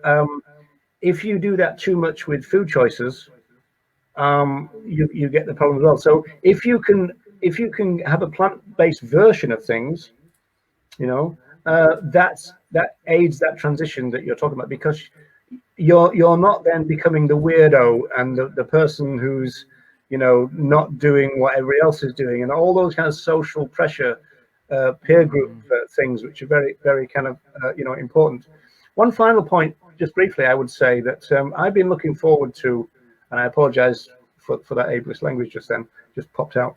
if you do that too much with food choices, you get the problem as well. So if you can have a plant-based version of things, you know, that aids that transition that you're talking about, because you're not then becoming the weirdo and the person who's, you know, not doing what everybody else is doing, and all those kind of social pressure, peer group things, which are very kind of you know, important. One final point, just briefly, I would say that I've been looking forward to, and I apologize for that ableist language just popped out.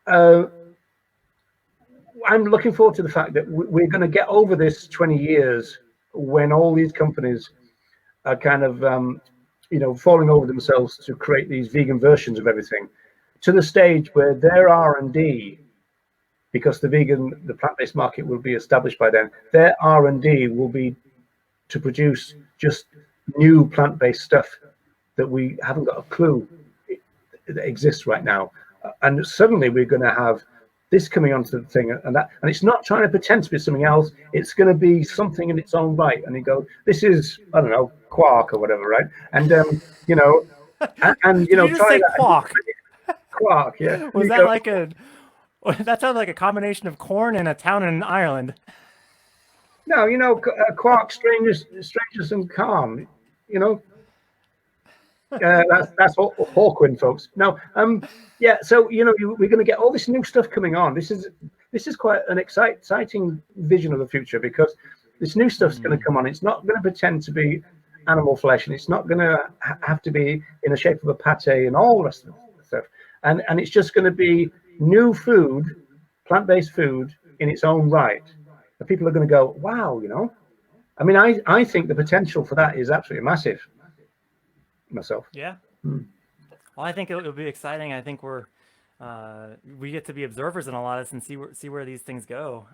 Uh, I'm looking forward to the fact that we're going to get over this 20 years when all these companies are kind of, you know, falling over themselves to create these vegan versions of everything, to the stage where their R&D, because the plant-based market will be established by then, their R&D will be to produce just new plant-based stuff that we haven't got a clue that exists right now. And suddenly we're going to have this coming onto the thing, and it's not trying to pretend to be something else. It's going to be something in its own right. And you go, this is, I don't know, quark or whatever, right? And you know, and you Did know, you just try say that. quack? Quark, yeah. And Was you that go, like a, that sounds like a combination of corn and a town in Ireland. no, you know, quark, strangers and calm. You know, that's Hawkwind, folks. No, yeah. So you know, we're going to get all this new stuff coming on. This is quite an exciting vision of the future, because this new stuff's going to come on. It's not going to pretend to be animal flesh, and it's not going to have to be in the shape of a pate and all the rest of the stuff. And it's just going to be new food, plant-based food in its own right. And people are going to go, wow, you know. I mean, I think the potential for that is absolutely massive. Myself. Yeah. Well, I think it'll be exciting. I think we get to be observers in a lot of this and see where these things go.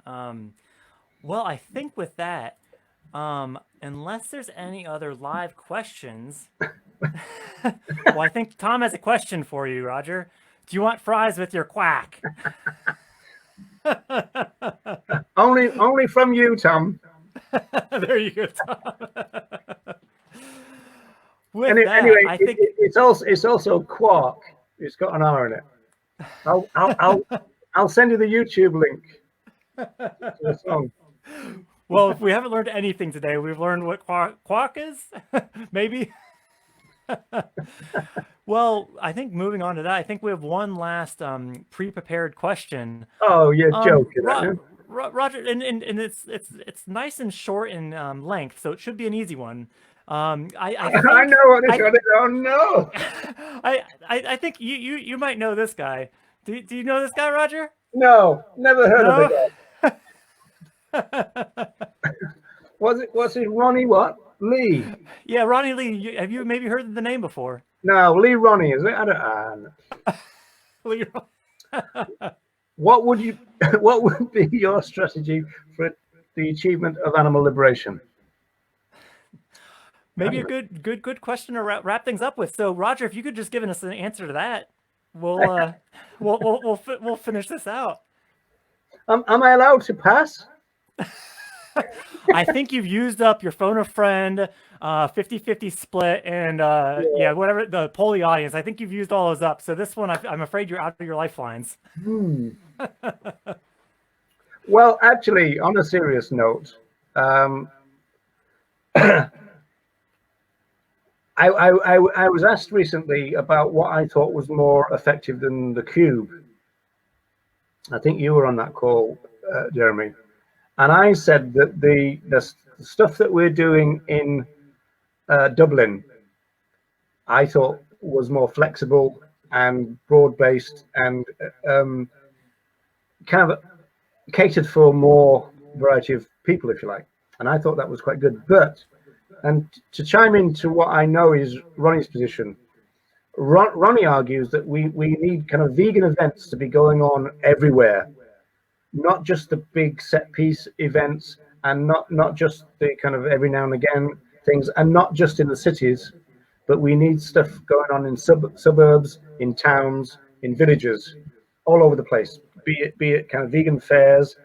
Well, I think with that, Unless there's any other live questions. Well, I think Tom has a question for you, Roger. Do you want fries with your quack? Only from you, Tom. There you go, Tom. With Anyway, that, I think it's also Quark. It's got an R in it. I'll send you the YouTube link to the song. Well, if we haven't learned anything today, we've learned what quark is, maybe. Well, I think moving on to that, I think we have one last pre-prepared question. Oh, you're joking. Roger, and it's nice and short in length, so it should be an easy one. I know what this one is. Oh no! I think you might know this guy. Do you know this guy, Roger? No, never heard of it. What's it? Ronnie what? Lee? Yeah, Ronnie Lee. Have you maybe heard the name before? No, Lee Ronnie, is it? I don't. Lee What would be your strategy for the achievement of animal liberation? Maybe a good question to wrap things up with. So, Roger, if you could just give us an answer to that, we'll finish this out. Am I allowed to pass? I think you've used up your phone a friend, 50-50 split, and yeah, whatever the poll the audience. I think you've used all those up. So this one, I'm afraid you're out of your lifelines. Well, actually, on a serious note, I was asked recently about what I thought was more effective than the cube. I think you were on that call, Jeremy. And I said that the stuff that we're doing in Dublin, I thought was more flexible and broad-based and kind of catered for more variety of people, if you like. And I thought that was quite good. But, and to chime into what I know is Ronnie's position, Ronnie argues that we need kind of vegan events to be going on everywhere. Not just the big set piece events, and not just the kind of every now and again things, and not just in the cities, but we need stuff going on in suburbs, in towns, in villages, all over the place. Be it kind of vegan fairs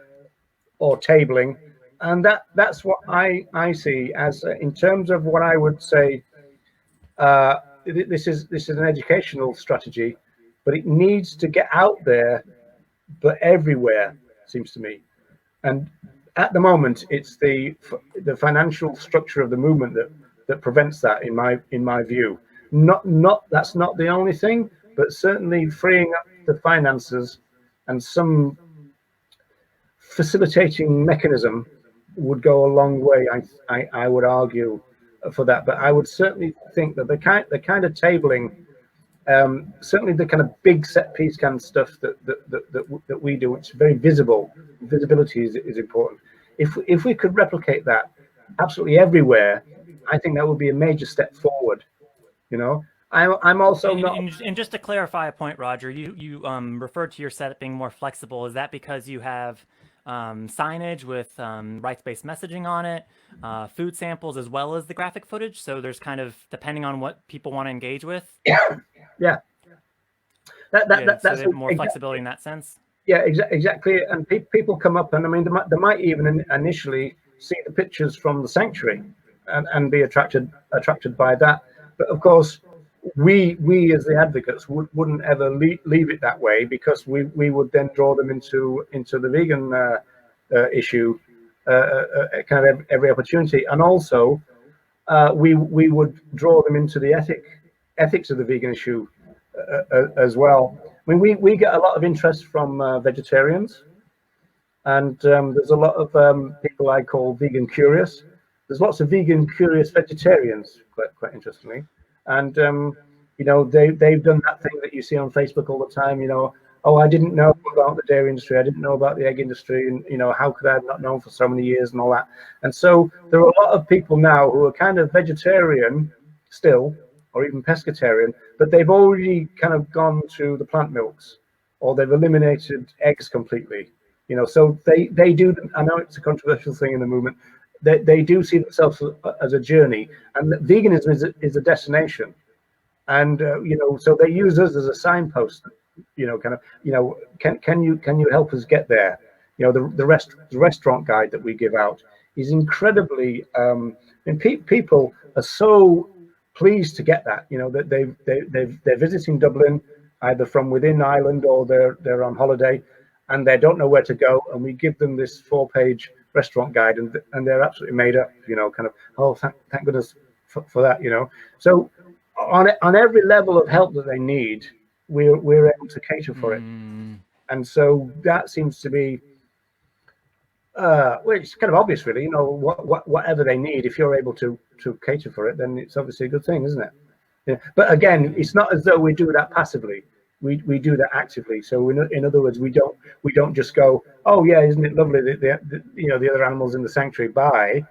or tabling, and that's what I see as in terms of what I would say. This is an educational strategy, but it needs to get out there, but everywhere. Seems to me, and at the moment it's the financial structure of the movement that prevents that, in my view. That's not the only thing, but certainly freeing up the finances and some facilitating mechanism would go a long way. I would argue for that, but I would certainly think that the kind of tabling. Certainly the kind of big set piece kind of stuff that we do, which is very visible. Visibility is important. If we could replicate that absolutely everywhere, I think that would be a major step forward. You know, I'm also not. And just to clarify a point, Roger, you referred to your setup being more flexible. Is that because you have signage with rights-based messaging on it, food samples, as well as the graphic footage? So there's kind of, depending on what people want to engage with. Yeah, that's so more flexibility in that sense. Yeah, exactly. And people come up, and I mean, they might even initially see the pictures from the sanctuary and be attracted by that. But of course, we as the advocates wouldn't ever leave it that way, because we would then draw them into the vegan issue kind of every opportunity, and also we would draw them into the ethics of the vegan issue as well. I mean, we get a lot of interest from vegetarians, and there's a lot of people I call vegan curious. There's lots of vegan curious vegetarians, quite interestingly, and you know, they've done that thing that you see on Facebook all the time. You know, oh, I didn't know about the dairy industry, I didn't know about the egg industry, and you know, how could I have not known for so many years and all that. And so there are a lot of people now who are kind of vegetarian still, or even pescatarian, but they've already kind of gone to the plant milks, or they've eliminated eggs completely. You know, so they do. I know it's a controversial thing in the movement. they do see themselves as a journey, and that veganism is a destination. And you know, so they use us as a signpost. You know, kind of, you know, can you help us get there? You know, the restaurant guide that we give out is incredibly. And people are so pleased to get that. You know, that they're visiting Dublin either from within Ireland or they're on holiday, and they don't know where to go, and we give them this 4-page restaurant guide, and they're absolutely made up. You know, kind of, oh, thank goodness for that. You know, so on every level of help that they need, we're able to cater for it. And so that seems to be well, it's kind of obvious, really. You know, whatever they need, if you're able to cater for it, then it's obviously a good thing, isn't it? Yeah. But again, it's not as though we do that passively. We do that actively. So in other words, we don't just go, oh yeah, isn't it lovely that the you know, the other animals in the sanctuary buy.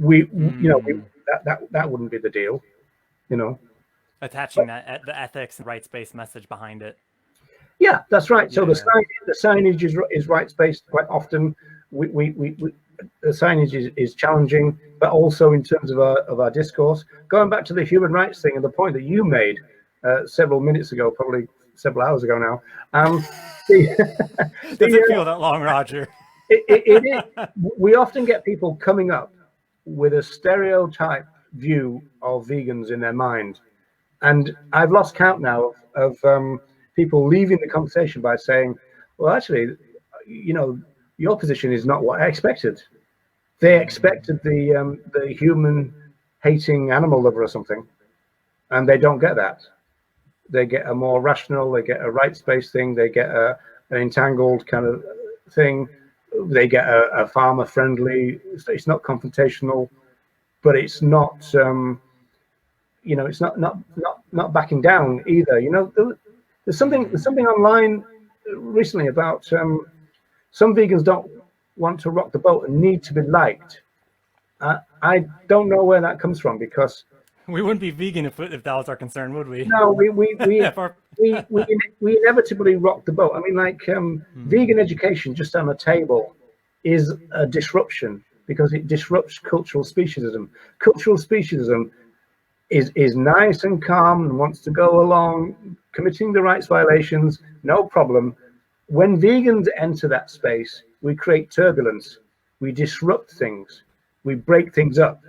You know, that wouldn't be the deal. You know, attaching the ethics and rights-based message behind it. Yeah, that's right. So the signage is rights-based. Quite often, the signage is challenging, but also in terms of our discourse. Going back to the human rights thing and the point that you made several minutes ago, probably several hours ago now. Doesn't feel that long, Roger. It is. We often get people coming up with a stereotype view of vegans in their mind, and I've lost count now of people leaving the conversation by saying, well, actually, you know, your position is not what I expected. They expected the human hating animal lover or something, and they don't get that. They get a more rational, they get a rights-based thing, they get an entangled kind of thing, they get a farmer-friendly, it's not confrontational, but it's not, you know, it's not backing down either. You know, there's something online recently about some vegans don't want to rock the boat and need to be liked. I don't know where that comes from, because we wouldn't be vegan if that was our concern, would we? No, we inevitably rock the boat. I mean, like vegan education just on the table is a disruption, because it disrupts cultural speciesism. Cultural speciesism is nice and calm and wants to go along, committing the rights violations, no problem. When vegans enter that space, we create turbulence, we disrupt things, we break things up,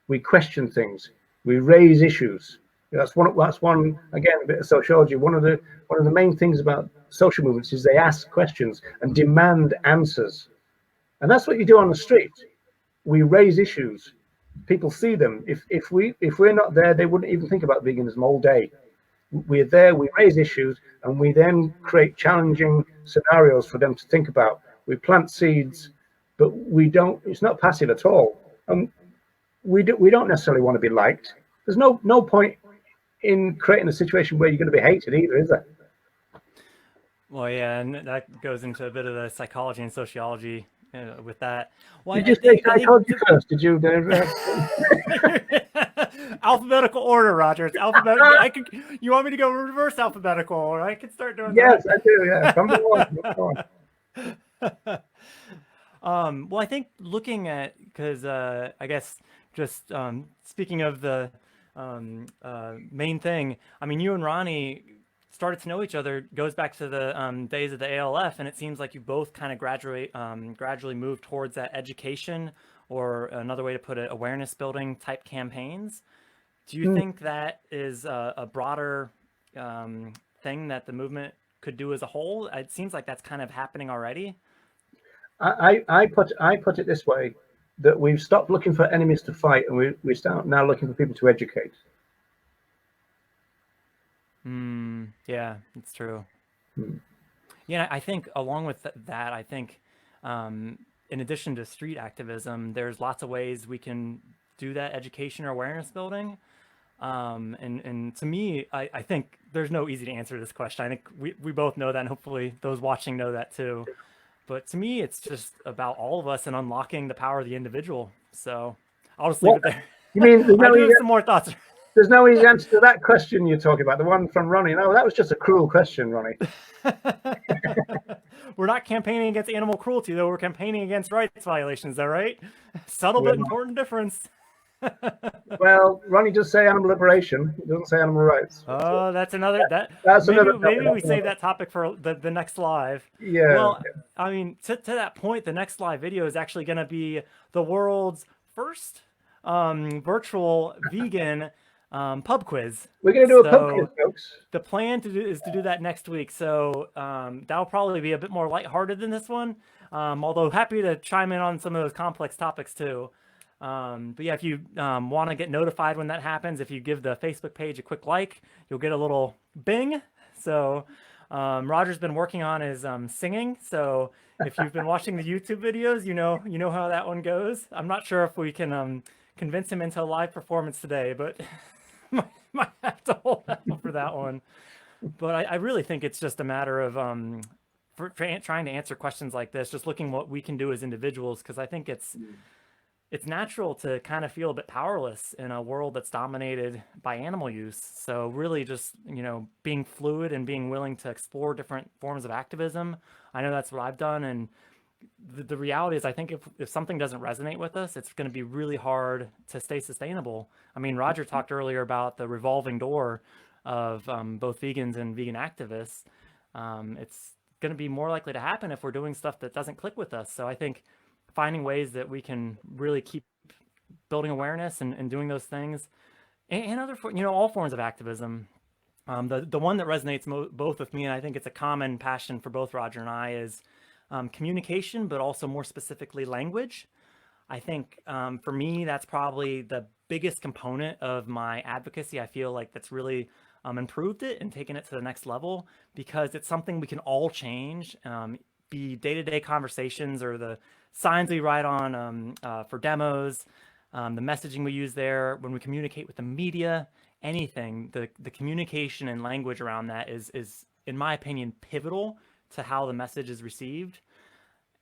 we question things, we raise issues. That's one again, a bit of sociology. One of the main things about social movements is they ask questions and demand answers, and that's what you do on the street. We raise issues. People see them. If we're not there, they wouldn't even think about veganism all day. We're there, we raise issues, and we then create challenging scenarios for them to think about. We plant seeds, but we don't. It's not passive at all. We don't necessarily want to be liked. There's no point in creating a situation where you're going to be hated either, is there? Well, yeah, and that goes into a bit of the psychology and sociology with that. Well, did you say psychology first? Did you? Alphabetical order, Roger. It's alphabetical. You want me to go reverse alphabetical, or I can start doing that? Yes, I do. Yeah, come on. Well, I think looking at, because I guess just speaking of the main thing, I mean, you and Ronnie started to know each other goes back to the days of the ALF, and it seems like you both kind of gradually moved towards that education, or another way to put it, awareness building type campaigns. Do you think that is a broader thing that the movement could do as a whole? It seems like that's kind of happening already. I put it this way, that we've stopped looking for enemies to fight, and we start now looking for people to educate. Yeah, it's true. Yeah, I think along with that, I think in addition to street activism, there's lots of ways we can do that education or awareness building. And to me, I think there's no easy to answer this question. I think we both know that, and hopefully those watching know that too. But to me, it's just about all of us and unlocking the power of the individual. So I'll just leave it there. You mean I do have some more thoughts. There's no easy answer to that question you're talking about, the one from Ronnie. No, that was just a cruel question, Ronnie. We're not campaigning against animal cruelty, though. We're campaigning against rights violations. Is that right? Subtle but important difference. Well, Ronnie does say animal liberation. He doesn't say animal rights. Oh, that's another That's maybe another maybe we topic. save that topic for the next live. Yeah. Well, I mean, to that point, the next live video is actually going to be the world's first virtual vegan pub quiz. We're going to do a pub quiz, folks. The plan is to do that next week. So that'll probably be a bit more lighthearted than this one. Although happy to chime in on some of those complex topics too. But yeah, if you want to get notified when that happens, if you give the Facebook page a quick like, you'll get a little bing. So Roger's been working on his singing. So if you've been watching the YouTube videos, you know how that one goes. I'm not sure if we can convince him into a live performance today, but might have to hold out for that one. But I really think it's just a matter of trying to answer questions like this, just looking what we can do as individuals, because I think it's natural to kind of feel a bit powerless in a world that's dominated by animal use. So really just, being fluid and being willing to explore different forms of activism. I know that's what I've done. And the reality is, I think if something doesn't resonate with us, it's going to be really hard to stay sustainable. I mean, Roger talked earlier about the revolving door of both vegans and vegan activists. It's going to be more likely to happen if we're doing stuff that doesn't click with us. So I think finding ways that we can really keep building awareness and doing those things, and other, all forms of activism. The one that resonates both with me, and I think it's a common passion for both Roger and I, is communication, but also more specifically language. I think for me, that's probably the biggest component of my advocacy. I feel like that's really improved it and taken it to the next level, because it's something we can all change, be day-to-day conversations or the signs we write on for demos, the messaging we use there, when we communicate with the media, anything, the communication and language around that is, in my opinion, pivotal to how the message is received.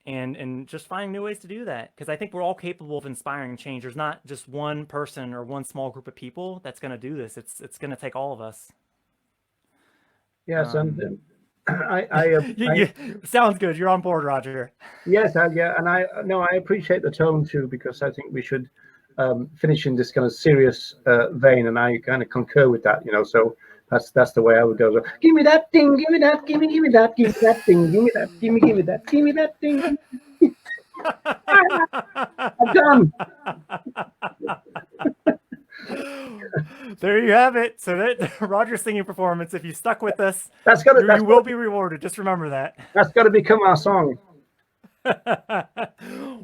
And just finding new ways to do that, because I think we're all capable of inspiring change. There's not just one person or one small group of people that's going to do this. It's going to take all of us. Yes, sounds good. You're on board, Roger. Yes, yeah, and I appreciate the tone too, because I think we should finish in this kind of serious vein, and I kind of concur with that. So that's the way I would go. So, give me that thing, give me that, give me that, give me that thing, give me that, give me that, give me that thing. I'm done. There you have it. So that Roger's singing performance, if you stuck with us, you will be rewarded. Just remember that. That's got to become our song.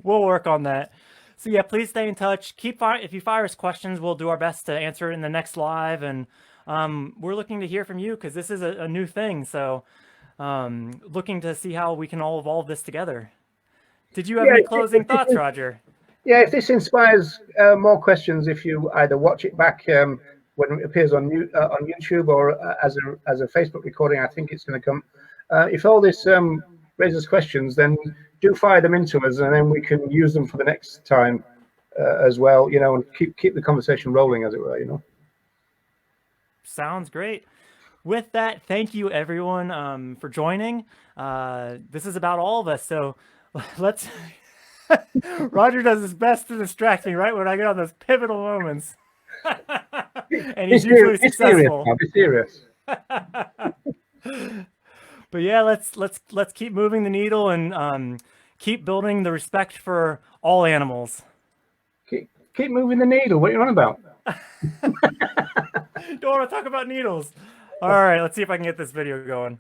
We'll work on that. So yeah, please stay in touch. If you fire us questions, we'll do our best to answer it in the next live. And we're looking to hear from you, because this is a new thing. So looking to see how we can all evolve this together. Did you have any closing thoughts, Roger? Yeah, if this inspires more questions, if you either watch it back when it appears on YouTube or as a Facebook recording, I think it's going to come. If all this raises questions, then do fire them into us, and then we can use them for the next time as well. And keep the conversation rolling, as it were. Sounds great. With that, thank you everyone for joining. This is about all of us, so let's. Roger does his best to distract me right when I get on those pivotal moments. And he's usually successful. Be serious. But yeah, let's keep moving the needle and keep building the respect for all animals. Keep moving the needle. What are you on about? Don't want to talk about needles. All right, let's see if I can get this video going.